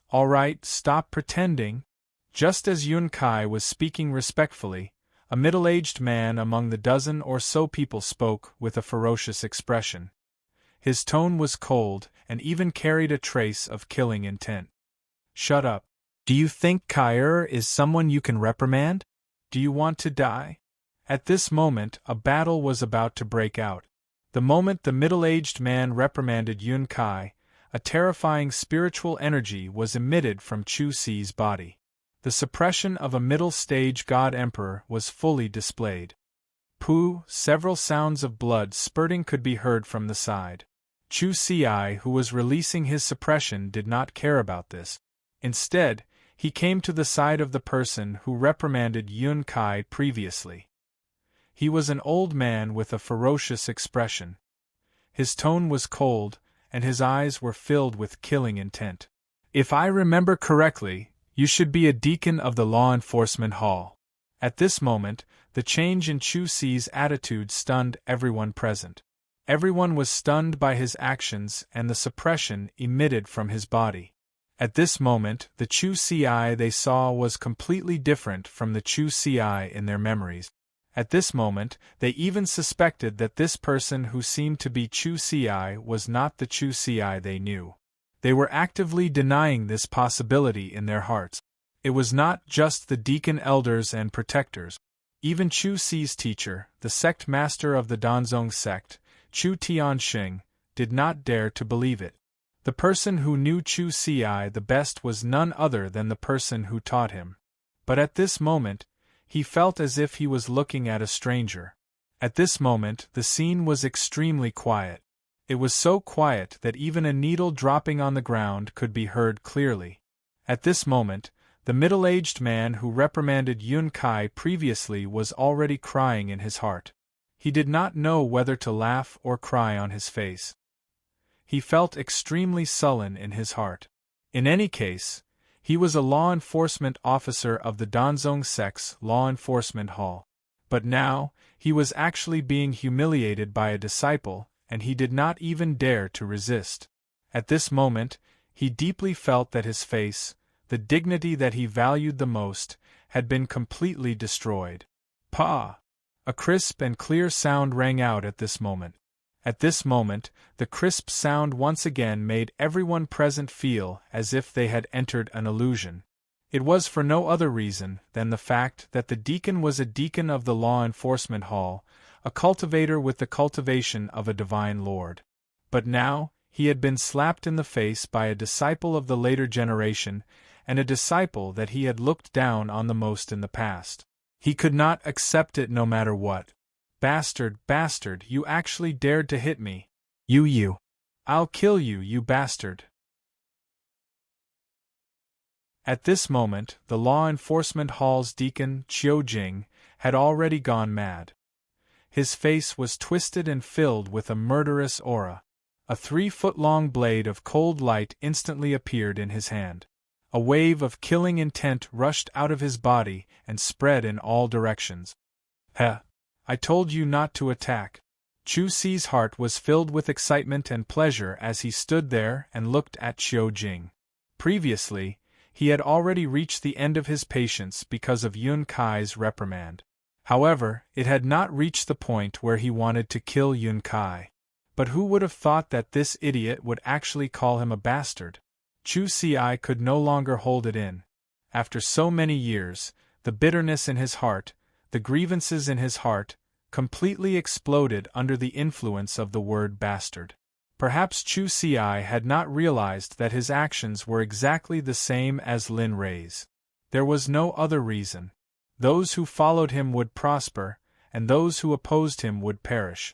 "All right, stop pretending." Just as Yun Kai was speaking respectfully, a middle-aged man among the dozen or so people spoke with a ferocious expression. His tone was cold and even carried a trace of killing intent. "Shut up. Do you think Kai is someone you can reprimand? Do you want to die?" At this moment, a battle was about to break out. The moment the middle-aged man reprimanded Yun Kai, a terrifying spiritual energy was emitted from Chu Ci's body. The suppression of a middle-stage god-emperor was fully displayed. Pooh, several sounds of blood spurting could be heard from the side. Chu Si, who was releasing his suppression, did not care about this. Instead, he came to the side of the person who reprimanded Yun Kai previously. He was an old man with a ferocious expression. His tone was cold, and his eyes were filled with killing intent. "If I remember correctly, you should be a deacon of the law enforcement hall." At this moment, the change in Chu Si's attitude stunned everyone present. Everyone was stunned by his actions and the suppression emitted from his body. At this moment, the Chu Si they saw was completely different from the Chu Si in their memories. At this moment, they even suspected that this person who seemed to be Chu Si was not the Chu Si they knew. They were actively denying this possibility in their hearts. It was not just the deacon elders and protectors. Even Chu Si's teacher, the sect master of the Danzong sect, Chu Tianxing, did not dare to believe it. The person who knew Chu Si the best was none other than the person who taught him. But at this moment, he felt as if he was looking at a stranger. At this moment, the scene was extremely quiet. It was so quiet that even a needle dropping on the ground could be heard clearly. At this moment, the middle-aged man who reprimanded Yun Kai previously was already crying in his heart. He did not know whether to laugh or cry on his face. He felt extremely sullen in his heart. In any case, he was a law enforcement officer of the Danzong sect's law enforcement hall. But now, he was actually being humiliated by a disciple, and he did not even dare to resist. At this moment, he deeply felt that his face, the dignity that he valued the most, had been completely destroyed. "Pa!" A crisp and clear sound rang out at this moment. At this moment, the crisp sound once again made everyone present feel as if they had entered an illusion. It was for no other reason than the fact that the deacon was a deacon of the law enforcement hall, a cultivator with the cultivation of a divine lord. But now, he had been slapped in the face by a disciple of the later generation, and a disciple that he had looked down on the most in the past. He could not accept it no matter what. "Bastard, bastard, you actually dared to hit me. You. I'll kill you, you bastard." At this moment, the law enforcement hall's deacon, Chiu Jing, had already gone mad. His face was twisted and filled with a murderous aura. A 3-foot-long blade of cold light instantly appeared in his hand. A wave of killing intent rushed out of his body and spread in all directions. "Heh! I told you not to attack." Chu Si's heart was filled with excitement and pleasure as he stood there and looked at Chiu Jing. Previously, he had already reached the end of his patience because of Yun Kai's reprimand. However, it had not reached the point where he wanted to kill Yun Kai. But who would have thought that this idiot would actually call him a bastard? Chu Si could no longer hold it in. After so many years, the bitterness in his heart, the grievances in his heart, completely exploded under the influence of the word bastard. Perhaps Chu Si had not realized that his actions were exactly the same as Lin Rei's. There was no other reason. Those who followed him would prosper, and those who opposed him would perish.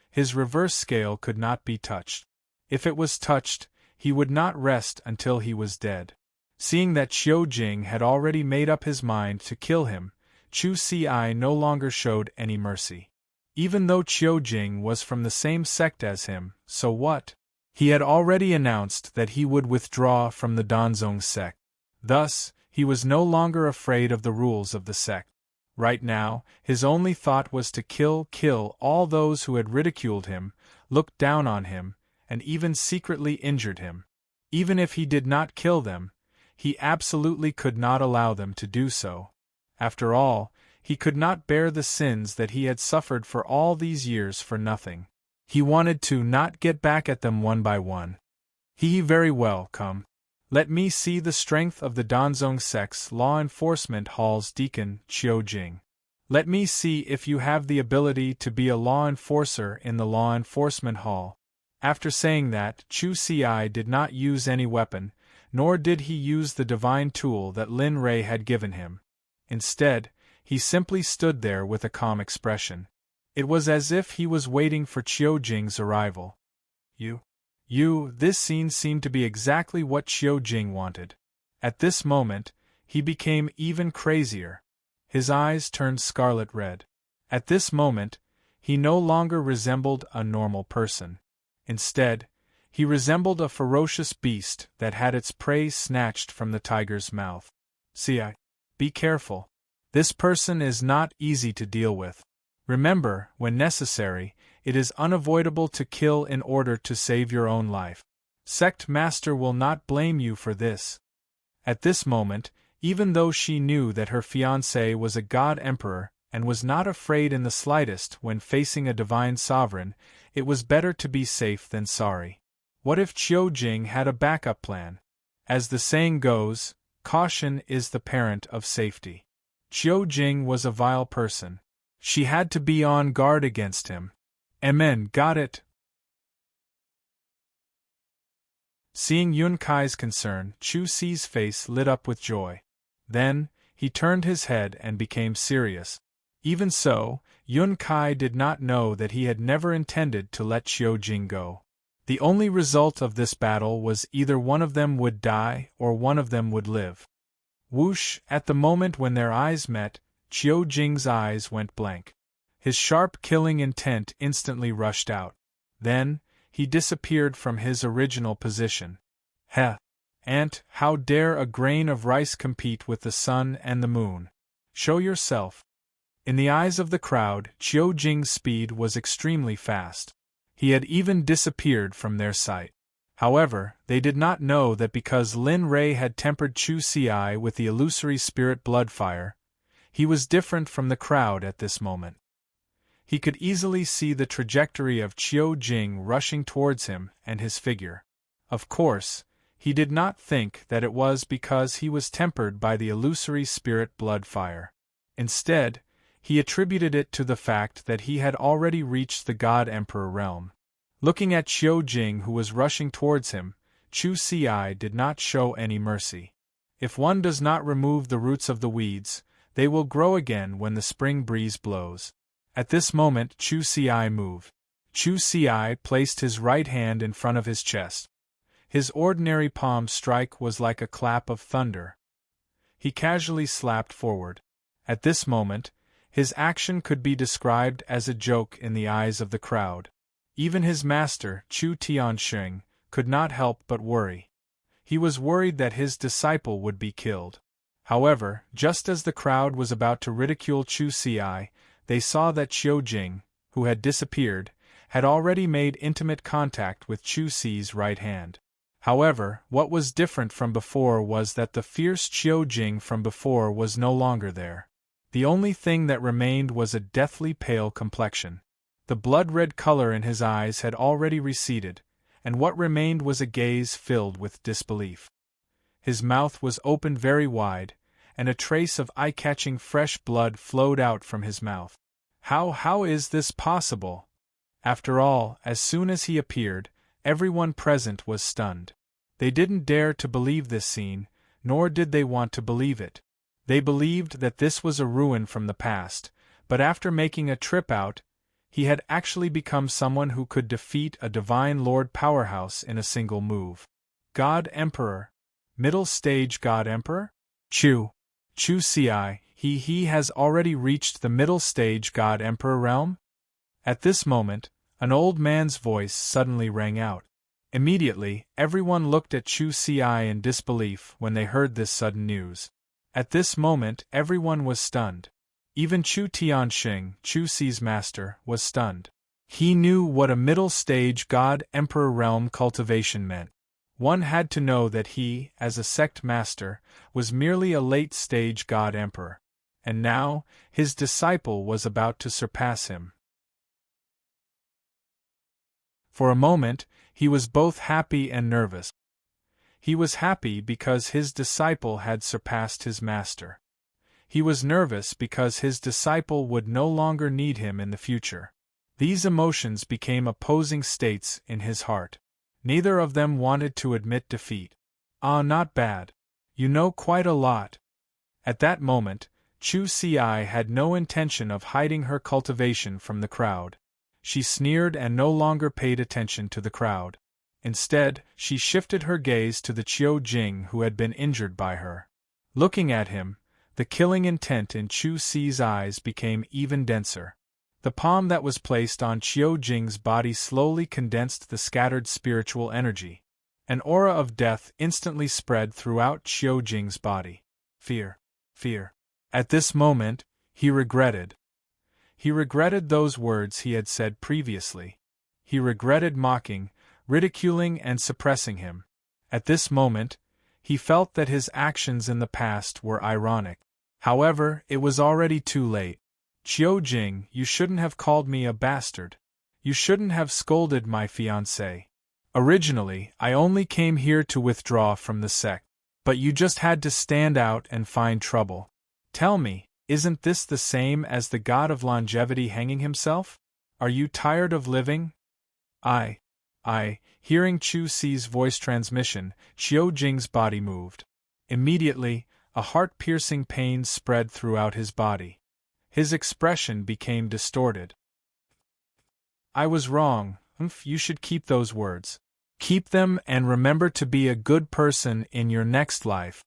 His reverse scale could not be touched. If it was touched, he would not rest until he was dead. Seeing that Chiu Jing had already made up his mind to kill him, Chu Si no longer showed any mercy. Even though Chiu Jing was from the same sect as him, so what? He had already announced that he would withdraw from the Danzong sect. Thus, he was no longer afraid of the rules of the sect. Right now, his only thought was to kill all those who had ridiculed him, looked down on him, and even secretly injured him. Even if he did not kill them, he absolutely could not allow them to do so. After all, he could not bear the sins that he had suffered for all these years for nothing. He wanted to not get back at them one by one. Very well, come. Let me see the strength of the Danzong sect's law enforcement hall's deacon, Chiu Jing. Let me see if you have the ability to be a law enforcer in the law enforcement hall. After saying that, Chu Si did not use any weapon, nor did he use the divine tool that Lin Rei had given him. Instead, he simply stood there with a calm expression. It was as if he was waiting for Qiu Jing's arrival. This scene seemed to be exactly what Qiu Jing wanted. At this moment, he became even crazier. His eyes turned scarlet red. At this moment, he no longer resembled a normal person. Instead, he resembled a ferocious beast that had its prey snatched from the tiger's mouth. Be careful. This person is not easy to deal with. Remember, when necessary, it is unavoidable to kill in order to save your own life. Sect Master will not blame you for this. At this moment, even though she knew that her fiancé was a god emperor and was not afraid in the slightest when facing a divine sovereign, it was better to be safe than sorry. What if Qiu Jing had a backup plan? As the saying goes, caution is the parent of safety. Qiu Jing was a vile person. She had to be on guard against him. Amen, got it. Seeing Yun Kai's concern, Chu Si's face lit up with joy. Then, he turned his head and became serious. Even so, Yun Kai did not know that he had never intended to let Qiu Jing go. The only result of this battle was either one of them would die or one of them would live. Whoosh! At the moment when their eyes met, Qiu Jing's eyes went blank. His sharp killing intent instantly rushed out. Then, he disappeared from his original position. Ant, how dare a grain of rice compete with the sun and the moon? Show yourself. In the eyes of the crowd, Qiu Jing's speed was extremely fast. He had even disappeared from their sight. However, they did not know that because Lin Rei had tempered Chu Si with the illusory spirit blood fire, he was different from the crowd at this moment. He could easily see the trajectory of Qiu Jing rushing towards him and his figure. Of course, he did not think that it was because he was tempered by the illusory spirit blood fire. Instead, he attributed it to the fact that he had already reached the God Emperor realm. Looking at Qiu Jing who was rushing towards him, Chu Si did not show any mercy. If one does not remove the roots of the weeds, they will grow again when the spring breeze blows. At this moment Chu Si moved. Chu Si placed his right hand in front of his chest. His ordinary palm strike was like a clap of thunder. He casually slapped forward. At this moment, his action could be described as a joke in the eyes of the crowd. Even his master, Chu Tianxing, could not help but worry. He was worried that his disciple would be killed. However, just as the crowd was about to ridicule Chu Si, they saw that Qiu Jing, who had disappeared, had already made intimate contact with Chu Si's right hand. However, what was different from before was that the fierce Qiu Jing from before was no longer there. The only thing that remained was a deathly pale complexion. The blood-red color in his eyes had already receded, and what remained was a gaze filled with disbelief. His mouth was opened very wide, and a trace of eye-catching fresh blood flowed out from his mouth. How is this possible? After all, as soon as he appeared, everyone present was stunned. They didn't dare to believe this scene, nor did they want to believe it. They believed that this was a ruin from the past, but after making a trip out, he had actually become someone who could defeat a divine lord powerhouse in a single move. God Emperor. Middle stage God Emperor? Chu Si, he has already reached the middle stage God Emperor realm? At this moment, an old man's voice suddenly rang out. Immediately, everyone looked at Chu Si in disbelief when they heard this sudden news. At this moment, everyone was stunned. Even Chu Tianxing, Chu Si's master, was stunned. He knew what a middle-stage God Emperor realm cultivation meant. One had to know that he, as a sect master, was merely a late-stage God Emperor. And now, his disciple was about to surpass him. For a moment, he was both happy and nervous. He was happy because his disciple had surpassed his master. He was nervous because his disciple would no longer need him in the future. These emotions became opposing states in his heart. Neither of them wanted to admit defeat. Ah, not bad. You know quite a lot. At that moment, Chu Si had no intention of hiding her cultivation from the crowd. She sneered and no longer paid attention to the crowd. Instead, she shifted her gaze to the Qiu Jing who had been injured by her. Looking at him, the killing intent in Chu Si's eyes became even denser. The palm that was placed on Qiu Jing's body slowly condensed the scattered spiritual energy. An aura of death instantly spread throughout Qiu Jing's body. Fear. Fear. At this moment, he regretted. He regretted those words he had said previously. He regretted mocking, ridiculing and suppressing him. At this moment, he felt that his actions in the past were ironic. However, it was already too late. Qiu Jing, you shouldn't have called me a bastard. You shouldn't have scolded my fiancé. Originally, I only came here to withdraw from the sect. But you just had to stand out and find trouble. Tell me, isn't this the same as the god of longevity hanging himself? Are you tired of living? Hearing Chu Si's voice transmission, Qiu Jing's body moved. Immediately, a heart-piercing pain spread throughout his body. His expression became distorted. I was wrong. You should keep those words. Keep them and remember to be a good person in your next life.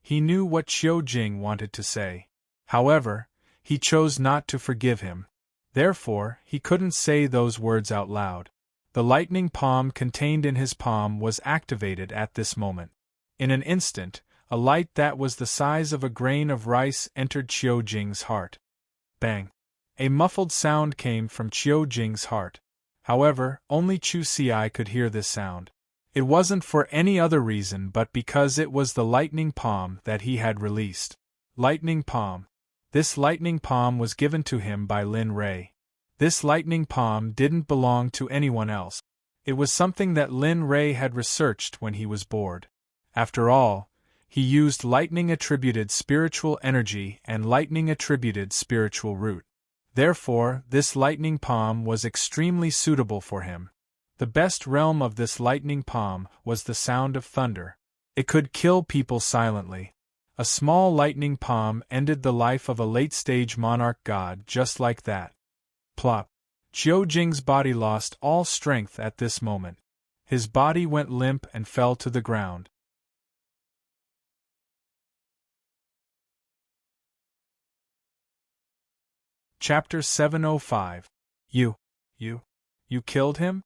He knew what Qiu Jing wanted to say. However, he chose not to forgive him. Therefore, he couldn't say those words out loud. The lightning palm contained in his palm was activated at this moment. In an instant, a light that was the size of a grain of rice entered Qiu Jing's heart. Bang! A muffled sound came from Qiu Jing's heart. However, only Chu Si could hear this sound. It wasn't for any other reason but because it was the lightning palm that he had released. Lightning palm. This lightning palm was given to him by Lin Rei. This lightning palm didn't belong to anyone else. It was something that Lin Rei had researched when he was bored. After all, he used lightning-attributed spiritual energy and lightning-attributed spiritual root. Therefore, this lightning palm was extremely suitable for him. The best realm of this lightning palm was the sound of thunder. It could kill people silently. A small lightning palm ended the life of a late-stage monarch god just like that. Plop. Qiu Jing's body lost all strength at this moment. His body went limp and fell to the ground. Chapter 705. You killed him?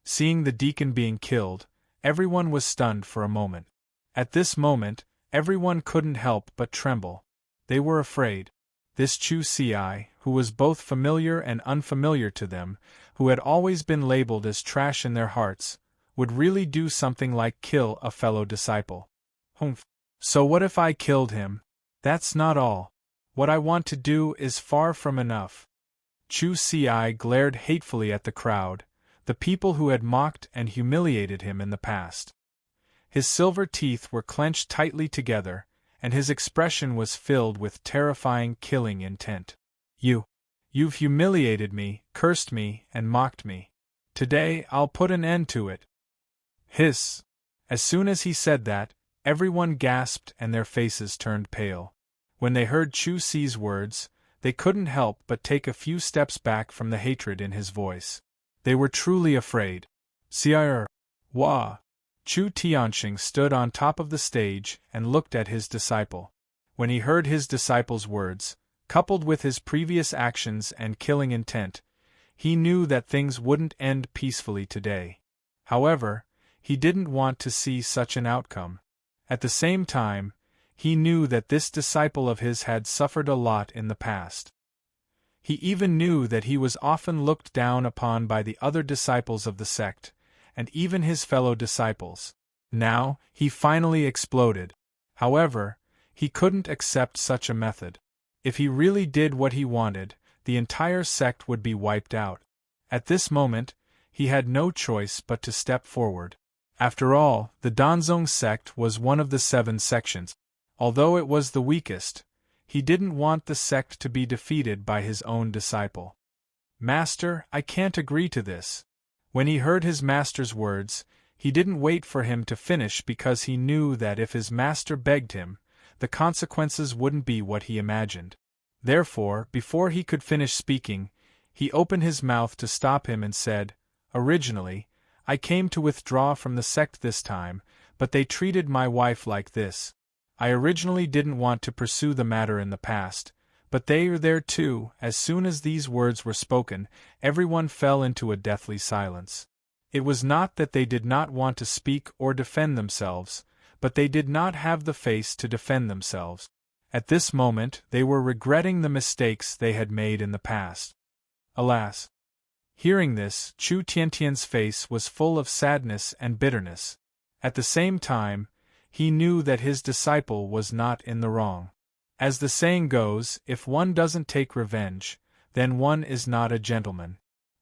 Seeing the deacon being killed, everyone was stunned for a moment. At this moment, everyone couldn't help but tremble. They were afraid. This Chu Si, who was both familiar and unfamiliar to them, who had always been labeled as trash in their hearts, would really do something like kill a fellow disciple. Humph. So what if I killed him? That's not all. What I want to do is far from enough. Chu Si glared hatefully at the crowd, the people who had mocked and humiliated him in the past. His silver teeth were clenched tightly together, and his expression was filled with terrifying killing intent. You've humiliated me, cursed me, and mocked me. Today I'll put an end to it. Hiss! As soon as he said that, everyone gasped and their faces turned pale. When they heard Chu Si's words, they couldn't help but take a few steps back from the hatred in his voice. They were truly afraid. Sire! Wah! Chu Tianxing stood on top of the stage and looked at his disciple. When he heard his disciple's words, coupled with his previous actions and killing intent, he knew that things wouldn't end peacefully today. However, he didn't want to see such an outcome. At the same time, he knew that this disciple of his had suffered a lot in the past. He even knew that he was often looked down upon by the other disciples of the sect, and even his fellow disciples. Now, he finally exploded. However, he couldn't accept such a method. If he really did what he wanted, the entire sect would be wiped out. At this moment, he had no choice but to step forward. After all, the Danzong sect was one of the 7 sections. Although it was the weakest, he didn't want the sect to be defeated by his own disciple. Master, I can't agree to this. When he heard his master's words, he didn't wait for him to finish because he knew that if his master begged him, the consequences wouldn't be what he imagined. Therefore, before he could finish speaking, he opened his mouth to stop him and said, "Originally, I came to withdraw from the sect this time, but they treated my wife like this. I originally didn't want to pursue the matter in the past, but they are there too." As soon as these words were spoken, everyone fell into a deathly silence. It was not that they did not want to speak or defend themselves, but they did not have the face to defend themselves. At this moment they were regretting the mistakes they had made in the past. Alas! Hearing this, Chu Tiantian's face was full of sadness and bitterness. At the same time, he knew that his disciple was not in the wrong. As the saying goes, if one doesn't take revenge, then one is not a gentleman.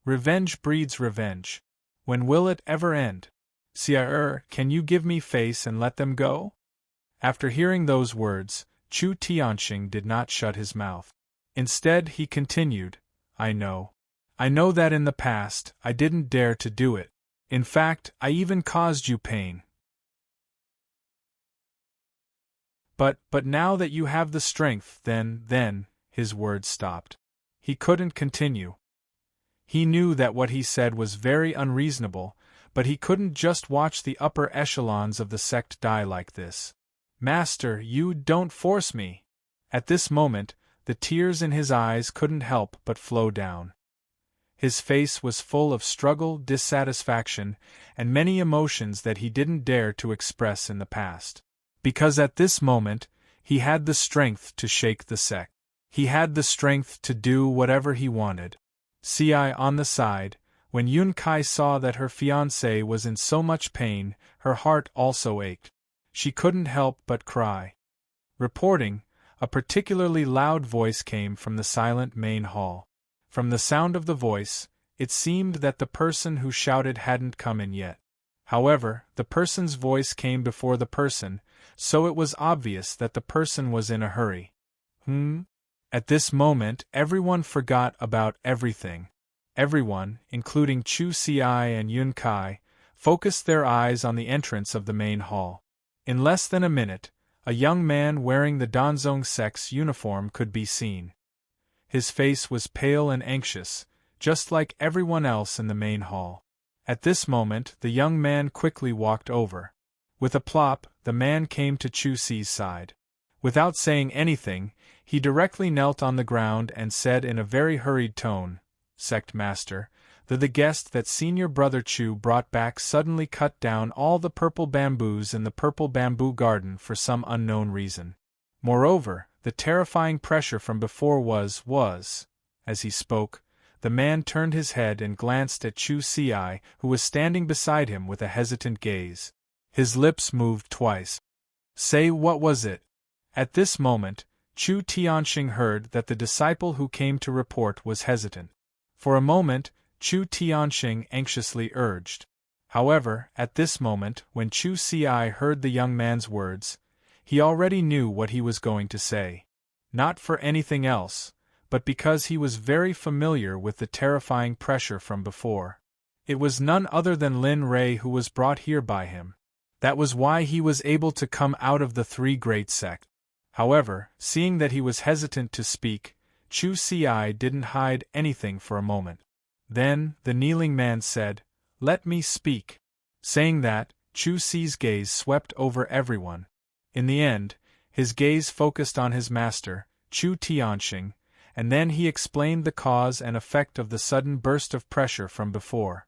Revenge breeds revenge. When will it ever end? Sire, can you give me face and let them go? After hearing those words, Chu Tianxing did not shut his mouth. Instead, he continued, I know that in the past, I didn't dare to do it. In fact, I even caused you pain. But now that you have the strength, then, his words stopped. He couldn't continue. He knew that what he said was very unreasonable, but he couldn't just watch the upper echelons of the sect die like this. Master, you don't force me. At this moment, the tears in his eyes couldn't help but flow down. His face was full of struggle, dissatisfaction, and many emotions that he didn't dare to express in the past. Because at this moment, he had the strength to shake the sect. He had the strength to do whatever he wanted. On the side, when Yun Kai saw that her fiancé was in so much pain, her heart also ached. She couldn't help but cry. Reporting, a particularly loud voice came from the silent main hall. From the sound of the voice, it seemed that the person who shouted hadn't come in yet. However, the person's voice came before the person, so it was obvious that the person was in a hurry. At this moment, everyone forgot about everything. Everyone, including Chu Xi and Yun Kai, focused their eyes on the entrance of the main hall. In less than a minute, a young man wearing the Danzong sect's uniform could be seen. His face was pale and anxious, just like everyone else in the main hall. At this moment, the young man quickly walked over. With a plop, the man came to Chu Xi's side. Without saying anything, he directly knelt on the ground and said in a very hurried tone, Sect Master, the guest that Senior Brother Chu brought back suddenly cut down all the purple bamboos in the purple bamboo garden for some unknown reason. Moreover, the terrifying pressure from before was. As he spoke, the man turned his head and glanced at Chu Xi, who was standing beside him with a hesitant gaze. His lips moved twice. Say, what was it? At this moment, Chu Tianxing heard that the disciple who came to report was hesitant. For a moment, Chu Tianxing anxiously urged. However, at this moment, when Chu Xi heard the young man's words, he already knew what he was going to say. Not for anything else, but because he was very familiar with the terrifying pressure from before. It was none other than Lin Rei who was brought here by him. That was why he was able to come out of the three great sects. However, seeing that he was hesitant to speak, Chu Xi didn't hide anything for a moment. Then, the kneeling man said, Let me speak. Saying that, Chu Xi's gaze swept over everyone. In the end, his gaze focused on his master, Chu Tianxing, and then he explained the cause and effect of the sudden burst of pressure from before.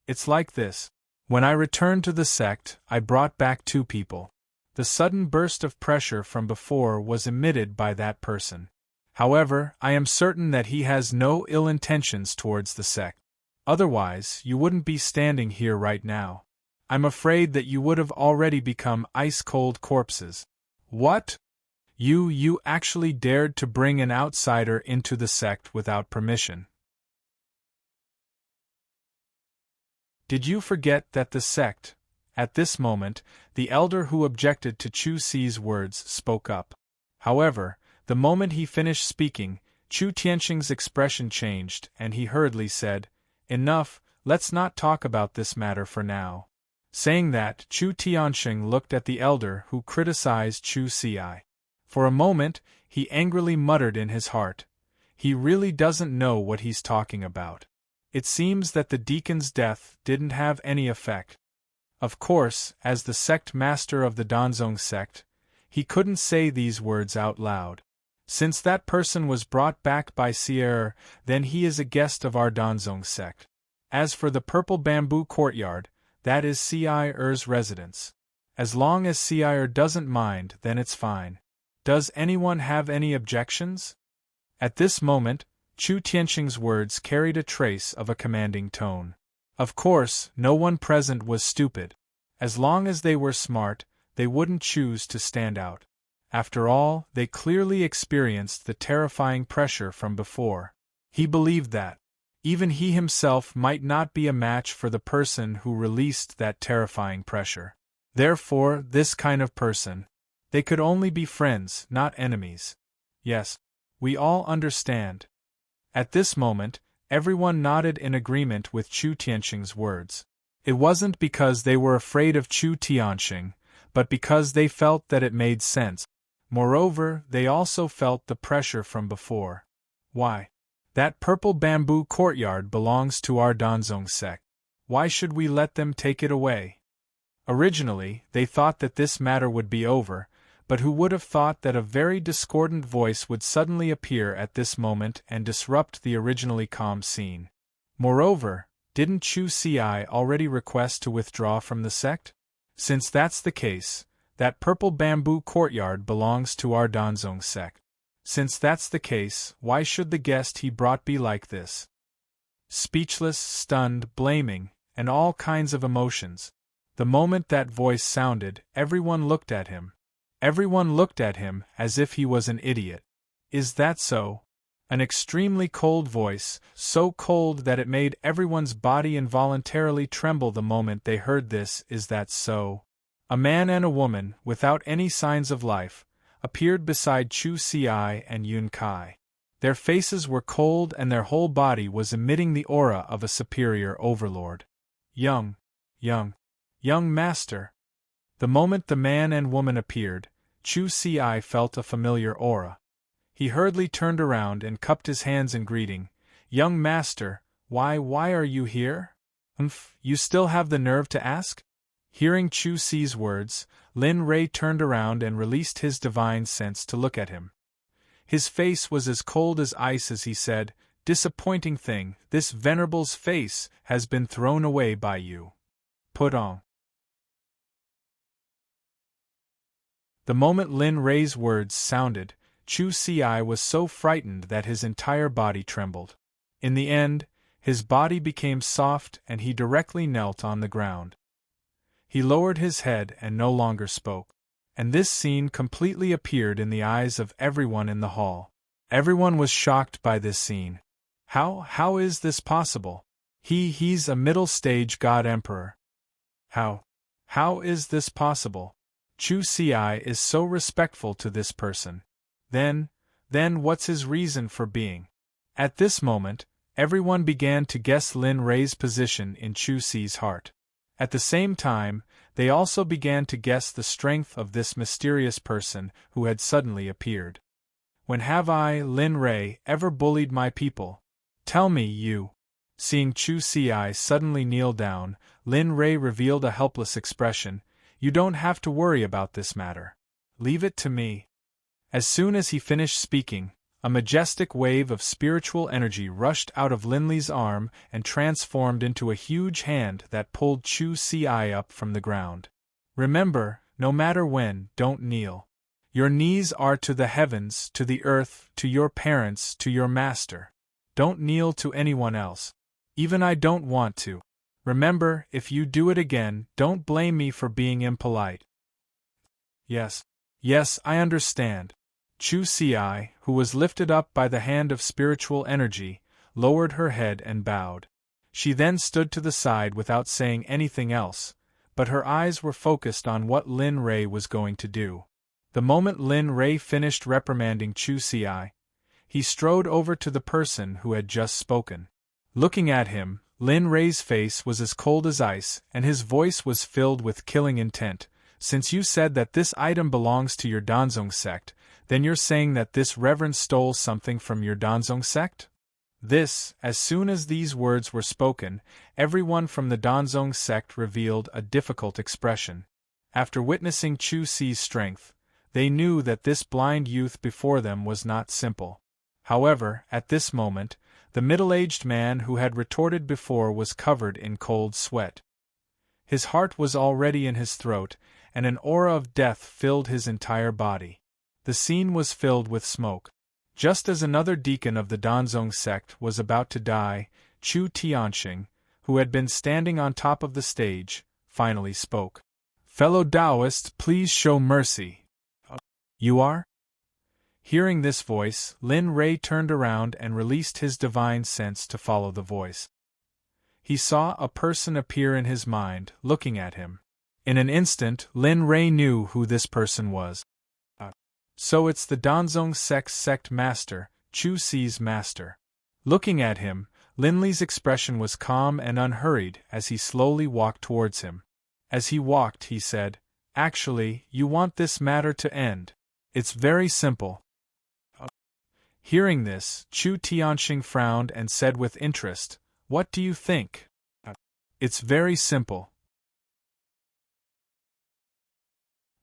It's like this. When I returned to the sect, I brought back two people. The sudden burst of pressure from before was emitted by that person. However, I am certain that he has no ill intentions towards the sect. Otherwise, you wouldn't be standing here right now. I'm afraid that you would have already become ice-cold corpses. What? You actually dared to bring an outsider into the sect without permission. Did you forget that the sect? At this moment, the elder who objected to Chu Xi's words spoke up. However, the moment he finished speaking, Chu Tianxing's expression changed, and he hurriedly said, Enough, let's not talk about this matter for now. Saying that, Chu Tianxing looked at the elder who criticized Chu Xi. For a moment, he angrily muttered in his heart, "He really doesn't know what he's talking about." It seems that the deacon's death didn't have any effect. Of course, as the sect master of the Danzong sect, he couldn't say these words out loud. Since that person was brought back by Si'er, then he is a guest of our Danzong sect. As for the purple bamboo courtyard, that is Si'er's residence. As long as Si'er doesn't mind, then it's fine. Does anyone have any objections? At this moment, Chu Tianqing's words carried a trace of a commanding tone. Of course, no one present was stupid. As long as they were smart, they wouldn't choose to stand out. After all, they clearly experienced the terrifying pressure from before. He believed that even he himself might not be a match for the person who released that terrifying pressure. Therefore, this kind of person, they could only be friends, not enemies. Yes, we all understand. At this moment, everyone nodded in agreement with Chu Tianqing's words. It wasn't because they were afraid of Chu Tianqing, but because they felt that it made sense. Moreover, they also felt the pressure from before. Why? That purple bamboo courtyard belongs to our Danzong sect. Why should we let them take it away? Originally, they thought that this matter would be over, but who would have thought that a very discordant voice would suddenly appear at this moment and disrupt the originally calm scene? Moreover, didn't Chu Si already request to withdraw from the sect? Since that's the case, that purple bamboo courtyard belongs to our Danzong sect. Since that's the case, why should the guest he brought be like this? Speechless, stunned, blaming, and all kinds of emotions. The moment that voice sounded, everyone looked at him. Everyone looked at him as if he was an idiot. Is that so? An extremely cold voice, so cold that it made everyone's body involuntarily tremble the moment they heard this. Is that so? A man and a woman, without any signs of life, appeared beside Chu Si and Yun Kai. Their faces were cold and their whole body was emitting the aura of a superior overlord. Young master. The moment the man and woman appeared, Chu Si felt a familiar aura. He hurriedly turned around and cupped his hands in greeting. Young master, why are you here? You still have the nerve to ask? Hearing Chu Si's words, Lin Rei turned around and released his divine sense to look at him. His face was as cold as ice as he said, "Disappointing thing, this venerable's face has been thrown away by you. Put on." The moment Lin Rei's words sounded, Chu Si was so frightened that his entire body trembled. In the end, his body became soft and he directly knelt on the ground. He lowered his head and no longer spoke. And this scene completely appeared in the eyes of everyone in the hall. Everyone was shocked by this scene. How is this possible? He's a middle-stage god-emperor. How is this possible? Chu Si is so respectful to this person. Then what's his reason for being? At this moment, everyone began to guess Lin Rei's position in Chu Si's heart. At the same time, they also began to guess the strength of this mysterious person who had suddenly appeared. When have I, Lin Rei, ever bullied my people? Tell me, you. Seeing Chu Si suddenly kneel down, Lin Rei revealed a helpless expression. You don't have to worry about this matter. Leave it to me. As soon as he finished speaking, a majestic wave of spiritual energy rushed out of Lin Li's arm and transformed into a huge hand that pulled Chu Si up from the ground. Remember, no matter when, don't kneel. Your knees are to the heavens, to the earth, to your parents, to your master. Don't kneel to anyone else. Even I don't want to. Remember, if you do it again, don't blame me for being impolite. Yes, I understand. Chu Si, who was lifted up by the hand of spiritual energy, lowered her head and bowed. She then stood to the side without saying anything else, but her eyes were focused on what Lin Rei was going to do. The moment Lin Rei finished reprimanding Chu Si, he strode over to the person who had just spoken. Looking at him, Lin Rei's face was as cold as ice, and his voice was filled with killing intent. Since you said that this item belongs to your Danzong sect, Then you're saying that this reverend stole something from your Danzong sect? As soon as these words were spoken, everyone from the Danzong sect revealed a difficult expression. After witnessing Chu Si's strength, they knew that this blind youth before them was not simple. However, at this moment, the middle-aged man who had retorted before was covered in cold sweat. His heart was already in his throat, and an aura of death filled his entire body. The scene was filled with smoke. Just as another deacon of the Danzong sect was about to die, Chu Tianxing, who had been standing on top of the stage, finally spoke. "Fellow Taoists, please show mercy." "You are?" Hearing this voice, Lin Rei turned around and released his divine sense to follow the voice. He saw a person appear in his mind, looking at him. In an instant, Lin Rei knew who this person was. So it's the Danzong sect master, Chu Si's master. Looking at him, Lin Li's expression was calm and unhurried as he slowly walked towards him. As he walked, he said, "Actually, you want this matter to end. It's very simple." Hearing this, Chu Tianxing frowned and said with interest, "What do you think?" "It's very simple.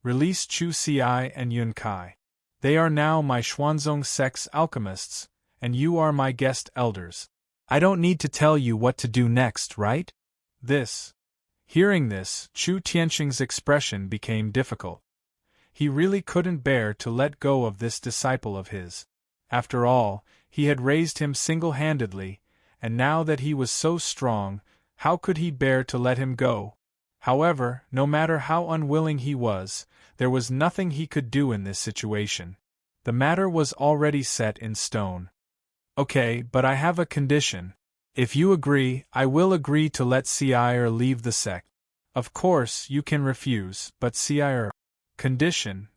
Release Chu Si and Yun Kai. They are now my Xuanzong sect's alchemists, and you are my guest elders. I don't need to tell you what to do next, right?" Hearing this, Chu Tianxing's expression became difficult. He really couldn't bear to let go of this disciple of his. After all, he had raised him single-handedly, and now that he was so strong, how could he bear to let him go? However, no matter how unwilling he was, there was nothing he could do in this situation. The matter was already set in stone. "Okay, but I have a condition. If you agree, I will agree to let Sire leave the sect. Of course, you can refuse, but Sire..." "Condition?"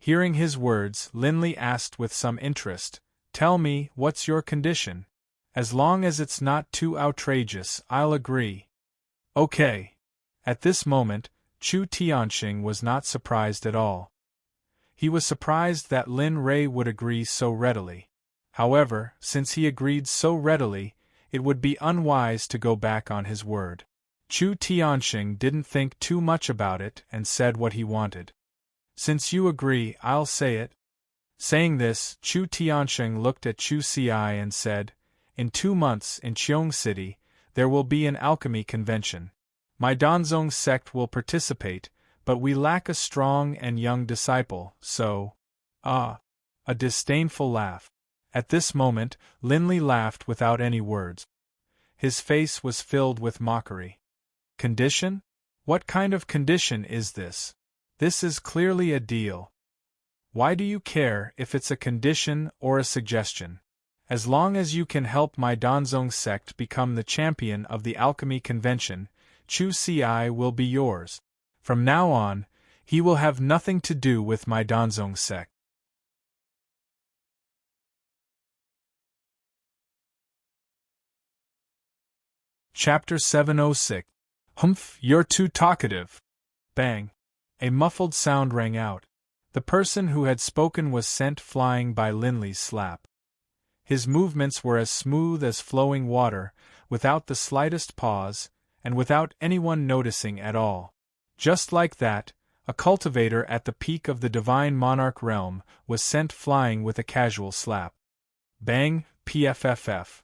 Hearing his words, Lin Li asked with some interest, "Tell me, what's your condition? As long as it's not too outrageous, I'll agree." "Okay." At this moment, Chu Tianxing was not surprised at all. He was surprised that Lin Rei would agree so readily. However, since he agreed so readily, it would be unwise to go back on his word. Chu Tianxing didn't think too much about it and said what he wanted. "Since you agree, I'll say it." Saying this, Chu Tianxing looked at Chu Si and said, "In 2 months in Cheong City, there will be an alchemy convention. My Danzong sect will participate, but we lack a strong and young disciple, so..." A disdainful laugh. At this moment, Lin Li laughed without any words. His face was filled with mockery. "Condition? What kind of condition is this? This is clearly a deal. Why do you care if it's a condition or a suggestion? As long as you can help my Danzong sect become the champion of the alchemy convention, Chu Si will be yours. From now on, he will have nothing to do with my Danzong sect." Chapter 706. "Humph, you're too talkative." Bang! A muffled sound rang out. The person who had spoken was sent flying by Lin Li's slap. His movements were as smooth as flowing water, without the slightest pause, and without anyone noticing at all. Just like that, a cultivator at the peak of the divine monarch realm was sent flying with a casual slap. Bang, pfff.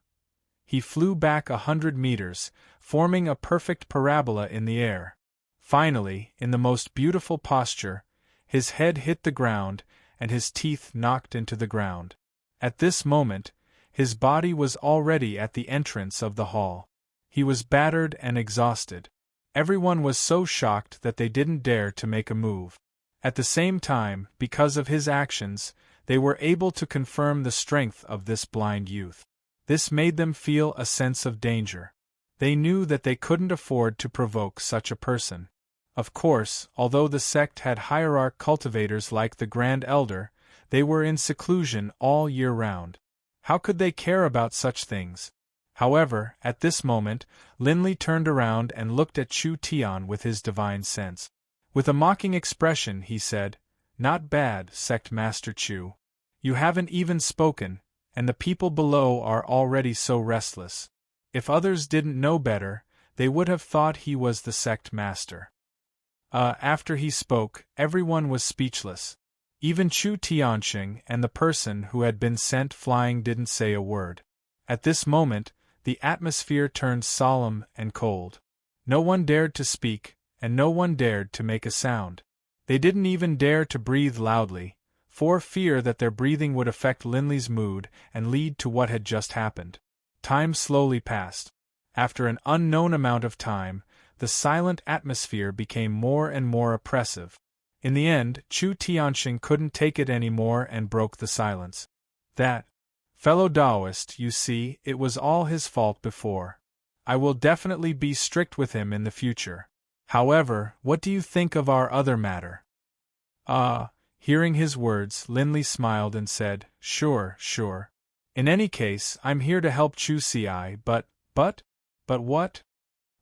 He flew back 100 meters, forming a perfect parabola in the air. Finally, in the most beautiful posture, his head hit the ground, and his teeth knocked into the ground. At this moment, his body was already at the entrance of the hall. He was battered and exhausted. Everyone was so shocked that they didn't dare to make a move. At the same time, because of his actions, they were able to confirm the strength of this blind youth. This made them feel a sense of danger. They knew that they couldn't afford to provoke such a person. Of course, although the sect had hierarch cultivators like the Grand Elder, they were in seclusion all year round. How could they care about such things? However, at this moment, Lin Li turned around and looked at Chu Tian with his divine sense. With a mocking expression, he said, Not bad, Sect Master Chu. You haven't even spoken, and the people below are already so restless. If others didn't know better, they would have thought he was the Sect Master. After he spoke, everyone was speechless. Even Chu Tianqing and the person who had been sent flying didn't say a word. At this moment, the atmosphere turned solemn and cold. No one dared to speak, and no one dared to make a sound. They didn't even dare to breathe loudly, for fear that their breathing would affect Linley's mood and lead to what had just happened. Time slowly passed. After an unknown amount of time, the silent atmosphere became more and more oppressive. In the end, Chu Tianqing couldn't take it anymore and broke the silence. That fellow Taoist, you see, it was all his fault before. I will definitely be strict with him in the future. However, what do you think of our other matter? Hearing his words, Linley smiled and said, Sure. In any case, I'm here to help Chu Ci, but what?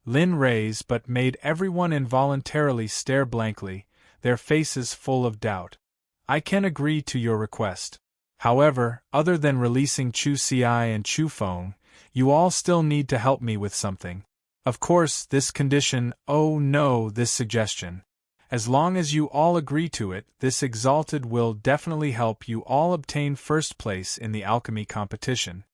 Lin raised but made everyone involuntarily stare blankly, their faces full of doubt. I can agree to your request. However, other than releasing Chu Ci and Chu Feng, you all still need to help me with something. Of course, this condition, this suggestion. As long as you all agree to it, this exalted will definitely help you all obtain first place in the alchemy competition.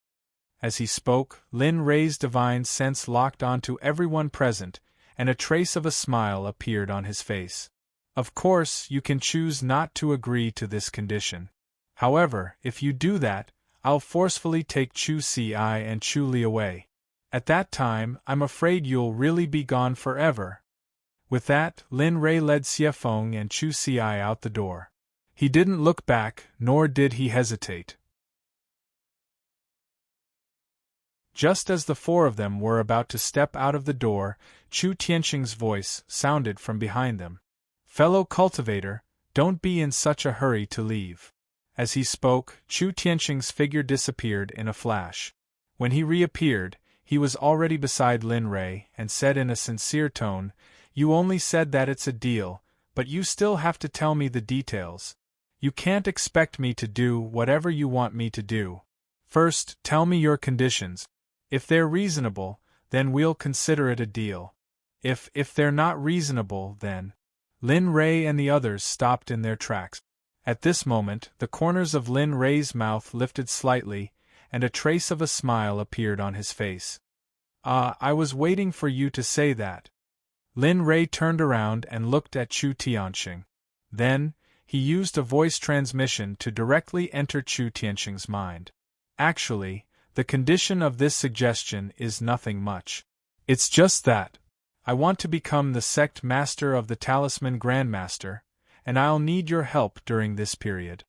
As he spoke, Lin Rei's divine sense locked onto everyone present, and a trace of a smile appeared on his face. Of course, you can choose not to agree to this condition. However, if you do that, I'll forcefully take Chu Ci and Chu Li away. At that time, I'm afraid you'll really be gone forever. With that, Lin Rei led Xie Feng and Chu Ci out the door. He didn't look back, nor did he hesitate. Just as the four of them were about to step out of the door, Chu Tianqing's voice sounded from behind them. Fellow cultivator, don't be in such a hurry to leave. As he spoke, Chu Tianqing's figure disappeared in a flash. When he reappeared, he was already beside Lin Rei and said in a sincere tone, You only said that it's a deal, but you still have to tell me the details. You can't expect me to do whatever you want me to do. First, tell me your conditions. If they're reasonable, then we'll consider it a deal. If they're not reasonable, then... Lin Rei and the others stopped in their tracks. At this moment, the corners of Lin Rei's mouth lifted slightly, and a trace of a smile appeared on his face. I was waiting for you to say that. Lin Rei turned around and looked at Chu Tianqing. Then, he used a voice transmission to directly enter Chu Tianqing's mind. Actually, the condition of this suggestion is nothing much. It's just that. I want to become the Sect Master of the Talisman Grandmaster, and I'll need your help during this period.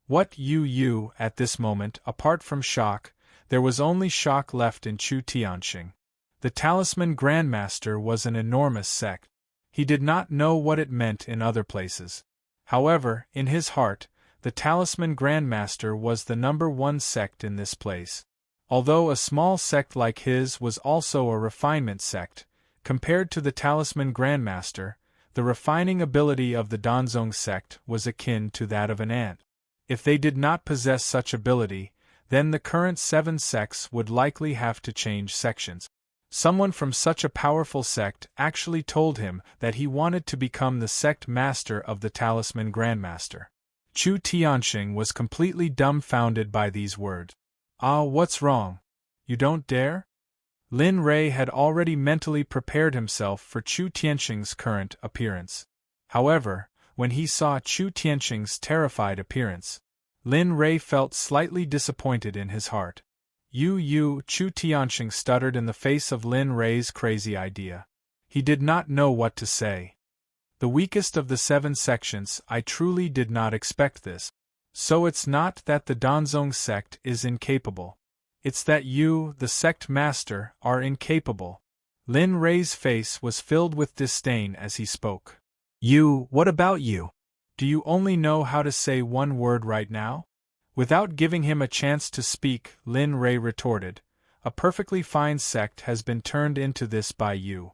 What you at this moment, apart from shock, there was only shock left in Chu Tianqing. The Talisman Grandmaster was an enormous sect. He did not know what it meant in other places. However, in his heart, the Talisman Grandmaster was the #1 sect in this place. Although a small sect like his was also a refinement sect, compared to the Talisman Grandmaster, the refining ability of the Danzong sect was akin to that of an ant. If they did not possess such ability, then the current 7 sects would likely have to change sections. Someone from such a powerful sect actually told him that he wanted to become the sect master of the Talisman Grandmaster. Chu Tianqing was completely dumbfounded by these words. What's wrong? You don't dare? Lin Rei had already mentally prepared himself for Chu Tianqing's current appearance. However, when he saw Chu Tianqing's terrified appearance, Lin Rei felt slightly disappointed in his heart. Chu Tianqing stuttered in the face of Lin Rei's crazy idea. He did not know what to say. The weakest of the 7 sections, I truly did not expect this. So it's not that the Danzong sect is incapable. It's that you, the sect master, are incapable. Lin Rei's face was filled with disdain as he spoke. What about you? Do you only know how to say one word right now? Without giving him a chance to speak, Lin Rei retorted, A perfectly fine sect has been turned into this by you.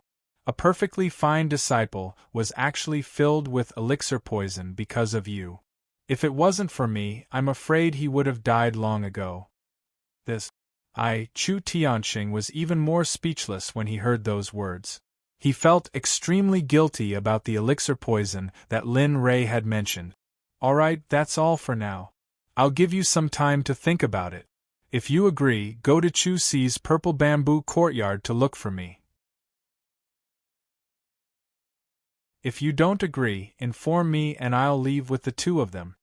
A perfectly fine disciple was actually filled with elixir poison because of you. If it wasn't for me, I'm afraid he would have died long ago. Chu Tianxing was even more speechless when he heard those words. He felt extremely guilty about the elixir poison that Lin Rei had mentioned. Alright, that's all for now. I'll give you some time to think about it. If you agree, go to Chu Si's purple bamboo courtyard to look for me. If you don't agree, inform me and I'll leave with the two of them.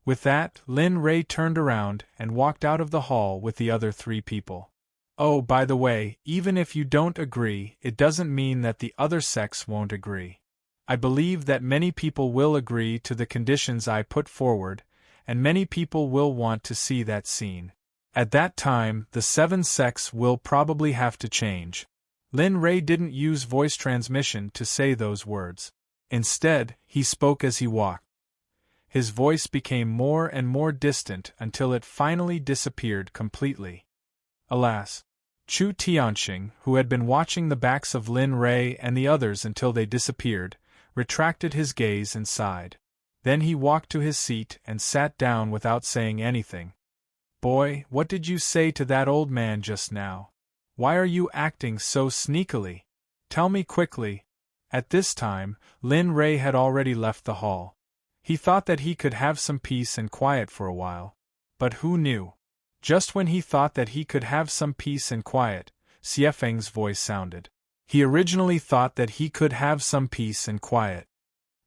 With that, Lin Rei turned around and walked out of the hall with the other three people. Oh, by the way, even if you don't agree, it doesn't mean that the other sects won't agree. I believe that many people will agree to the conditions I put forward, and many people will want to see that scene. At that time, the 7 sects will probably have to change. Lin Rei didn't use voice transmission to say those words. Instead, he spoke as he walked. His voice became more and more distant until it finally disappeared completely. Alas! Chu Tianxing, who had been watching the backs of Lin Rei and the others until they disappeared, retracted his gaze and sighed. Then he walked to his seat and sat down without saying anything. Boy, what did you say to that old man just now? Why are you acting so sneakily? Tell me quickly. At this time, Lin Rei had already left the hall. He thought that he could have some peace and quiet for a while. But who knew? Just when he thought that he could have some peace and quiet, Xie Feng's voice sounded. He originally thought that he could have some peace and quiet.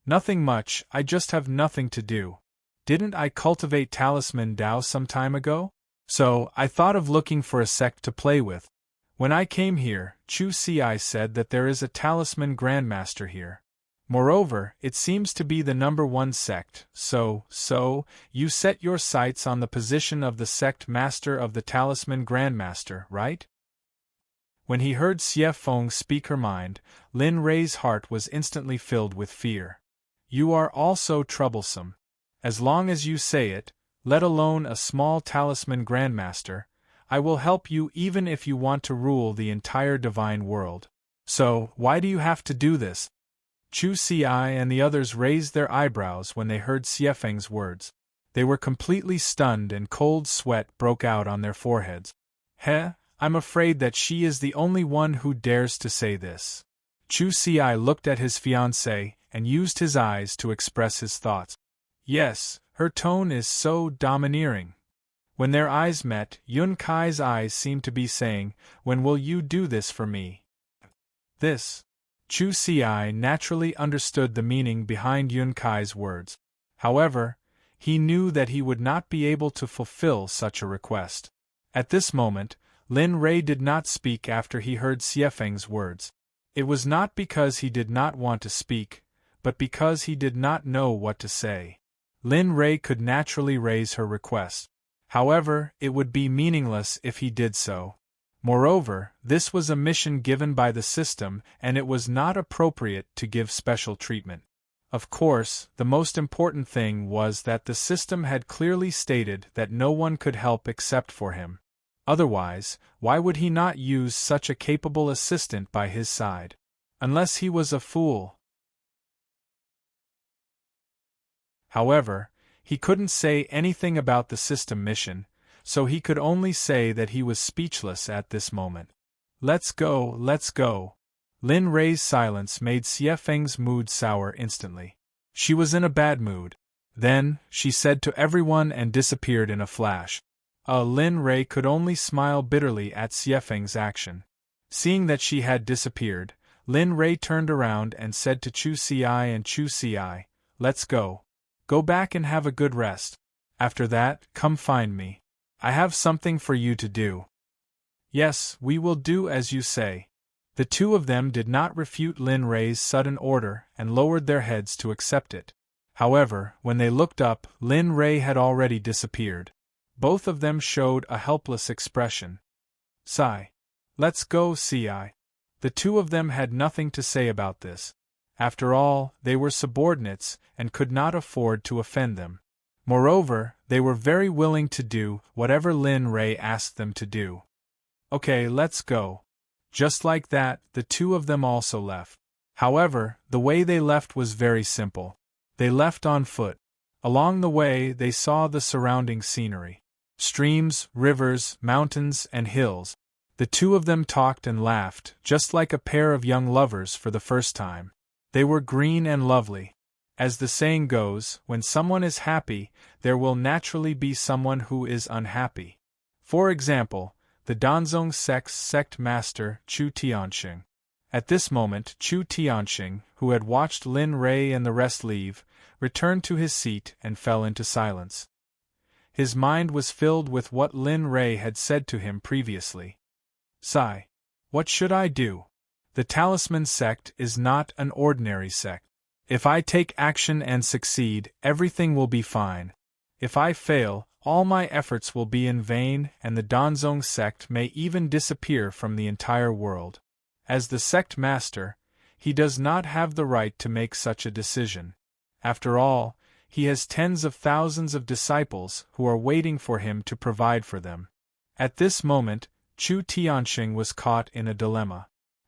Nothing much, I just have nothing to do. Didn't I cultivate Talisman Dao some time ago? So, I thought of looking for a sect to play with. When I came here, Chu Ci said that there is a Talisman Grandmaster here. Moreover, it seems to be the #1 sect, so, you set your sights on the position of the sect master of the Talisman Grandmaster, right? When he heard Xie Feng speak her mind, Lin Rei's heart was instantly filled with fear. You are all so troublesome. As long as you say it, let alone a small Talisman Grandmaster, I will help you even if you want to rule the entire divine world. So, why do you have to do this? Chu Ci and the others raised their eyebrows when they heard Xie Feng's words. They were completely stunned and cold sweat broke out on their foreheads. I'm afraid that she is the only one who dares to say this. Chu Ci looked at his fiancée and used his eyes to express his thoughts. Yes, her tone is so domineering. When their eyes met, Yun Kai's eyes seemed to be saying, when will you do this for me? Chu Ci naturally understood the meaning behind Yun Kai's words. However, he knew that he would not be able to fulfill such a request. At this moment, Lin Rei did not speak after he heard Xie Feng's words. It was not because he did not want to speak, but because he did not know what to say. Lin Rei could naturally raise her request. However, it would be meaningless if he did so. Moreover, this was a mission given by the system and it was not appropriate to give special treatment. Of course, the most important thing was that the system had clearly stated that no one could help except for him. Otherwise, why would he not use such a capable assistant by his side? Unless he was a fool. However, he couldn't say anything about the system mission, so he could only say that he was speechless at this moment. Let's go. Lin Rei's silence made Xie Feng's mood sour instantly. She was in a bad mood. Then, she said to everyone and disappeared in a flash. Lin Rei could only smile bitterly at Xie Feng's action. Seeing that she had disappeared, Lin Rei turned around and said to Chu Ci and Chu Ci, let's go. Go back and have a good rest. After that, come find me. I have something for you to do. Yes, we will do as you say. The two of them did not refute Lin Rei's sudden order and lowered their heads to accept it. However, when they looked up, Lin Rei had already disappeared. Both of them showed a helpless expression. Sigh. Let's go, Ci. The two of them had nothing to say about this. After all, they were subordinates and could not afford to offend them. Moreover, they were very willing to do whatever Lin Rei asked them to do. Okay, let's go. Just like that, the two of them also left. However, the way they left was very simple. They left on foot. Along the way, they saw the surrounding scenery. Streams, rivers, mountains, and hills. The two of them talked and laughed, just like a pair of young lovers for the first time. They were green and lovely. As the saying goes, when someone is happy, there will naturally be someone who is unhappy. For example, the Danzong Sect's sect master, Chu Tianxing. At this moment, Chu Tianxing, who had watched Lin Rei and the rest leave, returned to his seat and fell into silence. His mind was filled with what Lin Rei had said to him previously. Sigh. What should I do? The Talisman Sect is not an ordinary sect. If I take action and succeed, everything will be fine. If I fail, all my efforts will be in vain, and the Danzong Sect may even disappear from the entire world. As the sect master, he does not have the right to make such a decision. After all, he has tens of thousands of disciples who are waiting for him to provide for them. At this moment, Chu Tianxing was caught in a dilemma.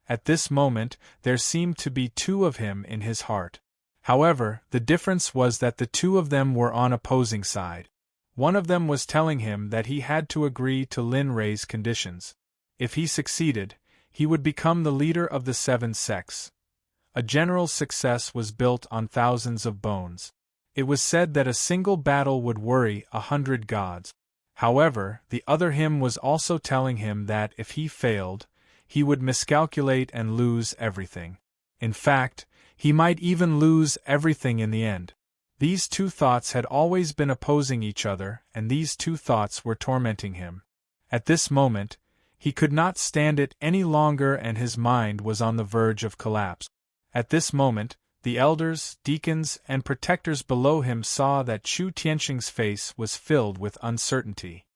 At this moment, there seemed to be two of him in his heart. However, the difference was that the two of them were on opposing sides. One of them was telling him that he had to agree to Lin Rei's conditions. If he succeeded, he would become the leader of the 7 sects. A general's success was built on thousands of bones. It was said that a single battle would worry 100 gods. However, the other him was also telling him that if he failed, he would miscalculate and lose everything. In fact, he might even lose everything in the end. These two thoughts had always been opposing each other, and these two thoughts were tormenting him. At this moment, he could not stand it any longer and his mind was on the verge of collapse. At this moment, the elders, deacons, and protectors below him saw that Chu Tianxing's face was filled with uncertainty.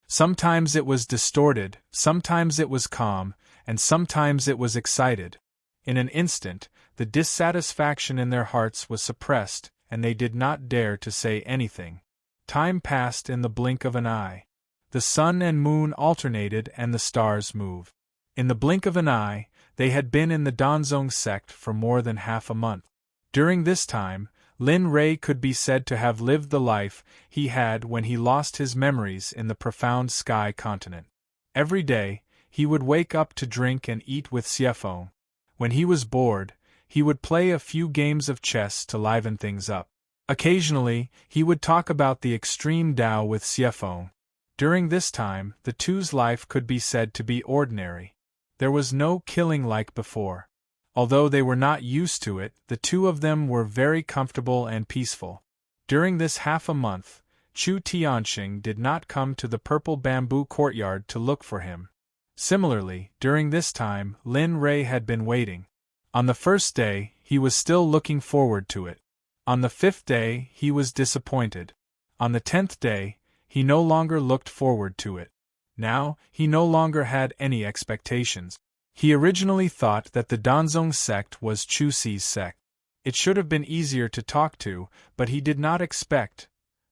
Sometimes it was distorted, sometimes it was calm, and sometimes it was excited. In an instant, the dissatisfaction in their hearts was suppressed, and they did not dare to say anything. Time passed in the blink of an eye. The sun and moon alternated and the stars moved. In the blink of an eye, they had been in the Danzong Sect for more than half a month. During this time, Lin Rei could be said to have lived the life he had when he lost his memories in the profound sky continent. Every day, he would wake up to drink and eat with Xiefeng. When he was bored, he would play a few games of chess to liven things up. Occasionally, he would talk about the extreme Tao with Xiefeng. During this time, the two's life could be said to be ordinary. There was no killing like before. Although they were not used to it, the two of them were very comfortable and peaceful. During this half a month, Chu Tianxing did not come to the purple bamboo courtyard to look for him. Similarly, during this time, Lin Rei had been waiting. On the first day, he was still looking forward to it. On the 5th day, he was disappointed. On the 10th day, he no longer looked forward to it. Now, he no longer had any expectations. He originally thought that the Danzong Sect was Chu Si's sect. It should have been easier to talk to, but he did not expect.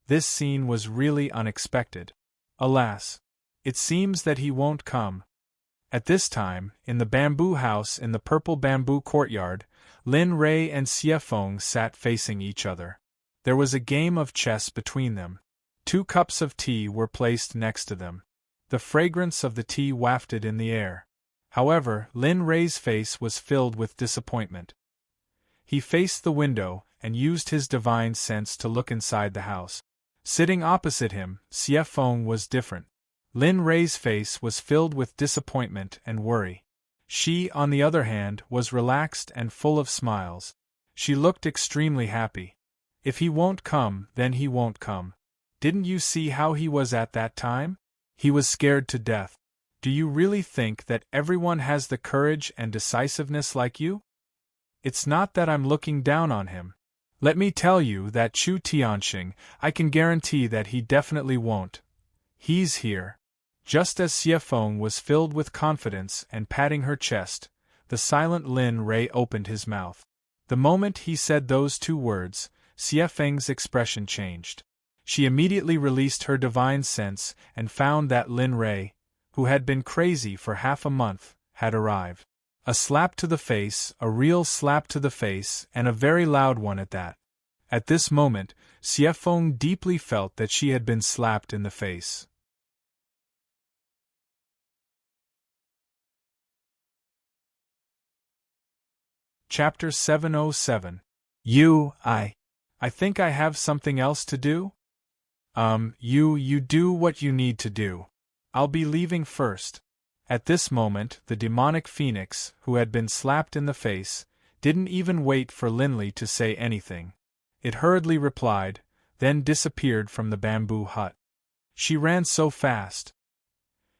This scene was really unexpected. Alas! It seems that he won't come. At this time, in the bamboo house in the purple bamboo courtyard, Lin Rei and Xiefeng sat facing each other. There was a game of chess between them. 2 cups of tea were placed next to them. The fragrance of the tea wafted in the air. However, Lin Rei's face was filled with disappointment. He faced the window and used his divine sense to look inside the house. Sitting opposite him, Xiefeng was different. Lin Rei's face was filled with disappointment and worry. She, on the other hand, was relaxed and full of smiles. She looked extremely happy. If he won't come, then he won't come. Didn't you see how he was at that time? He was scared to death. Do you really think that everyone has the courage and decisiveness like you? It's not that I'm looking down on him. Let me tell you that Chu Tianxing, I can guarantee that he definitely won't. He's here. Just as Xiefeng was filled with confidence and patting her chest, the silent Lin Rei opened his mouth. The moment he said those 2 words, Xiefeng's expression changed. She immediately released her divine sense and found that Lin Rei, who had been crazy for half a month, had arrived. A slap to the face, a real slap to the face, and a very loud one at that. At this moment, Xiefeng deeply felt that she had been slapped in the face. Chapter 707. I think I have something else to do? You do what you need to do. I'll be leaving first. At this moment, the demonic phoenix, who had been slapped in the face, didn't even wait for Linley to say anything. It hurriedly replied, then disappeared from the bamboo hut. She ran so fast.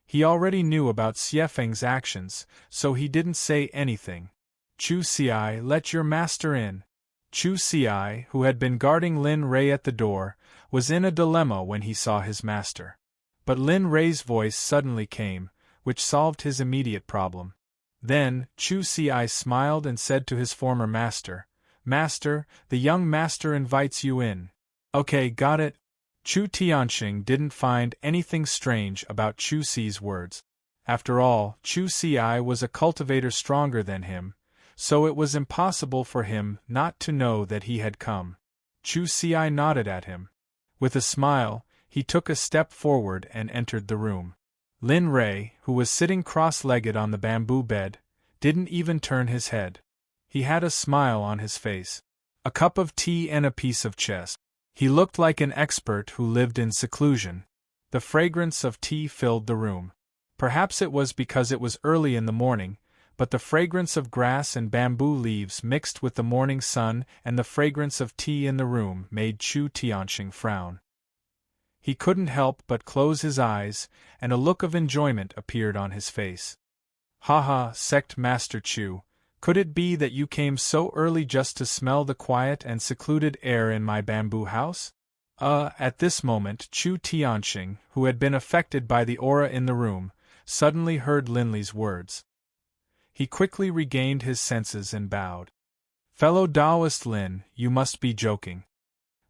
He already knew about Xiefeng's actions, so he didn't say anything. Chu Xi, let your master in. Chu Xi, who had been guarding Lin Rei at the door, was in a dilemma when he saw his master. But Lin Rei's voice suddenly came, which solved his immediate problem. Then, Chu Xi smiled and said to his former master, "Master, the young master invites you in." "Okay, got it." Chu Tianxing didn't find anything strange about Chu Xi's words. After all, Chu Xi was a cultivator stronger than him, so it was impossible for him not to know that he had come. Chu Xi nodded at him. With a smile, he took a step forward and entered the room. Lin Rei, who was sitting cross-legged on the bamboo bed, didn't even turn his head. He had a smile on his face. A cup of tea and a piece of chess. He looked like an expert who lived in seclusion. The fragrance of tea filled the room. Perhaps it was because it was early in the morning, but the fragrance of grass and bamboo leaves mixed with the morning sun and the fragrance of tea in the room made Chu Tianxing frown. He couldn't help but close his eyes, and a look of enjoyment appeared on his face. "Haha, Sect Master Chu, could it be that you came so early just to smell the quiet and secluded air in my bamboo house?" At this moment Chu Tianxing, who had been affected by the aura in the room, suddenly heard Linley's words. He quickly regained his senses and bowed. "Fellow Taoist Lin, you must be joking."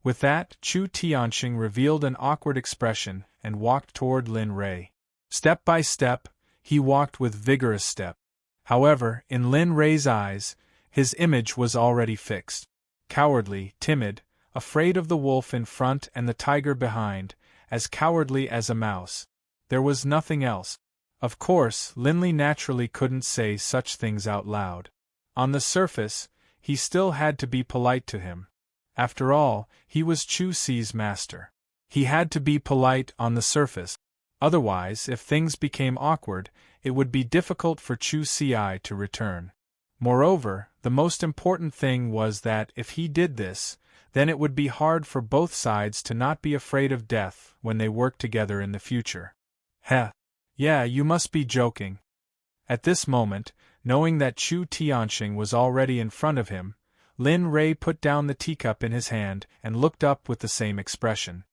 With that, Chu Tianxing revealed an awkward expression and walked toward Lin Rei. Step by step, he walked with vigorous step. However, in Lin Rei's eyes, his image was already fixed. Cowardly, timid, afraid of the wolf in front and the tiger behind, as cowardly as a mouse. There was nothing else. Of course, Linley naturally couldn't say such things out loud. On the surface, he still had to be polite to him. After all, he was Chu Xi's master. He had to be polite on the surface. Otherwise, if things became awkward, it would be difficult for Chu Xi to return. Moreover, the most important thing was that if he did this, then it would be hard for both sides to not be afraid of death when they worked together in the future. Heh. Yeah, you must be joking. At this moment, knowing that Chu Tianxing was already in front of him, Lin Rei put down the teacup in his hand and looked up with the same expression.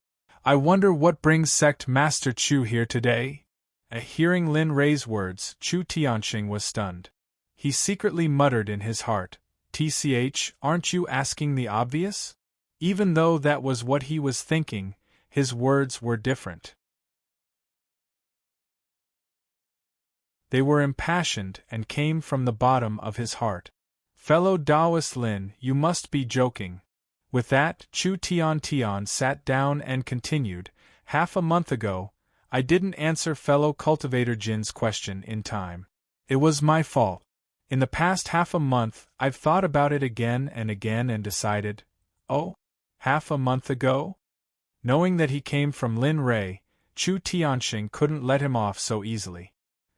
"I wonder what brings Sect Master Chu here today?" Hearing Lin Rei's words, Chu Tianxing was stunned. He secretly muttered in his heart, "TCH, aren't you asking the obvious?" Even though that was what he was thinking, his words were different. They were impassioned and came from the bottom of his heart. "Fellow Taoist Lin, you must be joking." With that, Chu Tian sat down and continued, "Half a month ago, I didn't answer fellow cultivator Jin's question in time. It was my fault. In the past half a month, I've thought about it again and again and decided, oh, half a month ago?" Knowing that he came from Lin Rei, Chu Tianxing couldn't let him off so easily.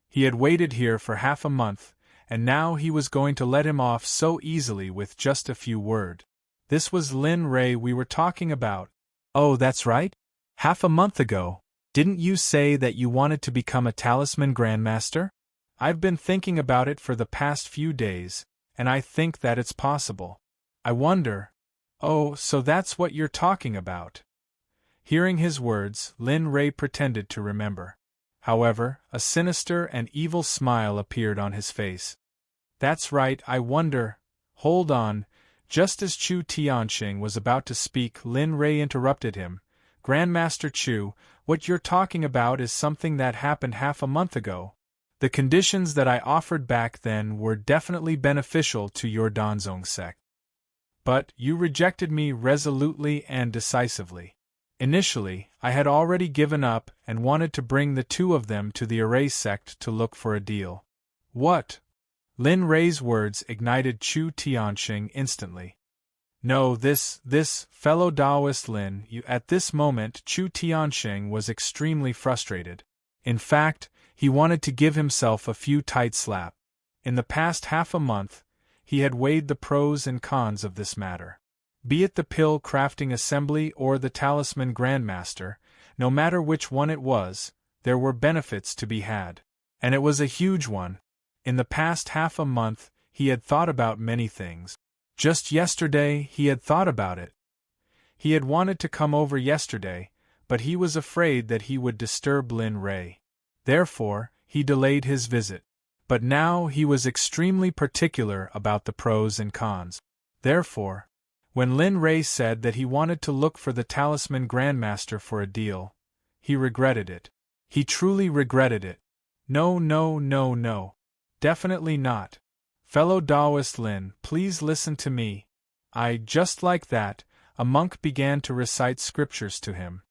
He had waited here for half a month, and now he was going to let him off so easily with just a few words. "This was Lin Rei we were talking about." "Oh, that's right. Half a month ago. Didn't you say that you wanted to become a talisman grandmaster? I've been thinking about it for the past few days, and I think that it's possible. I wonder—" "Oh, so that's what you're talking about." Hearing his words, Lin Rei pretended to remember. However, a sinister and evil smile appeared on his face. "That's right, I wonder—" "Hold on." Just as Chu Tianxing was about to speak, Lin Rei interrupted him. "Grandmaster Chu, what you're talking about is something that happened half a month ago. The conditions that I offered back then were definitely beneficial to your Danzong sect. But you rejected me resolutely and decisively. Initially, I had already given up and wanted to bring the two of them to the Array sect to look for a deal. What? Lin Rei's words ignited Chu Tianxing instantly. No, this fellow Taoist Lin, you. At this moment, Chu Tianxing was extremely frustrated. In fact, he wanted to give himself a few tight slaps. In the past half a month, he had weighed the pros and cons of this matter. Be it the pill crafting assembly or the talisman grandmaster, no matter which one it was, there were benefits to be had. And it was a huge one. In the past half a month, he had thought about many things. Just yesterday, he had thought about it. He had wanted to come over yesterday, but he was afraid that he would disturb Lin Rei. Therefore, he delayed his visit. But now he was extremely particular about the pros and cons. Therefore, when Lin Rei said that he wanted to look for the talisman grandmaster for a deal, he regretted it. He truly regretted it. No, no, no, no. Definitely not. Fellow Taoist Lin, please listen to me. Just like that, a monk began to recite scriptures to him.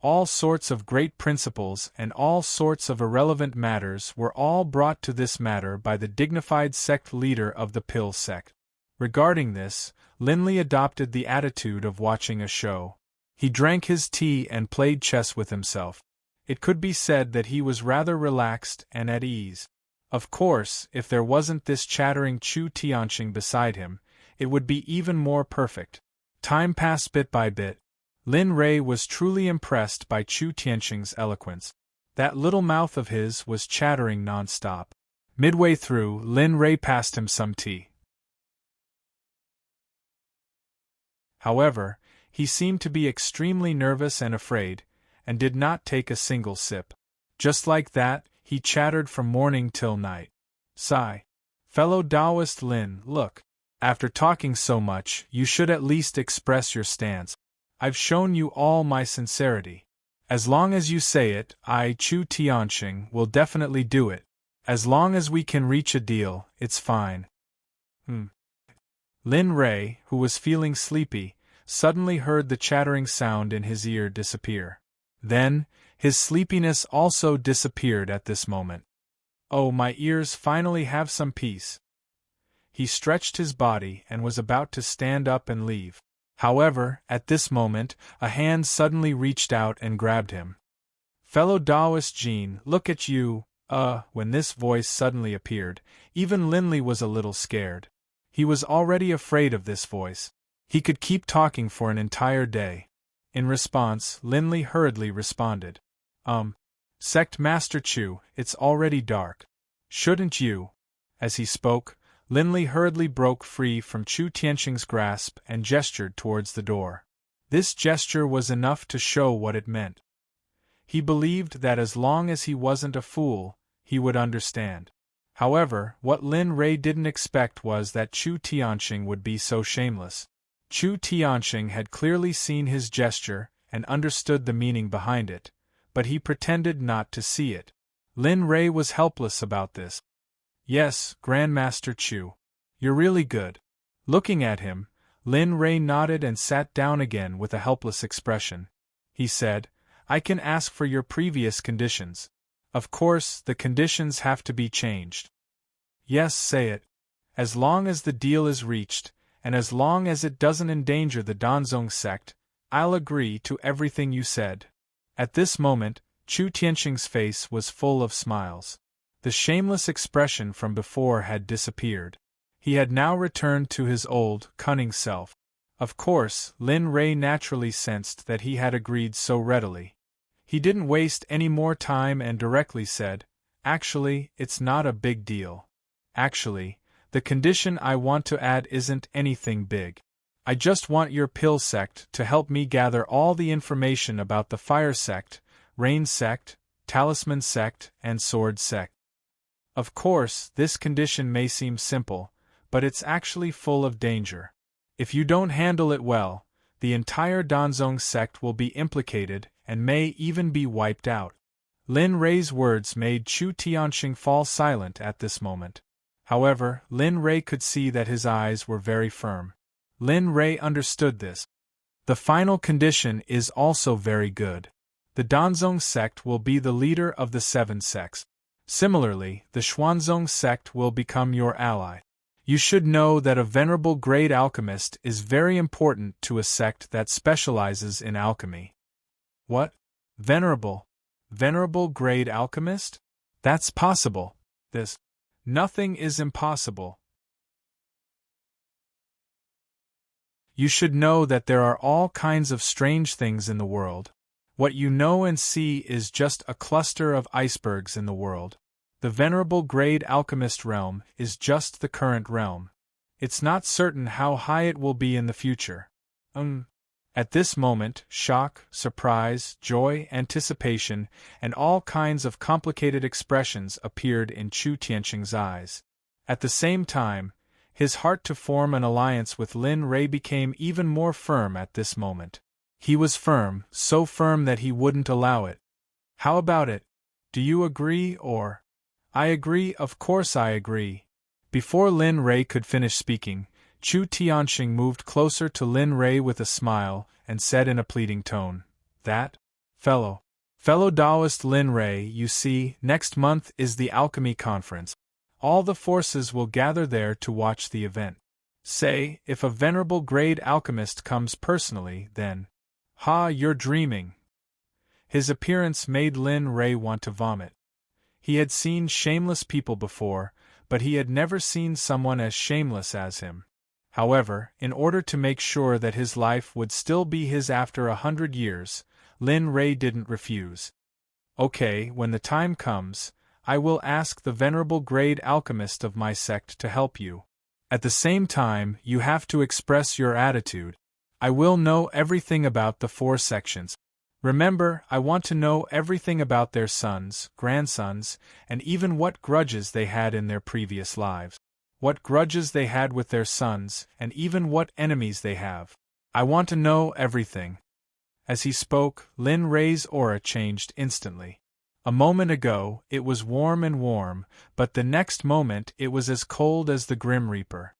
All sorts of great principles and all sorts of irrelevant matters were all brought to this matter by the dignified sect leader of the Pill sect. Regarding this, Linley adopted the attitude of watching a show. He drank his tea and played chess with himself. It could be said that he was rather relaxed and at ease. Of course, if there wasn't this chattering Chu Tianxing beside him, it would be even more perfect. Time passed bit by bit. Lin Rei was truly impressed by Chu Tianxing's eloquence. That little mouth of his was chattering non-stop. Midway through, Lin Rei passed him some tea. However, he seemed to be extremely nervous and afraid, and did not take a single sip. Just like that, he chattered from morning till night. Sigh. Fellow Taoist Lin, look. After talking so much, you should at least express your stance. I've shown you all my sincerity. As long as you say it, Chu Tianxing, will definitely do it. As long as we can reach a deal, it's fine. Lin Rei, who was feeling sleepy, suddenly heard the chattering sound in his ear disappear. Then, his sleepiness also disappeared at this moment. Oh, my ears finally have some peace. He stretched his body and was about to stand up and leave. However, at this moment, a hand suddenly reached out and grabbed him. Fellow Taoist Jean, look at you. When this voice suddenly appeared, even Linley was a little scared. He was already afraid of this voice. He could keep talking for an entire day. In response, Linley hurriedly responded. Sect Master Chu, it's already dark. Shouldn't you? As he spoke, Linley hurriedly broke free from Chu Tianxing's grasp and gestured towards the door. This gesture was enough to show what it meant. He believed that as long as he wasn't a fool, he would understand. However, what Lin Rei didn't expect was that Chu Tianxing would be so shameless. Chu Tianxing had clearly seen his gesture and understood the meaning behind it, but he pretended not to see it. Lin Rei was helpless about this. Yes, Grandmaster Chu. You're really good. Looking at him, Lin Rei nodded and sat down again with a helpless expression. He said, I can ask for your previous conditions. Of course, the conditions have to be changed. Yes, say it. As long as the deal is reached, and as long as it doesn't endanger the Danzong sect, I'll agree to everything you said. At this moment, Chu Tianxing's face was full of smiles. The shameless expression from before had disappeared. He had now returned to his old, cunning self. Of course, Lin Rei naturally sensed that he had agreed so readily. He didn't waste any more time and directly said, Actually, it's not a big deal. Actually, the condition I want to add isn't anything big. I just want your Pill sect to help me gather all the information about the Fire sect, Rain sect, Talisman sect, and Sword sect. Of course, this condition may seem simple, but it's actually full of danger. If you don't handle it well, the entire Danzong sect will be implicated and may even be wiped out. Lin Rei's words made Chu Tianxing fall silent at this moment. However, Lin Rei could see that his eyes were very firm. Lin Rei understood this. The final condition is also very good. The Danzong sect will be the leader of the 7 sects. Similarly, the Xuanzong sect will become your ally. You should know that a venerable grade alchemist is very important to a sect that specializes in alchemy. What? Venerable? Venerable grade alchemist? That's possible. Nothing is impossible. You should know that there are all kinds of strange things in the world. What you know and see is just a cluster of icebergs in the world. The venerable grade alchemist realm is just the current realm. It's not certain how high it will be in the future. At this moment, shock, surprise, joy, anticipation, and all kinds of complicated expressions appeared in Chu Tianxing's eyes. At the same time, his heart to form an alliance with Lin Rei became even more firm at this moment. He was firm, so firm that he wouldn't allow it. How about it? Do you agree or? I agree, of course I agree. Before Lin Rei could finish speaking, Chu Tianxing moved closer to Lin Rei with a smile and said in a pleading tone, "That, fellow Taoist Lin Rei, you see, next month is the alchemy conference. All the forces will gather there to watch the event. Say, if a venerable grade alchemist comes personally, then..." "Ha, you're dreaming." His appearance made Lin Rei want to vomit. He had seen shameless people before, but he had never seen someone as shameless as him. However, in order to make sure that his life would still be his after 100 years, Lin Rei didn't refuse. "Okay, when the time comes, I will ask the venerable grade alchemist of my sect to help you. At the same time, you have to express your attitude. I will know everything about the 4 sections. Remember, I want to know everything about their sons, grandsons, and even what grudges they had in their previous lives. What grudges they had with their sons, and even what enemies they have. I want to know everything." As he spoke, Lin Rei's aura changed instantly. A moment ago, it was warm and warm, but the next moment it was as cold as the Grim Reaper.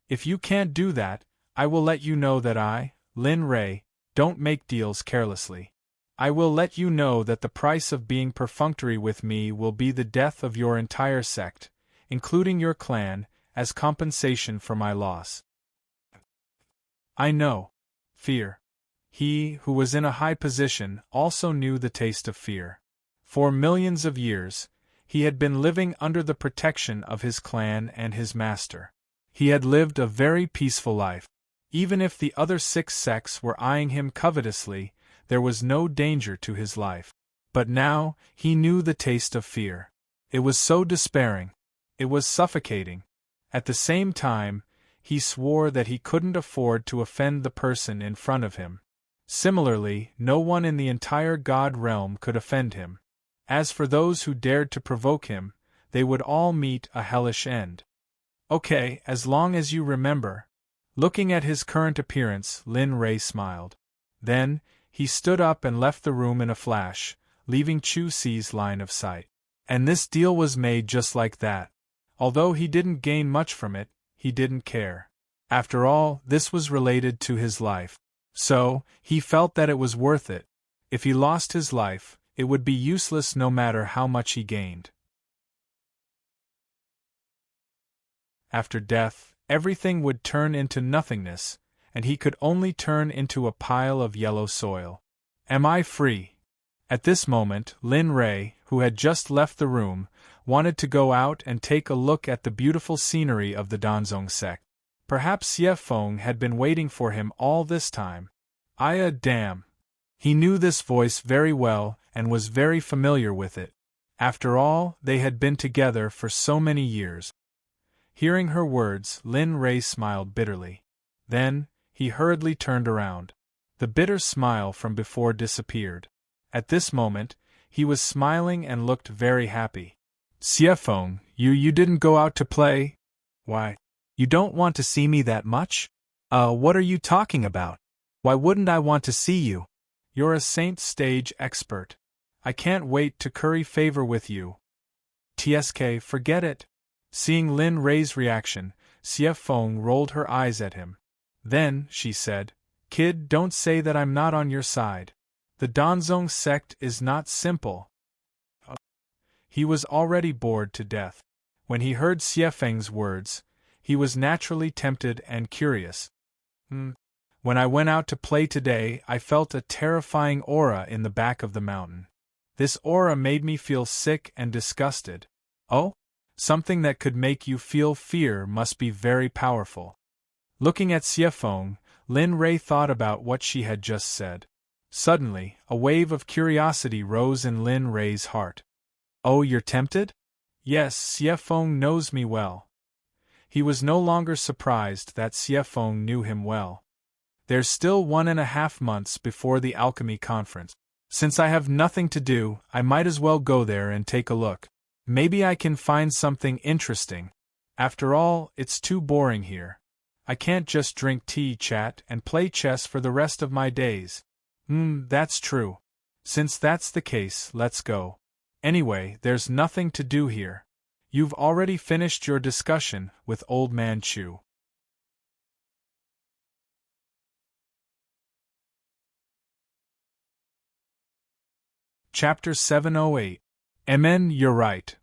"If you can't do that, I will let you know that I, Lin Rei, don't make deals carelessly. I will let you know that the price of being perfunctory with me will be the death of your entire sect, including your clan, as compensation for my loss." I know. Fear. He, who was in a high position, also knew the taste of fear. For millions of years, he had been living under the protection of his clan and his master. He had lived a very peaceful life. Even if the other 6 sects were eyeing him covetously, there was no danger to his life. But now, he knew the taste of fear. It was so despairing. It was suffocating. At the same time, he swore that he couldn't afford to offend the person in front of him. Similarly, no one in the entire God realm could offend him. As for those who dared to provoke him, they would all meet a hellish end. "Okay, as long as you remember." Looking at his current appearance, Lin Rei smiled. Then, he stood up and left the room in a flash, leaving Chu Si's line of sight. And this deal was made just like that. Although he didn't gain much from it, he didn't care. After all, this was related to his life. So, he felt that it was worth it. If he lost his life, it would be useless no matter how much he gained. After death, everything would turn into nothingness, and he could only turn into a pile of yellow soil. Am I free? At this moment, Lin Rei, who had just left the room, wanted to go out and take a look at the beautiful scenery of the Danzong sect. Perhaps Xie Feng had been waiting for him all this time. Damn. He knew this voice very well and was very familiar with it. After all, they had been together for so many years. Hearing her words, Lin Rei smiled bitterly. Then, he hurriedly turned around. The bitter smile from before disappeared. At this moment, he was smiling and looked very happy. "Xie Feng, you didn't go out to play? Why? You don't want to see me that much? What are you talking about? Why wouldn't I want to see you? You're a saint stage expert. I can't wait to curry favor with you. TSK, forget it. Seeing Lin Rei's reaction, Xie Feng rolled her eyes at him. Then, she said, Kid, don't say that I'm not on your side. The Danzong sect is not simple. He was already bored to death. When he heard Xie Feng's words, he was naturally tempted and curious. When I went out to play today, I felt a terrifying aura in the back of the mountain. This aura made me feel sick and disgusted. Oh? Something that could make you feel fear must be very powerful. Looking at Xie Feng, Lin Rei thought about what she had just said. Suddenly, a wave of curiosity rose in Lin Rei's heart. Oh, you're tempted? Yes, Xie Feng knows me well. He was no longer surprised that Xie Feng knew him well. There's still 1.5 months before the alchemy conference. Since I have nothing to do, I might as well go there and take a look. Maybe I can find something interesting. After all, it's too boring here. I can't just drink tea, chat, and play chess for the rest of my days. That's true. Since that's the case, let's go. Anyway, there's nothing to do here. You've already finished your discussion with Old Man Chu. Chapter 708. Amen, you're right.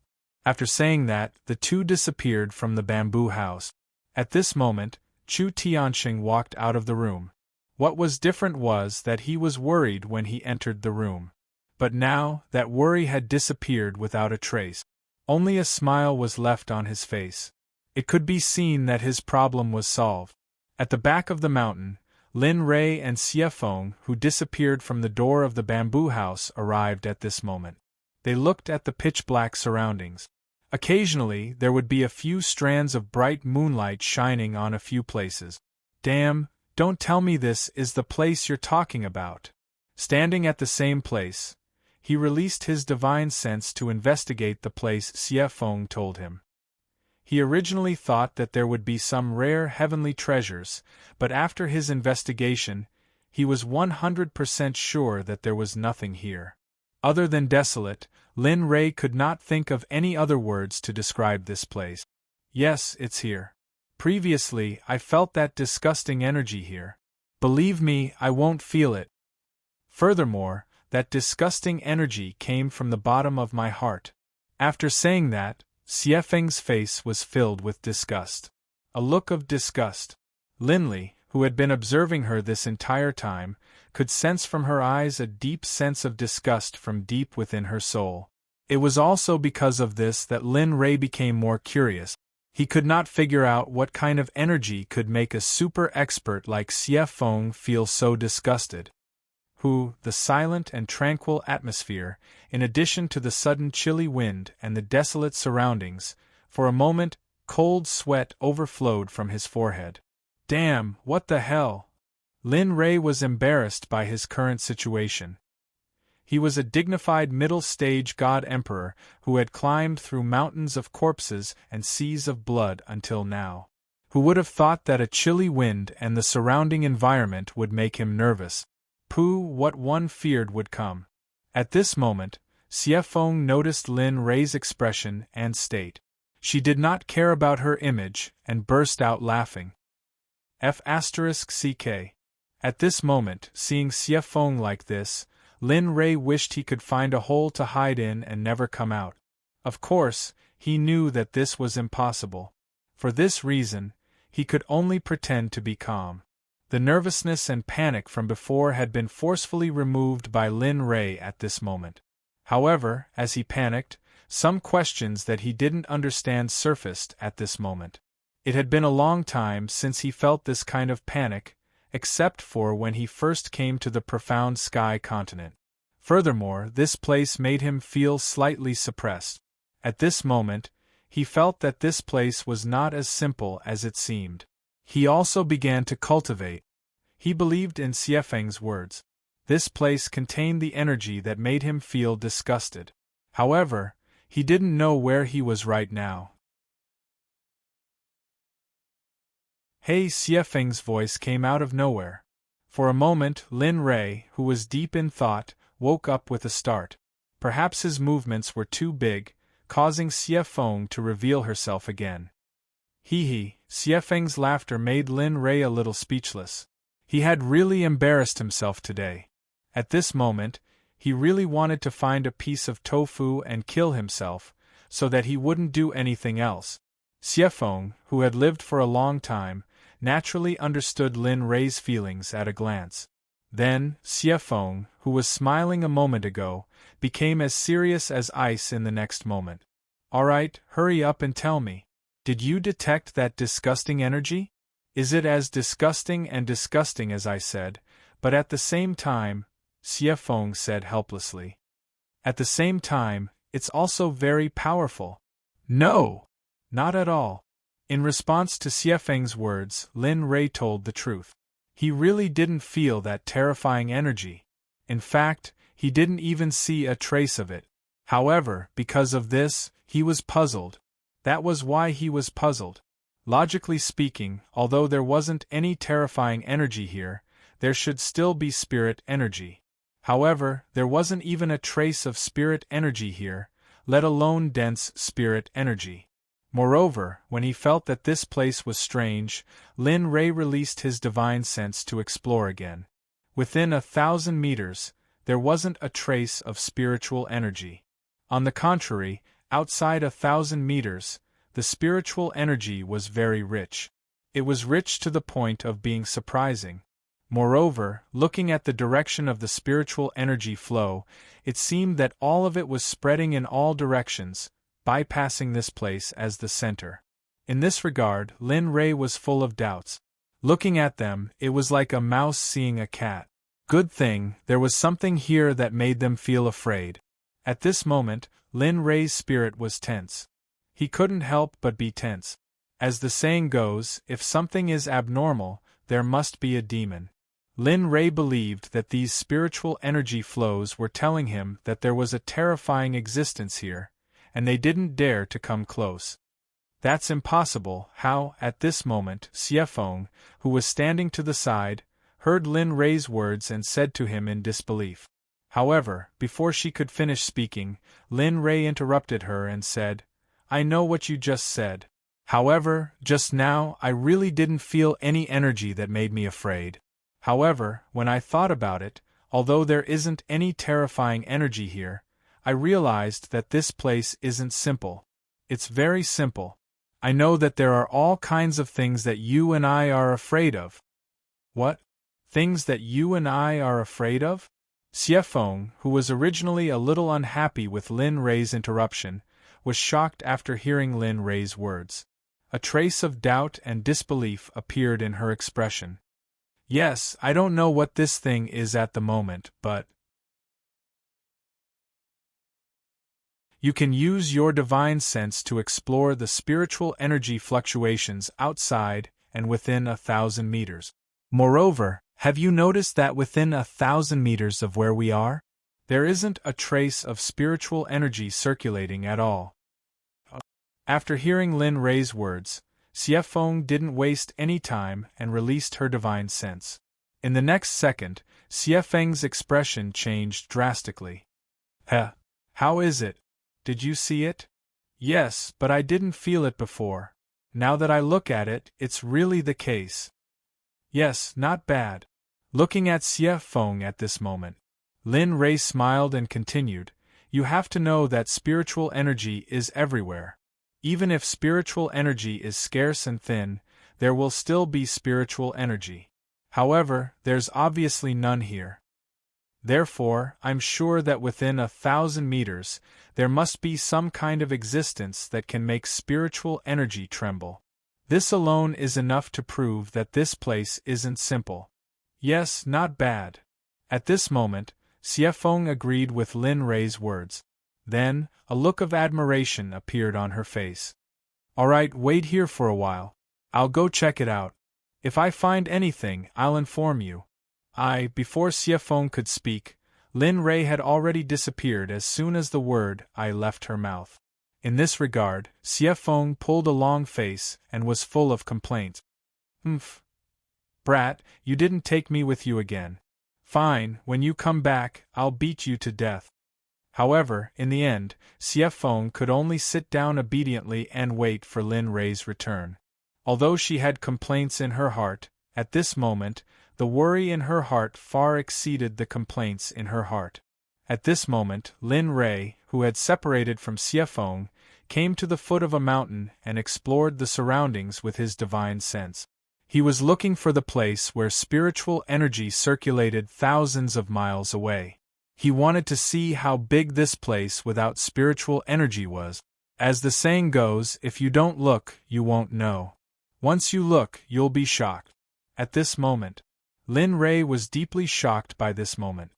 After saying that, the two disappeared from the bamboo house. At this moment, Chu Tianxing walked out of the room. What was different was that he was worried when he entered the room. But now, that worry had disappeared without a trace. Only a smile was left on his face. It could be seen that his problem was solved. At the back of the mountain, Lin Rei and Xie Feng, who disappeared from the door of the bamboo house, arrived at this moment. They looked at the pitch-black surroundings. Occasionally, there would be a few strands of bright moonlight shining on a few places. Damn, don't tell me this is the place you're talking about. Standing at the same place, he released his divine sense to investigate the place Xie Feng told him. He originally thought that there would be some rare heavenly treasures, but after his investigation, he was 100% sure that there was nothing here. Other than desolate, Lin Rei could not think of any other words to describe this place. Yes, it's here. Previously, I felt that disgusting energy here. Believe me, I won't feel it. Furthermore, that disgusting energy came from the bottom of my heart. After saying that, Xie Feng's face was filled with disgust. A look of disgust. Linley, who had been observing her this entire time, could sense from her eyes a deep sense of disgust from deep within her soul. It was also because of this that Lin Rei became more curious. He could not figure out what kind of energy could make a super expert like Xie Feng feel so disgusted. The silent and tranquil atmosphere, in addition to the sudden chilly wind and the desolate surroundings, for a moment, cold sweat overflowed from his forehead. Damn, what the hell? Lin Rei was embarrassed by his current situation. He was a dignified middle-stage god-emperor who had climbed through mountains of corpses and seas of blood until now. Who would have thought that a chilly wind and the surrounding environment would make him nervous? What one feared would come. At this moment, Xie Feng noticed Lin Rei's expression and state. She did not care about her image and burst out laughing. F***ck. At this moment, seeing Xie Feng like this, Lin Rei wished he could find a hole to hide in and never come out. Of course, he knew that this was impossible. For this reason, he could only pretend to be calm. The nervousness and panic from before had been forcefully removed by Lin Rei at this moment. However, as he panicked, some questions that he didn't understand surfaced at this moment. It had been a long time since he felt this kind of panic, except for when he first came to the profound sky continent. Furthermore, this place made him feel slightly suppressed. At this moment, he felt that this place was not as simple as it seemed. He also began to cultivate. He believed in Xie Feng's words. This place contained the energy that made him feel disgusted. However, he didn't know where he was right now. Hey, Xie Feng's voice came out of nowhere. For a moment, Lin Rei, who was deep in thought, woke up with a start. Perhaps his movements were too big, causing Xie Feng to reveal herself again. Hee. Xie Feng's laughter made Lin Rei a little speechless. He had really embarrassed himself today. At this moment, he really wanted to find a piece of tofu and kill himself, so that he wouldn't do anything else. Xie Feng, who had lived for a long time, naturally understood Lin Rei's feelings at a glance. Then, Xie Feng, who was smiling a moment ago, became as serious as ice in the next moment. All right, hurry up and tell me. Did you detect that disgusting energy? Is it as disgusting as I said, but at the same time, Xie Feng said helplessly. At the same time, it's also very powerful. No! Not at all. In response to Xie Feng's words, Lin Rei told the truth. He really didn't feel that terrifying energy. In fact, he didn't even see a trace of it. However, because of this, he was puzzled. That was why he was puzzled. Logically speaking, although there wasn't any terrifying energy here, there should still be spirit energy. However, there wasn't even a trace of spirit energy here, let alone dense spirit energy. Moreover, when he felt that this place was strange, Lin Rei released his divine sense to explore again. Within 1,000 meters, there wasn't a trace of spiritual energy. On the contrary, outside 1,000 meters, the spiritual energy was very rich. It was rich to the point of being surprising. Moreover, looking at the direction of the spiritual energy flow, it seemed that all of it was spreading in all directions, bypassing this place as the center. In this regard, Lin Rei was full of doubts. Looking at them, it was like a mouse seeing a cat. Good thing, there was something here that made them feel afraid. At this moment, Lin Rei's spirit was tense. He couldn't help but be tense. As the saying goes, if something is abnormal, there must be a demon. Lin Rei believed that these spiritual energy flows were telling him that there was a terrifying existence here, and they didn't dare to come close. That's impossible. How, at this moment, Xie Feng, who was standing to the side, heard Lin Rei's words and said to him in disbelief. However, before she could finish speaking, Lin Rei interrupted her and said, I know what you just said. However, just now I really didn't feel any energy that made me afraid. However, when I thought about it, although there isn't any terrifying energy here, I realized that this place isn't simple. It's very simple. I know that there are all kinds of things that you and I are afraid of. What? Things that you and I are afraid of? Xie Feng, who was originally a little unhappy with Lin Rei's interruption, was shocked after hearing Lin Rei's words. A trace of doubt and disbelief appeared in her expression. Yes, I don't know what this thing is at the moment, but you can use your divine sense to explore the spiritual energy fluctuations outside and within 1,000 meters. Moreover, have you noticed that within 1,000 meters of where we are, there isn't a trace of spiritual energy circulating at all? After hearing Lin Rei's words, Xie Feng didn't waste any time and released her divine sense. In the next second, Xie Feng's expression changed drastically. How is it? Did you see it? Yes, but I didn't feel it before. Now that I look at it, it's really the case. Yes, not bad. Looking at Xie Feng at this moment, Lin Rei smiled and continued, You have to know that spiritual energy is everywhere. Even if spiritual energy is scarce and thin, there will still be spiritual energy. However, there's obviously none here. Therefore, I'm sure that within 1,000 meters, there must be some kind of existence that can make spiritual energy tremble. This alone is enough to prove that this place isn't simple. Yes, not bad. At this moment, Xie Feng agreed with Lin Rei's words. Then, a look of admiration appeared on her face. All right, wait here for a while. I'll go check it out. If I find anything, I'll inform you. Before Xie Feng could speak, Lin Rei had already disappeared as soon as the word I left her mouth. In this regard, Xie Feng pulled a long face and was full of complaint. Brat, you didn't take me with you again. Fine, when you come back, I'll beat you to death. However, in the end, Xie Feng could only sit down obediently and wait for Lin Rei's return. Although she had complaints in her heart, at this moment, the worry in her heart far exceeded the complaints in her heart. At this moment, Lin Rei, who had separated from Xie Feng, came to the foot of a mountain and explored the surroundings with his divine sense. He was looking for the place where spiritual energy circulated thousands of miles away. He wanted to see how big this place without spiritual energy was. As the saying goes, if you don't look, you won't know. Once you look, you'll be shocked. At this moment, Lin Rei was deeply shocked by this moment.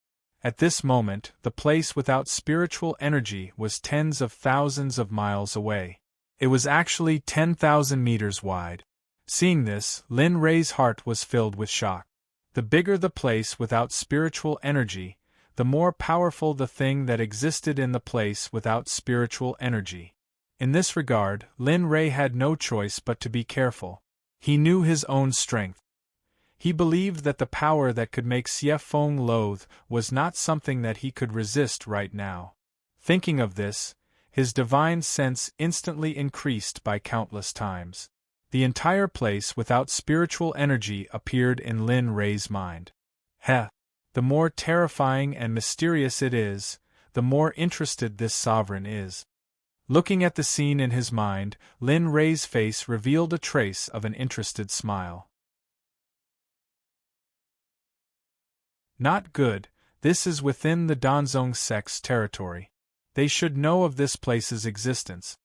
At this moment, the place without spiritual energy was tens of thousands of miles away. It was actually 10,000 meters wide. Seeing this, Lin Rei's heart was filled with shock. The bigger the place without spiritual energy, the more powerful the thing that existed in the place without spiritual energy. In this regard, Lin Rei had no choice but to be careful. He knew his own strength. He believed that the power that could make Xie Feng loathe was not something that he could resist right now. Thinking of this, his divine sense instantly increased by countless times. The entire place without spiritual energy appeared in Lin Rei's mind. Heh! The more terrifying and mysterious it is, the more interested this sovereign is. Looking at the scene in his mind, Lin Rei's face revealed a trace of an interested smile. Not good, this is within the Danzong sect's territory. They should know of this place's existence.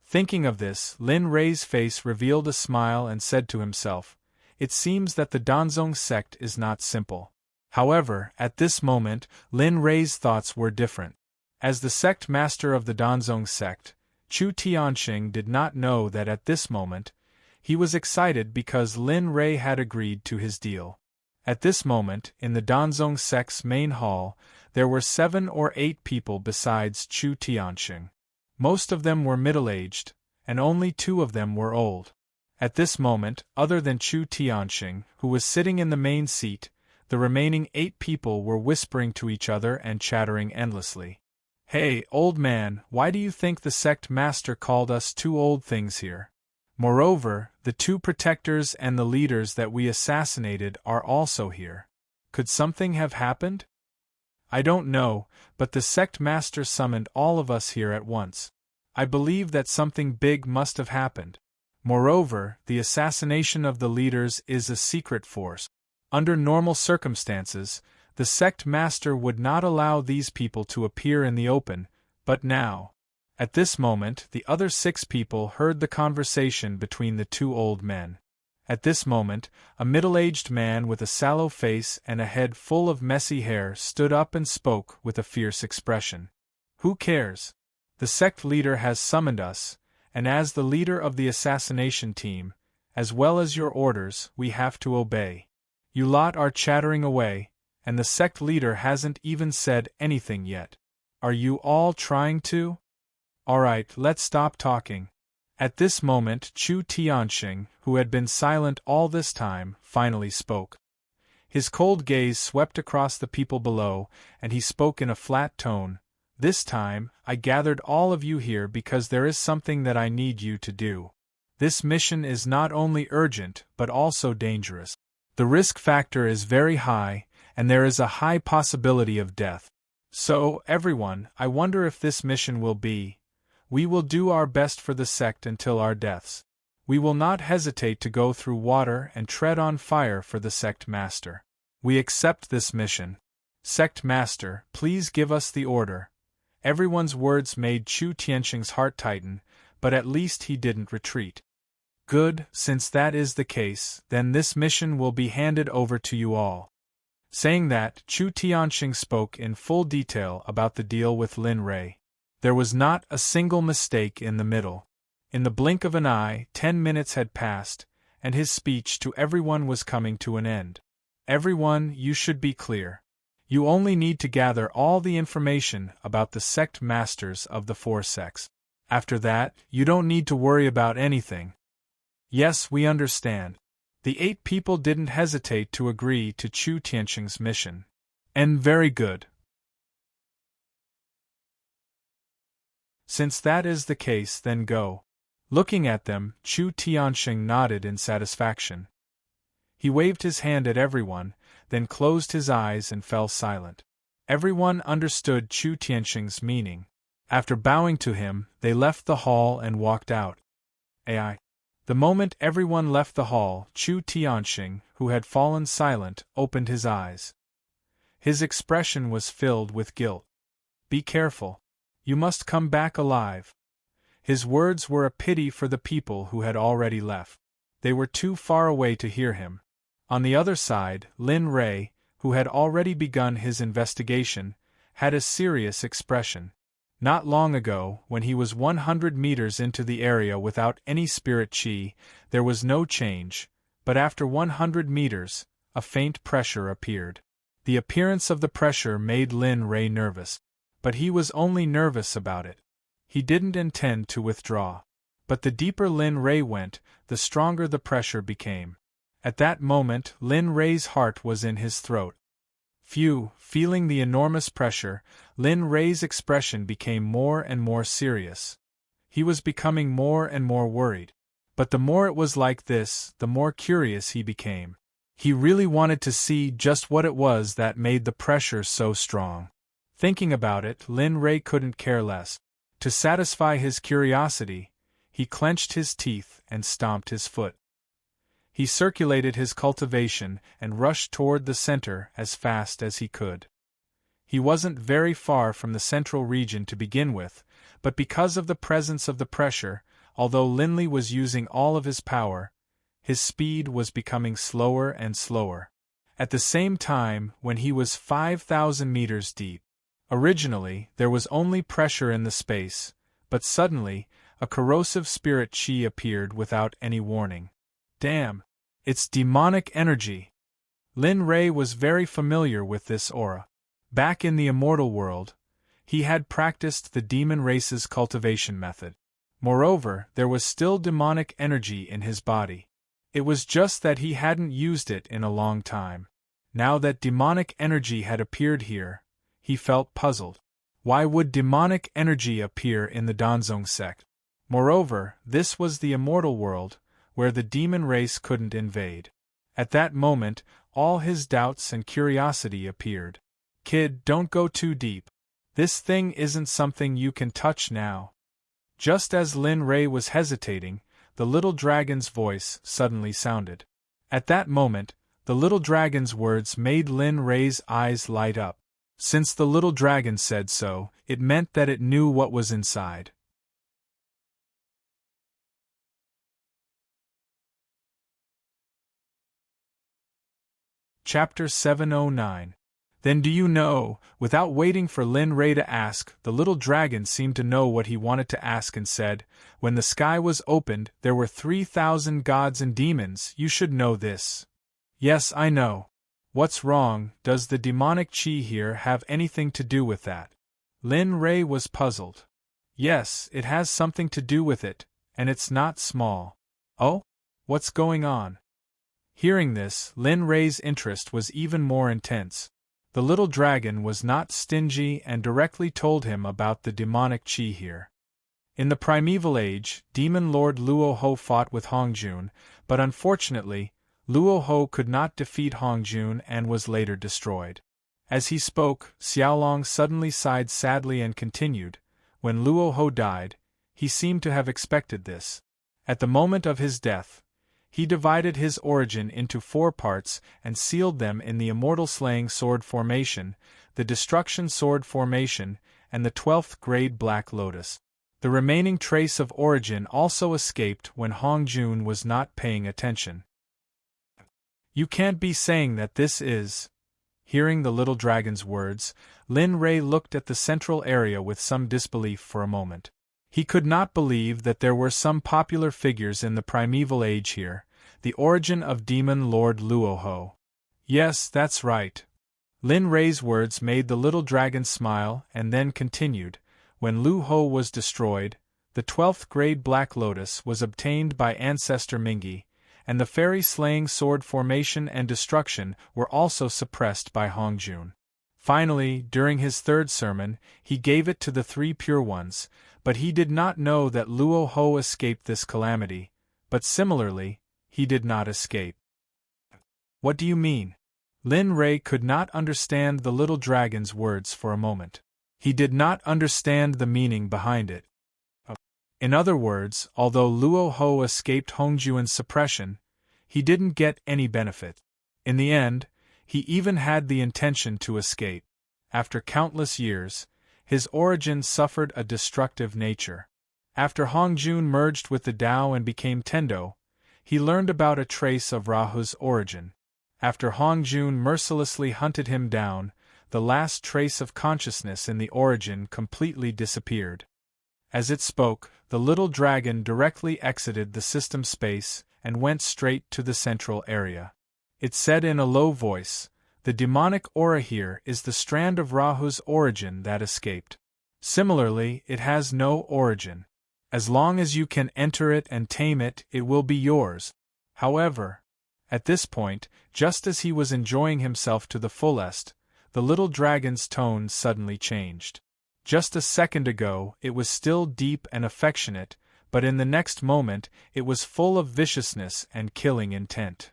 Thinking of this, Lin Rei's face revealed a smile and said to himself, "It seems that the Danzong sect is not simple." However, at this moment, Lin Rei's thoughts were different. As the sect master of the Danzong sect, Chu Tianxing did not know that at this moment, he was excited because Lin Rei had agreed to his deal. At this moment, in the Danzong sect's main hall, there were 7 or 8 people besides Chu Tianxing. Most of them were middle-aged, and only 2 of them were old. At this moment, other than Chu Tianxing, who was sitting in the main seat, the remaining 8 people were whispering to each other and chattering endlessly. "Hey, old man, why do you think the sect master called us 2 old things here? Moreover, the 2 protectors and the leaders that we assassinated are also here. Could something have happened? I don't know, but the sect master summoned all of us here at once. I believe that something big must have happened. Moreover, the assassination of the leaders is a secret force. Under normal circumstances, the sect master would not allow these people to appear in the open, but now..." At this moment, the other 6 people heard the conversation between the 2 old men. At this moment, a middle-aged man with a sallow face and a head full of messy hair stood up and spoke with a fierce expression. "Who cares? The sect leader has summoned us, and as the leader of the assassination team, as well as your orders, we have to obey. You lot are chattering away, and the sect leader hasn't even said anything yet. Are you all trying to? Alright, let's stop talking." At this moment, Chu Tianxing, who had been silent all this time, finally spoke. His cold gaze swept across the people below, and he spoke in a flat tone. "This time, I gathered all of you here because there is something that I need you to do. This mission is not only urgent, but also dangerous. The risk factor is very high, and there is a high possibility of death. So, everyone, I wonder if this mission will be. We will do our best for the sect until our deaths. We will not hesitate to go through water and tread on fire for the sect master. We accept this mission. Sect master, please give us the order." Everyone's words made Chu Tianxing's heart tighten, but at least he didn't retreat. "Good, since that is the case, then this mission will be handed over to you all." Saying that, Chu Tianxing spoke in full detail about the deal with Lin Rei. There was not a single mistake in the middle. In the blink of an eye, 10 minutes had passed, and his speech to everyone was coming to an end. "Everyone, you should be clear. You only need to gather all the information about the sect masters of the 4 sects. After that, you don't need to worry about anything." "Yes, we understand." The 8 people didn't hesitate to agree to Chu Tianxing's mission. "And very good. Since that is the case, then go. Looking at them, Chu Tianxing nodded in satisfaction. He waved his hand at everyone, then closed his eyes and fell silent. Everyone understood Chu Tianxing's meaning. After bowing to him, they left the hall and walked out. AI. The moment everyone left the hall, Chu Tianxing, who had fallen silent, opened his eyes. His expression was filled with guilt. Be careful. You must come back alive. His words were a pity for the people who had already left. They were too far away to hear him. On the other side, Lin Rei, who had already begun his investigation, had a serious expression. Not long ago, when he was 100 meters into the area without any spirit chi, there was no change, but after 100 meters, a faint pressure appeared. The appearance of the pressure made Lin Rei nervous. But he was only nervous about it. He didn't intend to withdraw. But the deeper Lin Rei went, the stronger the pressure became. At that moment, Lin Rei's heart was in his throat. Feeling the enormous pressure, Lin Rei's expression became more and more serious. He was becoming more and more worried. But the more it was like this, the more curious he became. He really wanted to see just what it was that made the pressure so strong. Thinking about it, Lin Rei couldn't care less. To satisfy his curiosity, he clenched his teeth and stomped his foot. He circulated his cultivation and rushed toward the center as fast as he could. He wasn't very far from the central region to begin with, but because of the presence of the pressure, although Linley was using all of his power, his speed was becoming slower and slower. At the same time, when he was 5,000 meters deep. Originally, there was only pressure in the space, but suddenly, a corrosive spirit chi appeared without any warning. Damn! It's demonic energy! Lin Rei was very familiar with this aura. Back in the immortal world, he had practiced the demon race's cultivation method. Moreover, there was still demonic energy in his body. It was just that he hadn't used it in a long time. Now that demonic energy had appeared here, he felt puzzled. Why would demonic energy appear in the Danzong sect? Moreover, this was the immortal world, where the demon race couldn't invade. At that moment, all his doubts and curiosity appeared. Kid, don't go too deep. This thing isn't something you can touch now. Just as Lin Rei was hesitating, the little dragon's voice suddenly sounded. At that moment, the little dragon's words made Lin Rei's eyes light up. Since the little dragon said so, it meant that it knew what was inside. Chapter 709. Then do you know, without waiting for Lin Rei to ask, the little dragon seemed to know what he wanted to ask and said, when the sky was opened, there were 3,000 gods and demons, you should know this. Yes, I know. What's wrong, does the demonic chi here have anything to do with that? Lin Rei was puzzled. Yes, it has something to do with it, and it's not small. Oh? What's going on? Hearing this, Lin Rei's interest was even more intense. The little dragon was not stingy and directly told him about the demonic chi here. In the primeval age, Demon Lord Luo Ho fought with Hongjun, but unfortunately, Luo Ho could not defeat Hongjun and was later destroyed. As he spoke, Xiaolong suddenly sighed sadly and continued, when Luo Ho died, he seemed to have expected this. At the moment of his death, he divided his origin into 4 parts and sealed them in the Immortal Slaying Sword Formation, the Destruction Sword Formation, and the 12th grade Black Lotus. The remaining trace of origin also escaped when Hongjun was not paying attention. You can't be saying that this is... Hearing the little dragon's words, Lin Rei looked at the central area with some disbelief for a moment. He could not believe that there were some popular figures in the primeval age here, the origin of Demon Lord Luo Ho. Yes, that's right. Lin Rei's words made the little dragon smile and then continued, when Luo Ho was destroyed, the 12th grade Black Lotus was obtained by Ancestor Mingi, and the Fairy Slaying Sword Formation and Destruction were also suppressed by Hongjun. Finally, during his third sermon, he gave it to the 3 pure ones, but he did not know that Luo Ho escaped this calamity, but similarly, he did not escape. What do you mean? Lin Rei could not understand the little dragon's words for a moment. He did not understand the meaning behind it. In other words, although Luo Ho escaped Hongjuan's suppression, he didn't get any benefit. In the end, he even had the intention to escape. After countless years, his origin suffered a destructive nature. After Hongjun merged with the Tao and became Tendo, he learned about a trace of Rahu's origin. After Hongjun mercilessly hunted him down, the last trace of consciousness in the origin completely disappeared. As it spoke, the little dragon directly exited the system space and went straight to the central area. It said in a low voice, "The demonic aura here is the strand of Rahu's origin that escaped. Similarly, it has no origin. As long as you can enter it and tame it, it will be yours." However, at this point, just as he was enjoying himself to the fullest, the little dragon's tone suddenly changed. Just a second ago, it was still deep and affectionate, but in the next moment, it was full of viciousness and killing intent.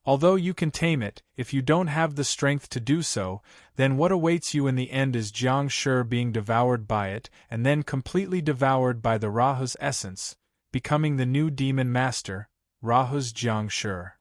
Although you can tame it, if you don't have the strength to do so, then what awaits you in the end is Jiang Shi being devoured by it and then completely devoured by the Rahu's essence, becoming the new demon master, Rahu's Jiang Shi.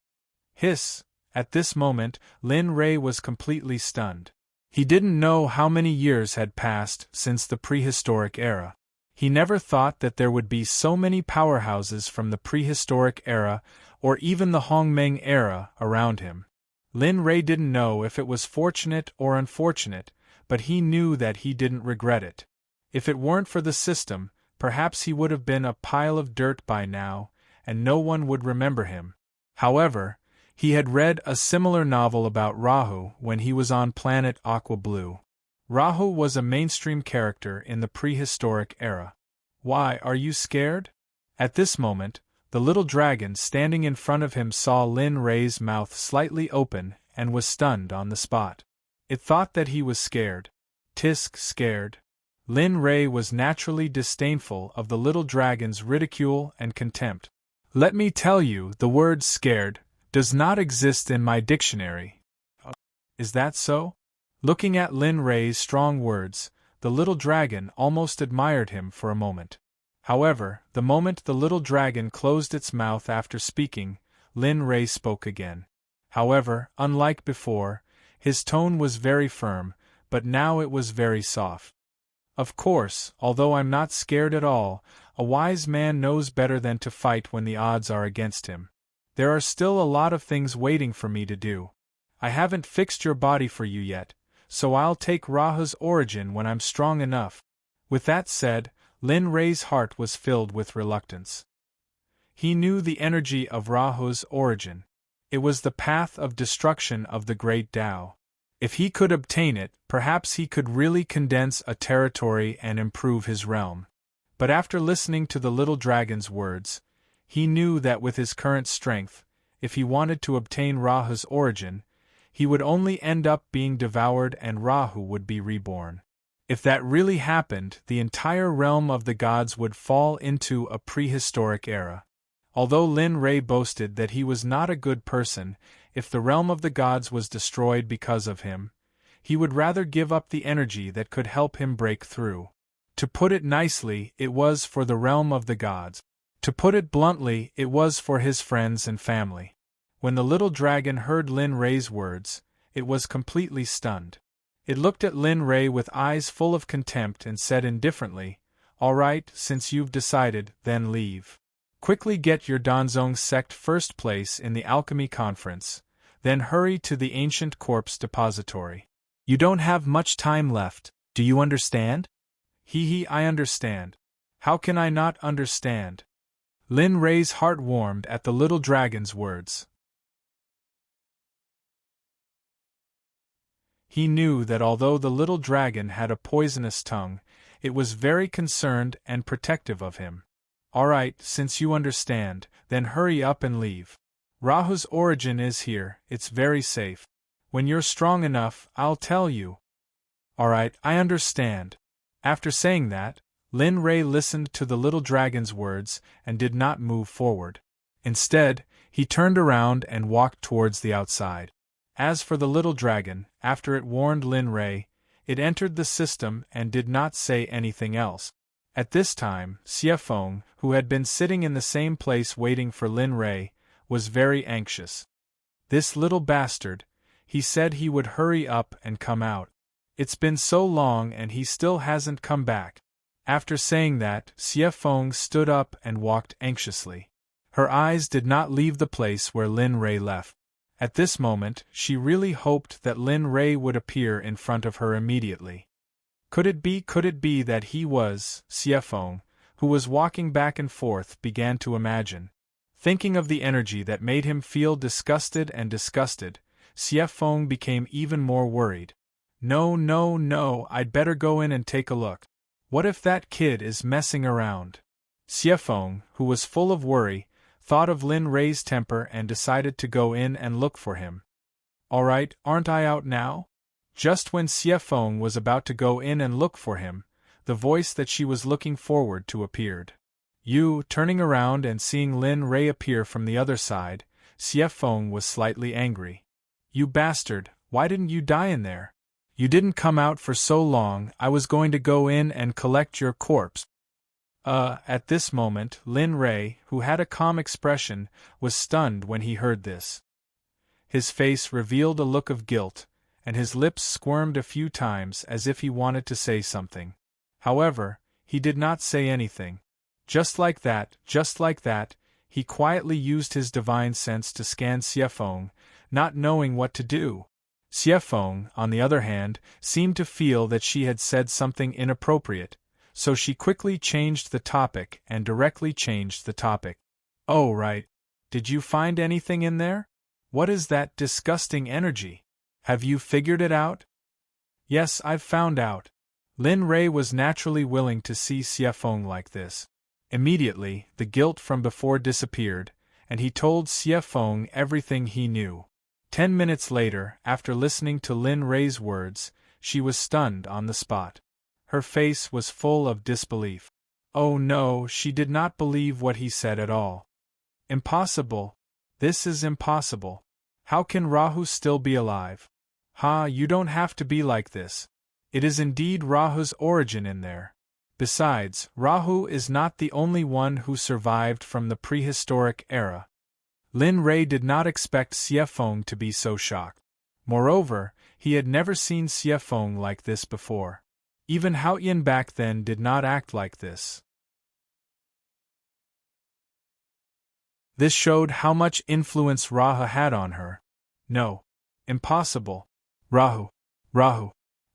Hiss! At this moment, Lin Rei was completely stunned. He didn't know how many years had passed since the prehistoric era. He never thought that there would be so many powerhouses from the prehistoric era or even the Hongmeng era around him. Lin Rei didn't know if it was fortunate or unfortunate, but he knew that he didn't regret it. If it weren't for the system, perhaps he would have been a pile of dirt by now, and no one would remember him. However, he had read a similar novel about Rahu when he was on planet Aqua Blue. Rahu was a mainstream character in the prehistoric era. Why, are you scared? At this moment, the little dragon standing in front of him saw Lin Rei's mouth slightly open and was stunned on the spot. It thought that he was scared. Tisk, scared. Lin Rei was naturally disdainful of the little dragon's ridicule and contempt. Let me tell you, the word scared does not exist in my dictionary. Is that so? Looking at Lin Rei's strong words, the little dragon almost admired him for a moment. However, the moment the little dragon closed its mouth after speaking, Lin Rei spoke again. However, unlike before, his tone was very firm, but now it was very soft. Of course, although I'm not scared at all, a wise man knows better than to fight when the odds are against him. There are still a lot of things waiting for me to do. I haven't fixed your body for you yet, so I'll take Rahu's origin when I'm strong enough. With that said, Lin Rei's heart was filled with reluctance. He knew the energy of Rahu's origin. It was the path of destruction of the great Tao. If he could obtain it, perhaps he could really condense a territory and improve his realm. But after listening to the little dragon's words, he knew that with his current strength, if he wanted to obtain Rahu's origin, he would only end up being devoured and Rahu would be reborn. If that really happened, the entire realm of the gods would fall into a prehistoric era. Although Lin Rei boasted that he was not a good person, if the realm of the gods was destroyed because of him, he would rather give up the energy that could help him break through. To put it nicely, it was for the realm of the gods. To put it bluntly, it was for his friends and family. When the little dragon heard Lin Rei's words, it was completely stunned. It looked at Lin Rei with eyes full of contempt and said indifferently, "All right, since you've decided, then leave. Quickly get your Danzong sect first place in the alchemy conference, then hurry to the ancient corpse depository. You don't have much time left, do you understand?" I understand. How can I not understand? Lin Rei's heart warmed at the little dragon's words. He knew that although the little dragon had a poisonous tongue, it was very concerned and protective of him. "All right, since you understand, then hurry up and leave." Rahu's origin is here, it's very safe. When you're strong enough, I'll tell you. Alright, I understand. After saying that, Lin Rei listened to the little dragon's words and did not move forward. Instead, he turned around and walked towards the outside. As for the little dragon, after it warned Lin Rei, it entered the system and did not say anything else. At this time, Xie Feng, who had been sitting in the same place waiting for Lin Rei, was very anxious. This little bastard, he said he would hurry up and come out. It's been so long and he still hasn't come back. After saying that, Xie Feng stood up and walked anxiously. Her eyes did not leave the place where Lin Rei left. At this moment, she really hoped that Lin Rei would appear in front of her immediately. Could it be that he was, Xie Feng, who was walking back and forth, began to imagine. Thinking of the energy that made him feel disgusted, Xie Feng became even more worried. No, I'd better go in and take a look. What if that kid is messing around? Xie Feng, who was full of worry, thought of Lin Rei's temper and decided to go in and look for him. Alright, aren't I out now? Just when Xie Feng was about to go in and look for him, the voice that she was looking forward to appeared. Turning around and seeing Lin Rei appear from the other side, Xie Feng was slightly angry. You bastard, why didn't you die in there? You didn't come out for so long, I was going to go in and collect your corpse. At this moment, Lin Rei, who had a calm expression, was stunned when he heard this. His face revealed a look of guilt, and his lips squirmed a few times as if he wanted to say something. However, he did not say anything. Just like that, he quietly used his divine sense to scan Xie Feng, not knowing what to do. Xie Feng, on the other hand, seemed to feel that she had said something inappropriate, so she quickly changed the topic and directly changed the topic. Oh right. Did you find anything in there? What is that disgusting energy? Have you figured it out? Yes, I've found out. Lin Rei was naturally willing to see Xie Feng like this. Immediately, the guilt from before disappeared, and he told Xie Feng everything he knew. 10 minutes later, after listening to Lin Rei's words, she was stunned on the spot. Her face was full of disbelief. Oh no, she did not believe what he said at all. Impossible. This is impossible. How can Rahu still be alive? You don't have to be like this. It is indeed Rahu's origin in there. Besides, Rahu is not the only one who survived from the prehistoric era. Lin Rei did not expect Xie Feng to be so shocked. Moreover, he had never seen Xie Feng like this before. Even Hao Yin back then did not act like this. This showed how much influence Rahu had on her. No. Impossible. Rahu.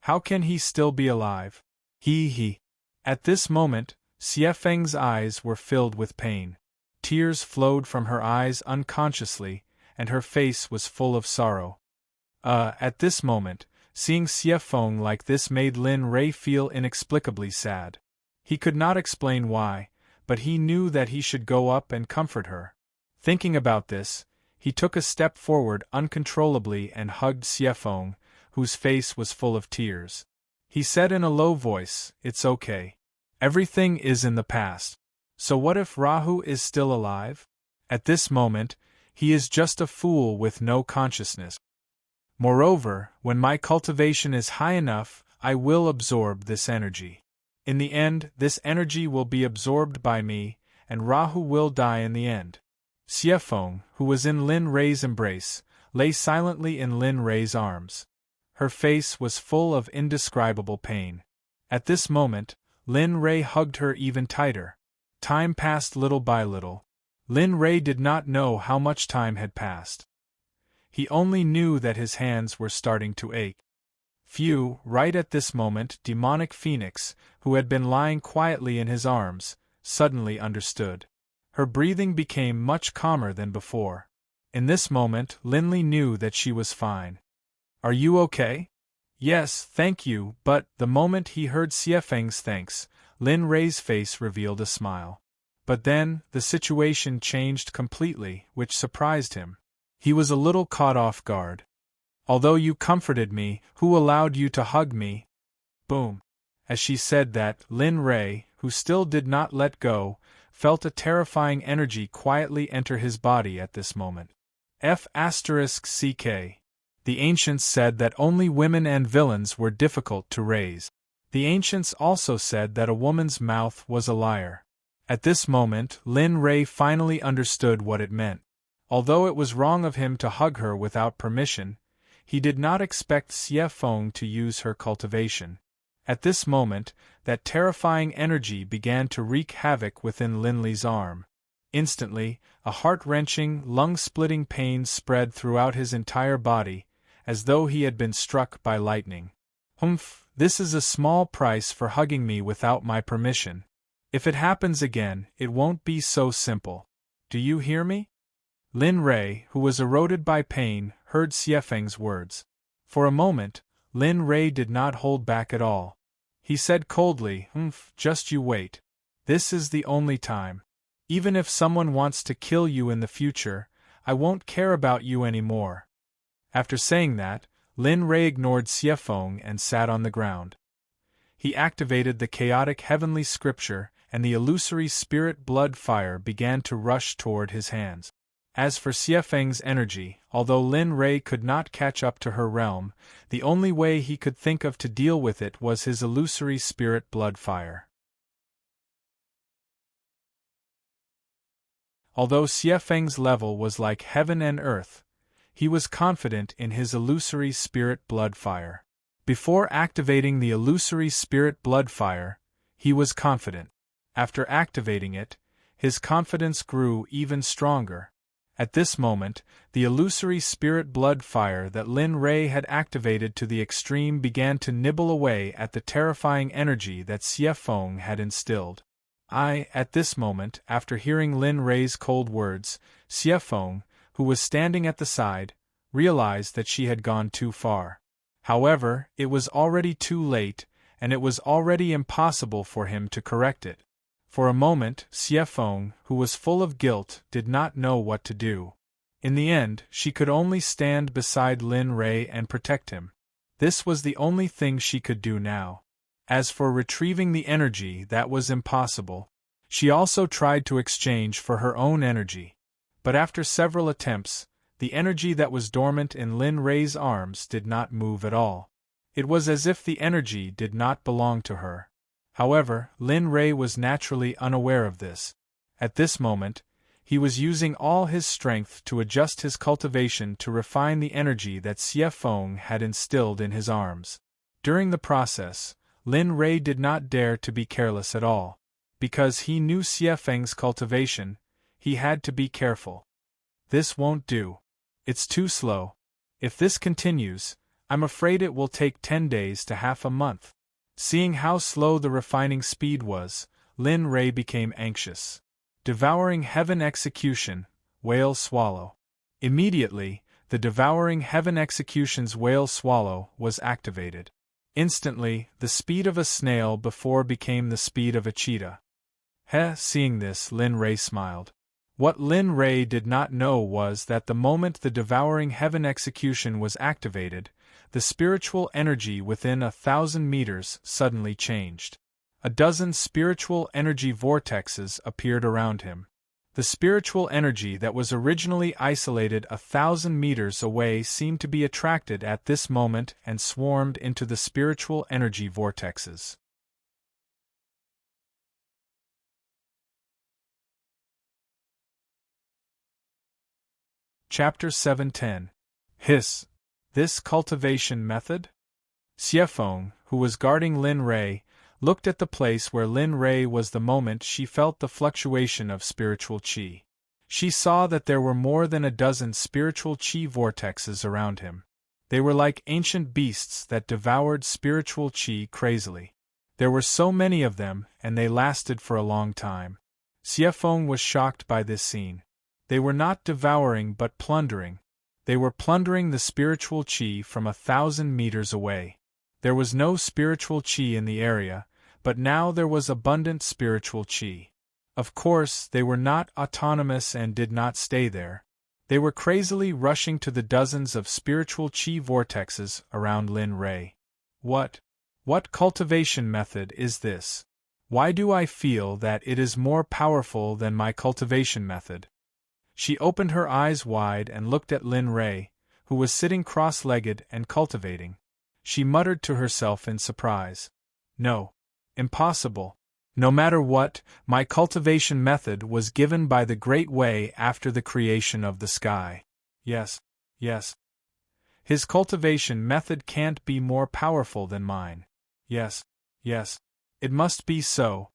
How can he still be alive? He. At this moment, Xie Feng's eyes were filled with pain. Tears flowed from her eyes unconsciously, and her face was full of sorrow. At this moment, seeing Xie Feng like this made Lin Rei feel inexplicably sad. He could not explain why, but he knew that he should go up and comfort her. Thinking about this, he took a step forward uncontrollably and hugged Xie Feng, whose face was full of tears. He said in a low voice, "It's okay. Everything is in the past. So what if Rahu is still alive? At this moment, he is just a fool with no consciousness. Moreover, when my cultivation is high enough, I will absorb this energy. In the end, this energy will be absorbed by me, and Rahu will die in the end." Xie Feng, who was in Lin Rei's embrace, lay silently in Lin Rei's arms. Her face was full of indescribable pain. At this moment, Lin Rei hugged her even tighter. Time passed little by little. Lin Rei did not know how much time had passed. He only knew that his hands were starting to ache. Right at this moment, demonic Phoenix, who had been lying quietly in his arms, suddenly understood. Her breathing became much calmer than before. In this moment, Linley knew that she was fine. "Are you okay?" "Yes, thank you," but, the moment he heard Xie Feng's thanks, Lin Rei's face revealed a smile. But then, the situation changed completely, which surprised him. He was a little caught off guard. Although you comforted me, who allowed you to hug me? Boom. As she said that, Lin Rei, who still did not let go, felt a terrifying energy quietly enter his body at this moment. F***ck. The ancients said that only women and villains were difficult to raise. The ancients also said that a woman's mouth was a liar. At this moment, Lin Rei finally understood what it meant. Although it was wrong of him to hug her without permission, he did not expect Xie Feng to use her cultivation. At this moment, that terrifying energy began to wreak havoc within Lin Li's arm. Instantly, a heart-wrenching, lung-splitting pain spread throughout his entire body, as though he had been struck by lightning. Humph, this is a small price for hugging me without my permission. If it happens again, it won't be so simple. Do you hear me? Lin Rei, who was eroded by pain, heard Xie Feng's words. For a moment, Lin Rei did not hold back at all. He said coldly, just you wait. This is the only time. Even if someone wants to kill you in the future, I won't care about you anymore. After saying that, Lin Rei ignored Xie Feng and sat on the ground. He activated the chaotic heavenly scripture, and the illusory spirit blood fire began to rush toward his hands. As for Xie Feng's energy, although Lin Rei could not catch up to her realm, the only way he could think of to deal with it was his illusory spirit blood fire. Although Xie Feng's level was like heaven and earth, he was confident in his illusory spirit blood fire. Before activating the illusory spirit blood fire, he was confident. After activating it, his confidence grew even stronger. At this moment, the illusory spirit blood fire that Lin Rei had activated to the extreme began to nibble away at the terrifying energy that Xie Feng had instilled. At this moment, after hearing Lin Rei's cold words, Xie Feng, who was standing at the side, realized that she had gone too far. However, it was already too late, and it was already impossible for him to correct it. For a moment, Xie Feng, who was full of guilt, did not know what to do. In the end, she could only stand beside Lin Rei and protect him. This was the only thing she could do now. As for retrieving the energy, that was impossible. She also tried to exchange for her own energy. But after several attempts, the energy that was dormant in Lin Rei's arms did not move at all. It was as if the energy did not belong to her. However, Lin Rei was naturally unaware of this. At this moment, he was using all his strength to adjust his cultivation to refine the energy that Xie Feng had instilled in his arms. During the process, Lin Rei did not dare to be careless at all. Because he knew Xie Feng's cultivation, he had to be careful. This won't do. It's too slow. If this continues, I'm afraid it will take 10 days to half a month. Seeing how slow the refining speed was, Lin Rei became anxious. Devouring Heaven Execution, Whale Swallow. Immediately, the Devouring Heaven Execution's Whale Swallow was activated. Instantly, the speed of a snail before became the speed of a cheetah. Seeing this, Lin Rei smiled. What Lin Rei did not know was that the moment the Devouring Heaven Execution was activated, the spiritual energy within 1,000 meters suddenly changed. A dozen spiritual energy vortexes appeared around him. The spiritual energy that was originally isolated 1,000 meters away seemed to be attracted at this moment and swarmed into the spiritual energy vortexes. Chapter 710. Hiss. This cultivation method? Xie Feng, who was guarding Lin Rei, looked at the place where Lin Rei was the moment she felt the fluctuation of spiritual qi. She saw that there were more than a dozen spiritual qi vortexes around him. They were like ancient beasts that devoured spiritual qi crazily. There were so many of them, and they lasted for a long time. Xie Feng was shocked by this scene. They were not devouring but plundering. They were plundering the spiritual qi from 1,000 meters away. There was no spiritual qi in the area, but now there was abundant spiritual qi. Of course, they were not autonomous and did not stay there. They were crazily rushing to the dozens of spiritual chi vortexes around Lin Ray. What cultivation method is this? Why do I feel that it is more powerful than my cultivation method? She opened her eyes wide and looked at Lin Ray, who was sitting cross-legged and cultivating. She muttered to herself in surprise. No. Impossible. No matter what, my cultivation method was given by the Great Way after the creation of the sky. Yes. His cultivation method can't be more powerful than mine. Yes. It must be so.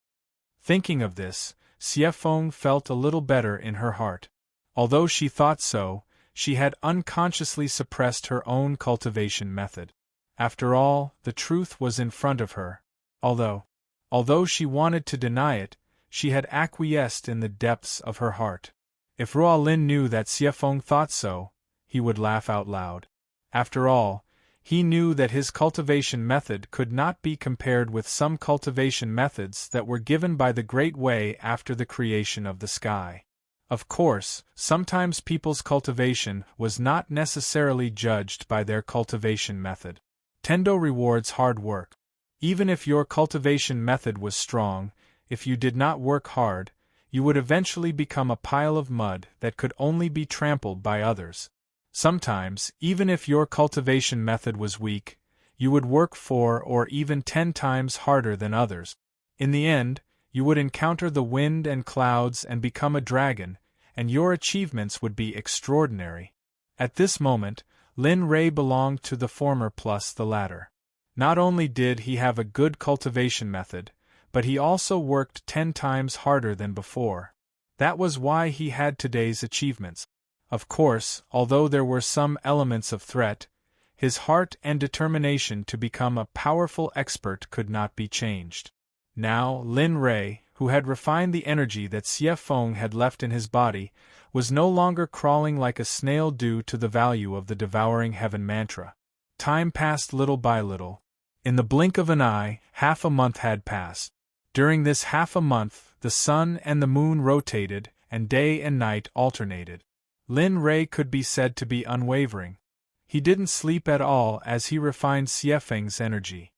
Thinking of this, Xiefeng felt a little better in her heart. Although she thought so, she had unconsciously suppressed her own cultivation method. After all, the truth was in front of her. Although she wanted to deny it, she had acquiesced in the depths of her heart. If Ruo Lin knew that Xiefeng thought so, he would laugh out loud. After all, he knew that his cultivation method could not be compared with some cultivation methods that were given by the Great Way after the creation of the sky. Of course, sometimes people's cultivation was not necessarily judged by their cultivation method. Tendo rewards hard work. Even if your cultivation method was strong, if you did not work hard, you would eventually become a pile of mud that could only be trampled by others. Sometimes, even if your cultivation method was weak, you would work 4 or even 10 times harder than others. In the end, you would encounter the wind and clouds and become a dragon, and your achievements would be extraordinary. At this moment, Lin Ray belonged to the former plus the latter. Not only did he have a good cultivation method, but he also worked 10 times harder than before. That was why he had today's achievements. Of course, although there were some elements of threat, his heart and determination to become a powerful expert could not be changed. Now, Lin Ray, who had refined the energy that Xiefeng had left in his body, was no longer crawling like a snail due to the value of the devouring heaven mantra. Time passed little by little. In the blink of an eye, half a month had passed. During this half a month, the sun and the moon rotated, and day and night alternated. Lin Ray could be said to be unwavering. He didn't sleep at all as he refined Xiefeng's energy.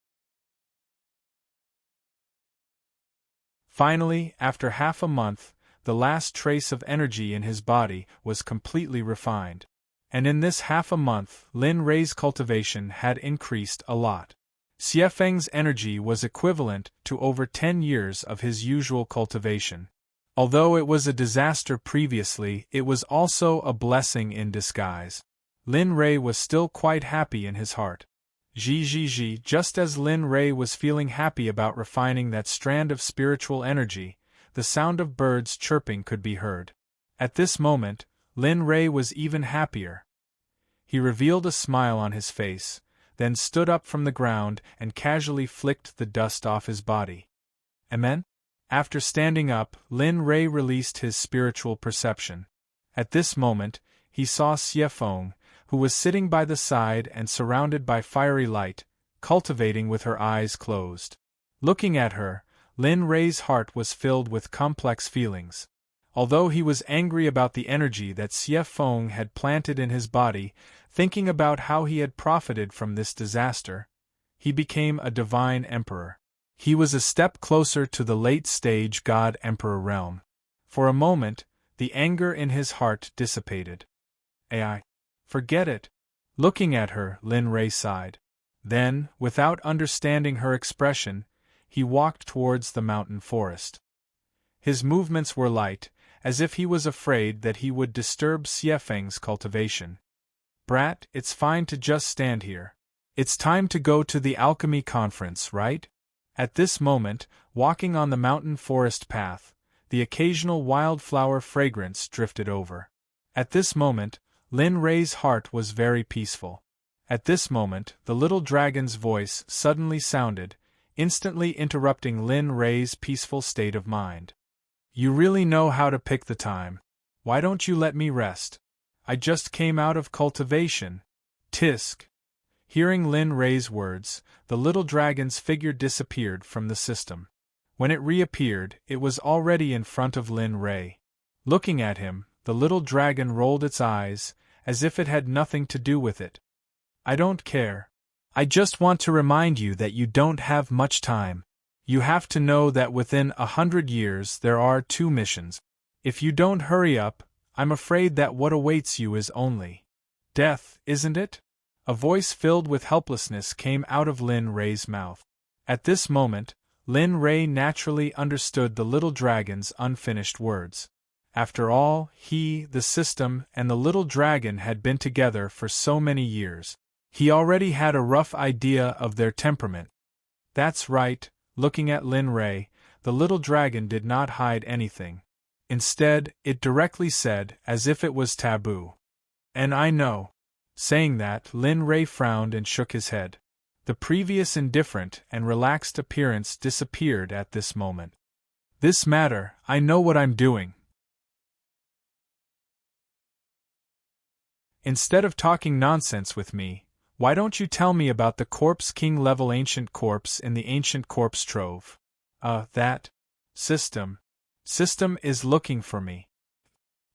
Finally, after half a month, the last trace of energy in his body was completely refined. And in this half a month, Lin Ray's cultivation had increased a lot. Xiefeng's energy was equivalent to over 10 years of his usual cultivation. Although it was a disaster previously, it was also a blessing in disguise. Lin Ray was still quite happy in his heart. Just as Lin Ray was feeling happy about refining that strand of spiritual energy, the sound of birds chirping could be heard. At this moment, Lin Ray was even happier. He revealed a smile on his face, then stood up from the ground and casually flicked the dust off his body. Amen? After standing up, Lin Ray released his spiritual perception. At this moment, he saw Xiefeng, who was sitting by the side and surrounded by fiery light, cultivating with her eyes closed. Looking at her, Lin Ray's heart was filled with complex feelings. Although he was angry about the energy that Xiefeng had planted in his body, thinking about how he had profited from this disaster, he became a divine emperor. He was a step closer to the late-stage God-Emperor realm. For a moment, the anger in his heart dissipated. Forget it. Looking at her, Lin Ray sighed. Then, without understanding her expression, he walked towards the mountain forest. His movements were light, as if he was afraid that he would disturb Xiefeng's cultivation. Brat, it's fine to just stand here. It's time to go to the alchemy conference, right? At this moment, walking on the mountain forest path, the occasional wildflower fragrance drifted over. At this moment, Lin Ray's heart was very peaceful. At this moment, the little dragon's voice suddenly sounded, instantly interrupting Lin Ray's peaceful state of mind. You really know how to pick the time. Why don't you let me rest? I just came out of cultivation. Tisk. Hearing Lin Ray's words, the little dragon's figure disappeared from the system. When it reappeared, it was already in front of Lin Ray. Looking at him, the little dragon rolled its eyes, as if it had nothing to do with it. I don't care. I just want to remind you that you don't have much time. You have to know that within 100 years there are 2 missions. If you don't hurry up, I'm afraid that what awaits you is only death, isn't it? A voice filled with helplessness came out of Lin Ray's mouth. At this moment, Lin Ray naturally understood the little dragon's unfinished words. After all, he, the system, and the little dragon had been together for so many years. He already had a rough idea of their temperament. That's right, looking at Lin Ray, the little dragon did not hide anything. Instead, it directly said, as if it was taboo. And I know. Saying that, Lin Ray frowned and shook his head. The previous indifferent and relaxed appearance disappeared at this moment. This matter, I know what I'm doing. Instead of talking nonsense with me, why don't you tell me about the Corpse King level ancient corpse in the ancient corpse trove? That system is looking for me.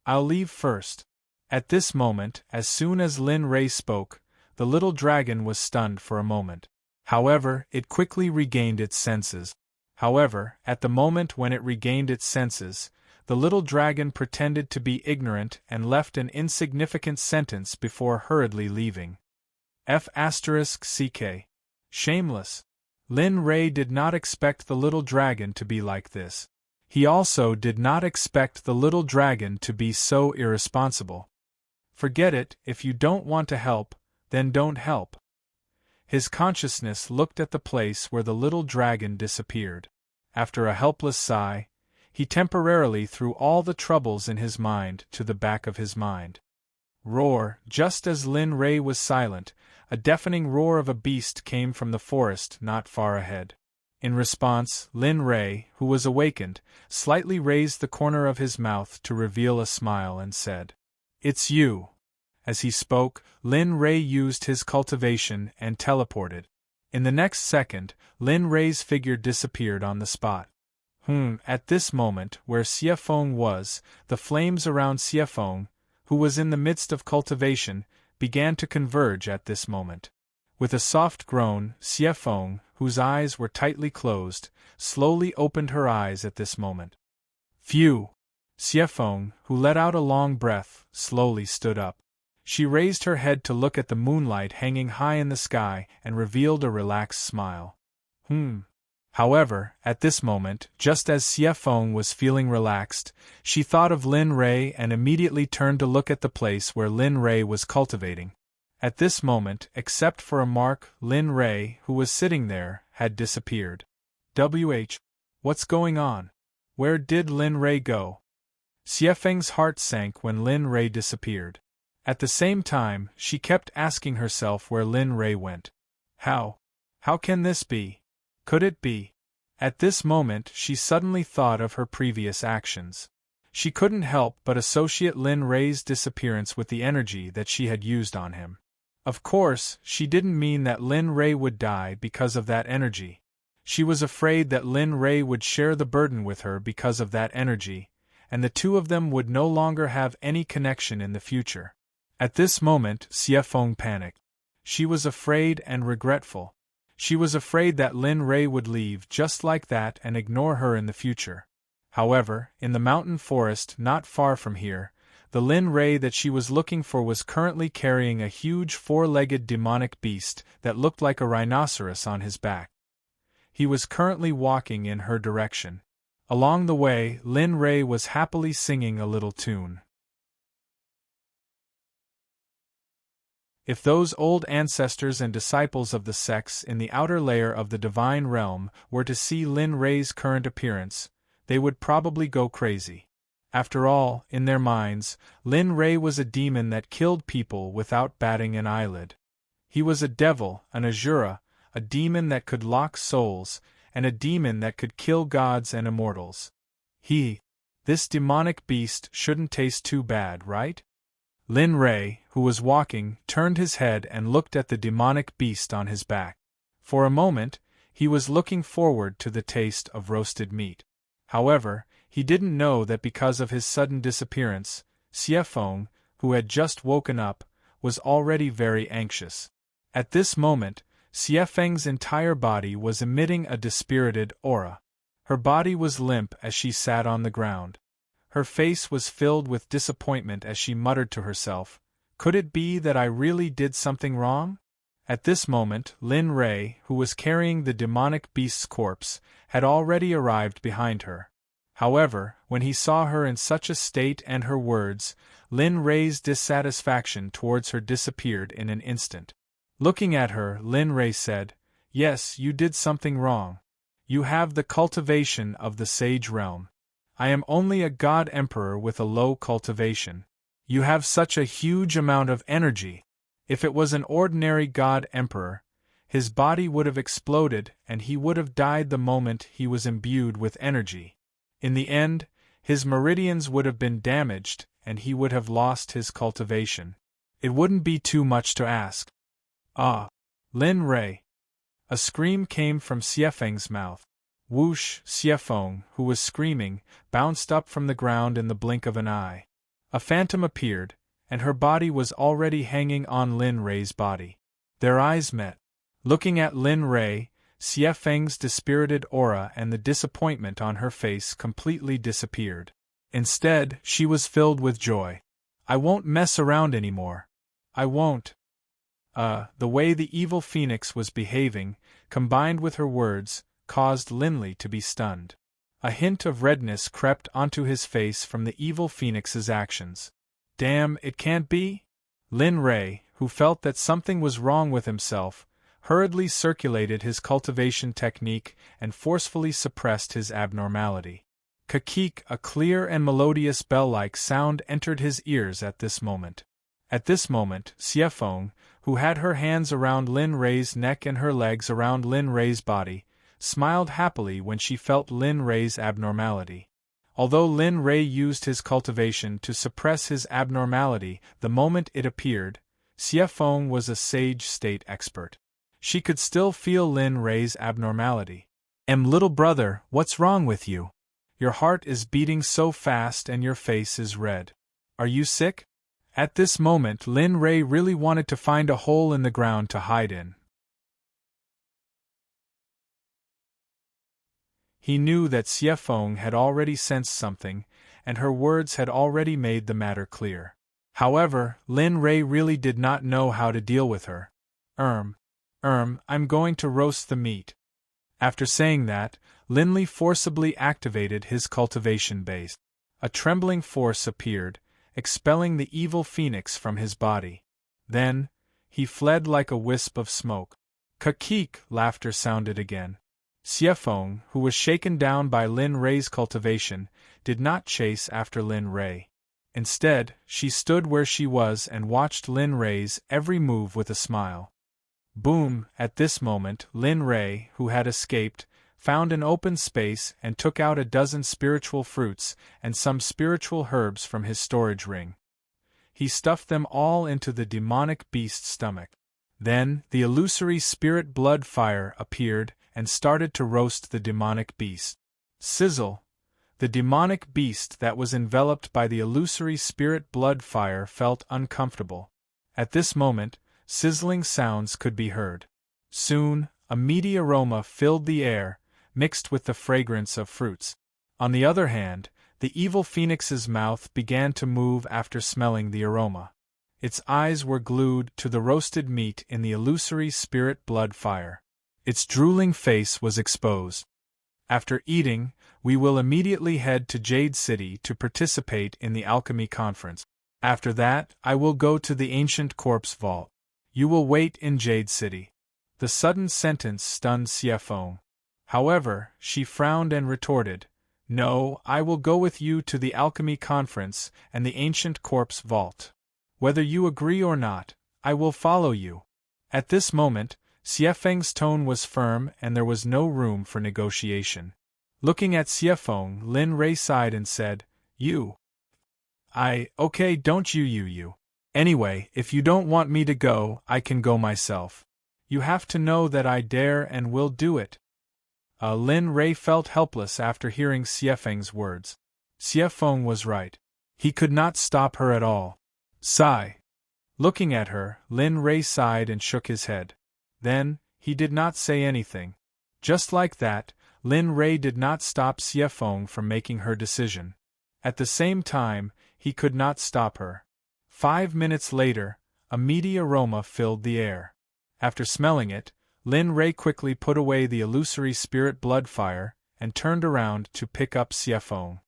I'll leave first. At this moment, as soon as Lin Ray spoke, the little dragon was stunned for a moment. However, it quickly regained its senses. However, at the moment when it regained its senses, the little dragon pretended to be ignorant and left an insignificant sentence before hurriedly leaving. F***ck. Shameless. Lin Ray did not expect the little dragon to be like this. He also did not expect the little dragon to be so irresponsible. Forget it, if you don't want to help, then don't help. His consciousness looked at the place where the little dragon disappeared. After a helpless sigh, he temporarily threw all the troubles in his mind to the back of his mind. Roar! Just as Lin Ray was silent, a deafening roar of a beast came from the forest not far ahead. In response, Lin Ray, who was awakened, slightly raised the corner of his mouth to reveal a smile and said, "It's you." As he spoke, Lin Ray used his cultivation and teleported. In the next second, Lin Ray's figure disappeared on the spot. At this moment, where Xie Feng was, the flames around Xie Feng, who was in the midst of cultivation, began to converge at this moment. With a soft groan, Xie Feng, whose eyes were tightly closed, slowly opened her eyes at this moment. Phew! Xie Feng, who let out a long breath, slowly stood up. She raised her head to look at the moonlight hanging high in the sky and revealed a relaxed smile. However, at this moment, just as Xie Feng was feeling relaxed, she thought of Lin Ray and immediately turned to look at the place where Lin Ray was cultivating. At this moment, except for a mark, Lin Ray, who was sitting there, had disappeared. What's going on? Where did Lin Ray go? Xie Feng's heart sank when Lin Ray disappeared. At the same time, she kept asking herself where Lin Ray went. How can this be? Could it be? At this moment, she suddenly thought of her previous actions. She couldn't help but associate Lin Ray's disappearance with the energy that she had used on him. Of course, she didn't mean that Lin Ray would die because of that energy. She was afraid that Lin Ray would share the burden with her because of that energy, and the two of them would no longer have any connection in the future. At this moment, Xie Feng panicked. She was afraid and regretful. She was afraid that Lin Ray would leave just like that and ignore her in the future. However, in the mountain forest not far from here, the Lin Ray that she was looking for was currently carrying a huge four-legged demonic beast that looked like a rhinoceros on his back. He was currently walking in her direction. Along the way, Lin Ray was happily singing a little tune. If those old ancestors and disciples of the sects in the outer layer of the divine realm were to see Lin Ray's current appearance, they would probably go crazy. After all, in their minds, Lin Ray was a demon that killed people without batting an eyelid. He was a devil, an Asura, a demon that could lock souls, and a demon that could kill gods and immortals. This demonic beast shouldn't taste too bad, right? Lin Ray, who was walking, turned his head and looked at the demonic beast on his back. For a moment, he was looking forward to the taste of roasted meat. However, he didn't know that because of his sudden disappearance, Xiefeng, who had just woken up, was already very anxious. At this moment, Xiefeng's entire body was emitting a dispirited aura. Her body was limp as she sat on the ground. Her face was filled with disappointment as she muttered to herself, "Could it be that I really did something wrong?" At this moment, Lin Rei, who was carrying the demonic beast's corpse, had already arrived behind her. However, when he saw her in such a state and her words, Lin Rei's dissatisfaction towards her disappeared in an instant. Looking at her, Lin Rei said, "Yes, you did something wrong. You have the cultivation of the sage realm. I am only a god emperor with a low cultivation. You have such a huge amount of energy. If it was an ordinary god emperor, his body would have exploded and he would have died the moment he was imbued with energy. In the end, his meridians would have been damaged and he would have lost his cultivation. It wouldn't be too much to ask." "Ah! Lin Rei!" A scream came from Xiefeng's mouth. Whoosh! Xiefeng, who was screaming, bounced up from the ground in the blink of an eye. A phantom appeared, and her body was already hanging on Lin Rei's body. Their eyes met. Looking at Lin Rei, Xiefeng's dispirited aura and the disappointment on her face completely disappeared. Instead, she was filled with joy. "I won't mess around anymore. I won't." The way the evil phoenix was behaving, combined with her words, caused Linley to be stunned. A hint of redness crept onto his face from the evil phoenix's actions. "Damn, it can't be?" Lin Rei, who felt that something was wrong with himself, hurriedly circulated his cultivation technique and forcefully suppressed his abnormality. Kakik, a clear and melodious bell-like sound entered his ears at this moment. At this moment, Xiefeng, who had her hands around Lin Rei's neck and her legs around Lin Rei's body, smiled happily when she felt Lin Rei's abnormality. Although Lin Rei used his cultivation to suppress his abnormality the moment it appeared, Xiefeng was a sage state expert. She could still feel Lin Rei's abnormality. Little brother, what's wrong with you? Your heart is beating so fast and your face is red. Are you sick?" At this moment Lin Rei really wanted to find a hole in the ground to hide in. He knew that Xiefeng had already sensed something, and her words had already made the matter clear. However, Lin Rei really did not know how to deal with her. I'm going to roast the meat." After saying that, Linley forcibly activated his cultivation base. A trembling force appeared, expelling the evil phoenix from his body. Then, he fled like a wisp of smoke. "Kakik!" Laughter sounded again. Xiefeng, who was shaken down by Lin Rei's cultivation, did not chase after Lin Rei. Instead, she stood where she was and watched Lin Rei's every move with a smile. Boom! At this moment, Lin Rei, who had escaped, found an open space and took out a dozen spiritual fruits and some spiritual herbs from his storage ring. He stuffed them all into the demonic beast's stomach. Then, the illusory spirit blood fire appeared and started to roast the demonic beast. Sizzle! The demonic beast that was enveloped by the illusory spirit blood fire felt uncomfortable. At this moment, sizzling sounds could be heard. Soon, a meaty aroma filled the air, mixed with the fragrance of fruits. On the other hand, the evil phoenix's mouth began to move after smelling the aroma. Its eyes were glued to the roasted meat in the illusory spirit blood fire. Its drooling face was exposed. "After eating, we will immediately head to Jade City to participate in the alchemy conference. After that, I will go to the ancient corpse vault. You will wait in Jade City." The sudden sentence stunned Xiefeng. However, she frowned and retorted, "No, I will go with you to the alchemy conference and the ancient corpse vault. Whether you agree or not, I will follow you." At this moment, Xiefeng's tone was firm and there was no room for negotiation. Looking at Xiefeng, Lin Rei sighed and said, Okay, don't you. Anyway, if you don't want me to go, I can go myself. You have to know that I dare and will do it." Lin Rei felt helpless after hearing Xiefeng's words. Xiefeng was right. He could not stop her at all. Sigh. Looking at her, Lin Ray sighed and shook his head. Then, he did not say anything. Just like that, Lin Ray did not stop Xie Feng from making her decision. At the same time, he could not stop her. 5 minutes later, a meaty aroma filled the air. After smelling it, Lin Ray quickly put away the illusory spirit blood fire and turned around to pick up Xie Feng.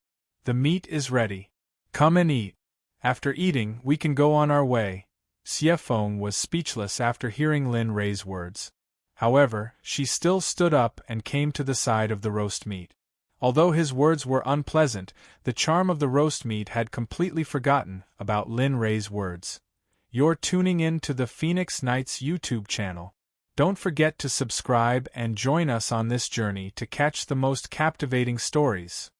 The meat is ready. Come and eat. After eating, we can go on our way. Xie Feng was speechless after hearing Lin Ray's words. However, she still stood up and came to the side of the roast meat. Although his words were unpleasant, the charm of the roast meat had completely forgotten about Lin Ray's words. You're tuning in to the Phoenix Knights YouTube channel. Don't forget to subscribe and join us on this journey to catch the most captivating stories.